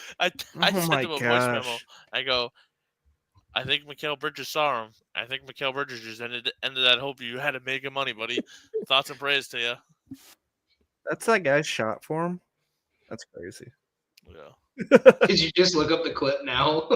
him a voice memo. I go, I think Mikal Bridges saw him. I think Mikal Bridges just ended that hope you had to make him money, buddy. Thoughts and prayers to you. That's that guy's shot form. That's crazy. Yeah. Did you just look up the clip now?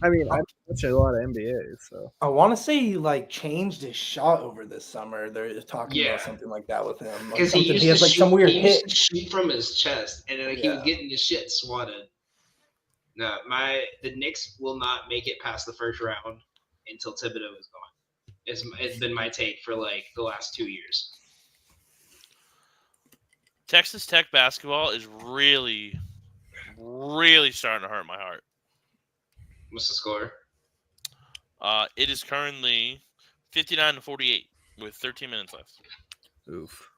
I mean, I watch a lot of NBA, so I want to say he like changed his shot over this summer. They're talking Yeah. about something like that with him. Like Because he something- used has to like some weird he used to hit. shoot from his chest, and like he was Yeah. getting his shit swatted. No, the Knicks will not make it past the first round until Thibodeau is gone. It's been my take for like the last 2 years. Texas Tech basketball is really, really starting to hurt my heart. What's the score? It is currently 59-48 with 13 minutes left. oof.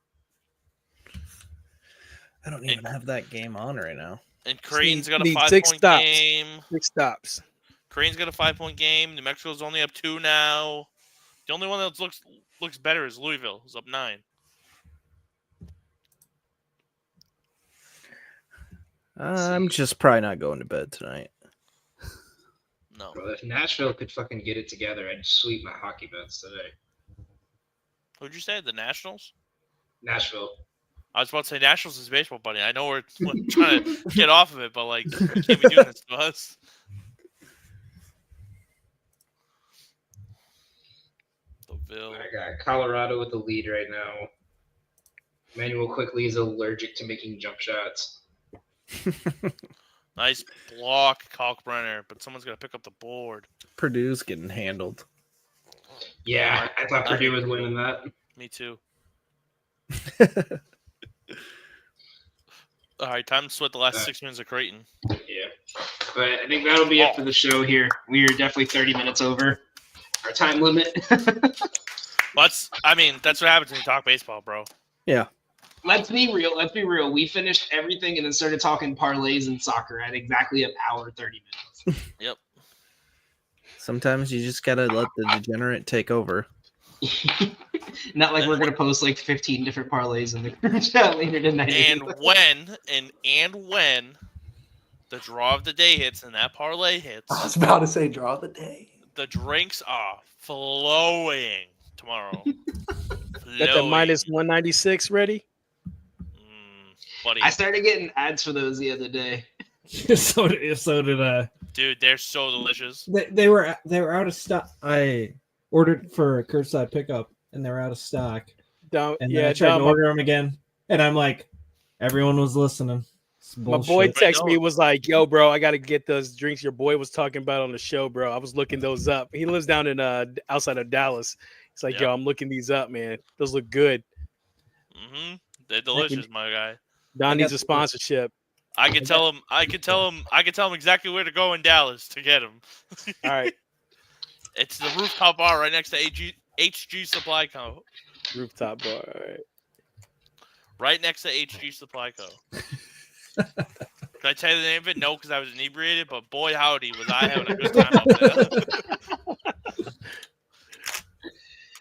I don't even have that game on right now. And Creighton's got a Need 5-point 6 stops. game. 6 stops. Creighton's got a 5-point game. New Mexico's only up 2 now. The only one that looks better is Louisville, who's up 9. I'm just probably not going to bed tonight. No. Bro, if Nashville could fucking get it together, I'd sweep my hockey bets today. Who'd you say? The Nationals? Nashville. I was about to say Nationals is baseball, buddy. I know we're trying to get off of it, but like, you can't be doing this to us. Seville. I got Colorado with the lead right now. Manuel quickly is allergic to making jump shots. Nice block, Kalkbrenner, but someone's got to pick up the board. Purdue's getting handled. Yeah, I thought Purdue was winning that. Me too. All right, time to sweat the last 6 minutes of Creighton. Yeah. But I think that'll be it for the show here. We are definitely 30 minutes over our time limit. That's what happens when you talk baseball, bro. Let's be real. We finished everything and then started talking parlays and soccer at exactly an hour 30 minutes. Yep. Sometimes you just gotta let the degenerate take over. Not like we're gonna post like 15 different parlays in the group chat later tonight. And when the draw of the day hits and that parlay hits, I was about to say draw the day. the drinks are flowing tomorrow. Got the minus 196 ready? Buddy, I started getting ads for those the other day. so did I. dude, they're so delicious. They were out of stock. I ordered for a curbside pickup, and they were out of stock. Don't, And then I tried to order them again, and I'm like, everyone was listening. It's my bullshit. boy texted me, was like, yo, bro, I got to get those drinks your boy was talking about on the show, bro. I was looking those up. He lives down in outside of Dallas. It's like, Yep. yo, I'm looking these up, man. Those look good. Mm-hmm. They're delicious, my guy. Don needs a sponsorship. I can tell him exactly where to go in Dallas to get them. All right. It's the rooftop bar right next to HG Supply Co. Rooftop bar. All right. Right next to HG Supply Co. Can I tell you the name of it? No, because I was inebriated, but boy howdy was I having a good time up there.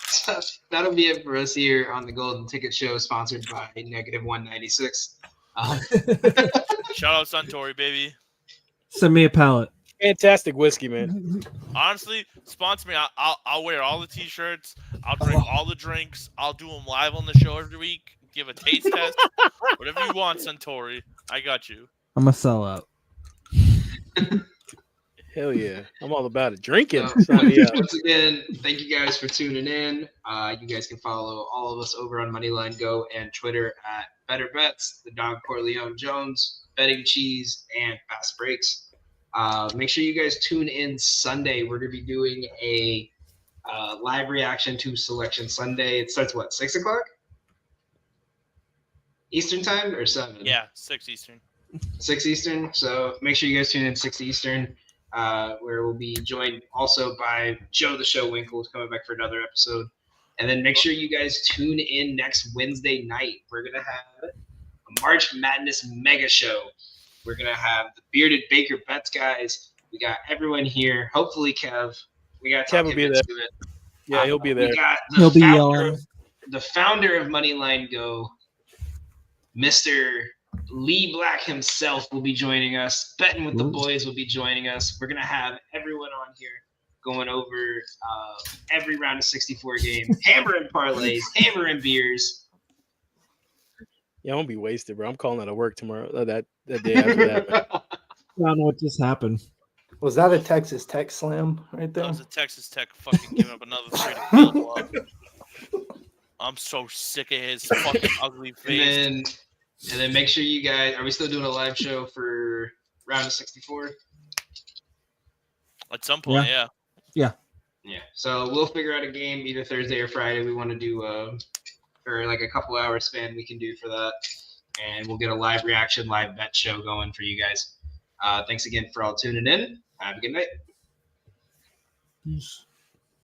So that'll be it for us here on the Golden Ticket Show, sponsored by Negative 196. Shout out Suntory, baby. Send me a pallet. Fantastic whiskey, man. Honestly, sponsor me. I'll wear all the t-shirts. I'll drink all the drinks. I'll do them live on the show every week. give a taste test, whatever you want, Suntory. I got you. I'm a sellout. Hell yeah. I'm all about it. Drinking. So, Sign me up. once again, thank you guys for tuning in. You guys can follow all of us over on Moneyline Go and Twitter at Better Bets, the Dog Corleone Jones, Betting Cheese, and Fast Breaks. Make sure you guys tune in Sunday. We're going to be doing a live reaction to Selection Sunday. It starts, 6 o'clock? Eastern time or 7? Yeah, 6 Eastern. 6 Eastern. So make sure you guys tune in 6 Eastern, where we'll be joined also by Joe the Show Winkle, who's coming back for another episode. And then make sure you guys tune in next Wednesday night. We're going to have a March Madness mega show. We're going to have the Bearded Baker Bets guys. We got everyone here. Hopefully, Kev. We got Kev will be there. It. Yeah, he'll be there. We got He'll be yelling. the founder of Moneyline Go, Mr. Lee Black himself will be joining us. Betting with the Boys will be joining us. We're going to have everyone on here going over every round of 64 game. Hammering parlays, hammering beers. Yeah, I'm gonna be wasted, bro. I'm calling out of work tomorrow. That day after that. Man. I don't know what just happened. Was that a Texas Tech slam right That there? was a Texas Tech fucking giving up another 3 to kill up. I'm so sick of his fucking ugly face. And then make sure you guys, are we still doing a live show for round of 64? At some point, yeah. Yeah. So we'll figure out a game either Thursday or Friday. We want to do or like a couple hour span we can do for that. And we'll get a live reaction, live bet show going for you guys. Thanks again for all tuning in. Have a good night. Peace.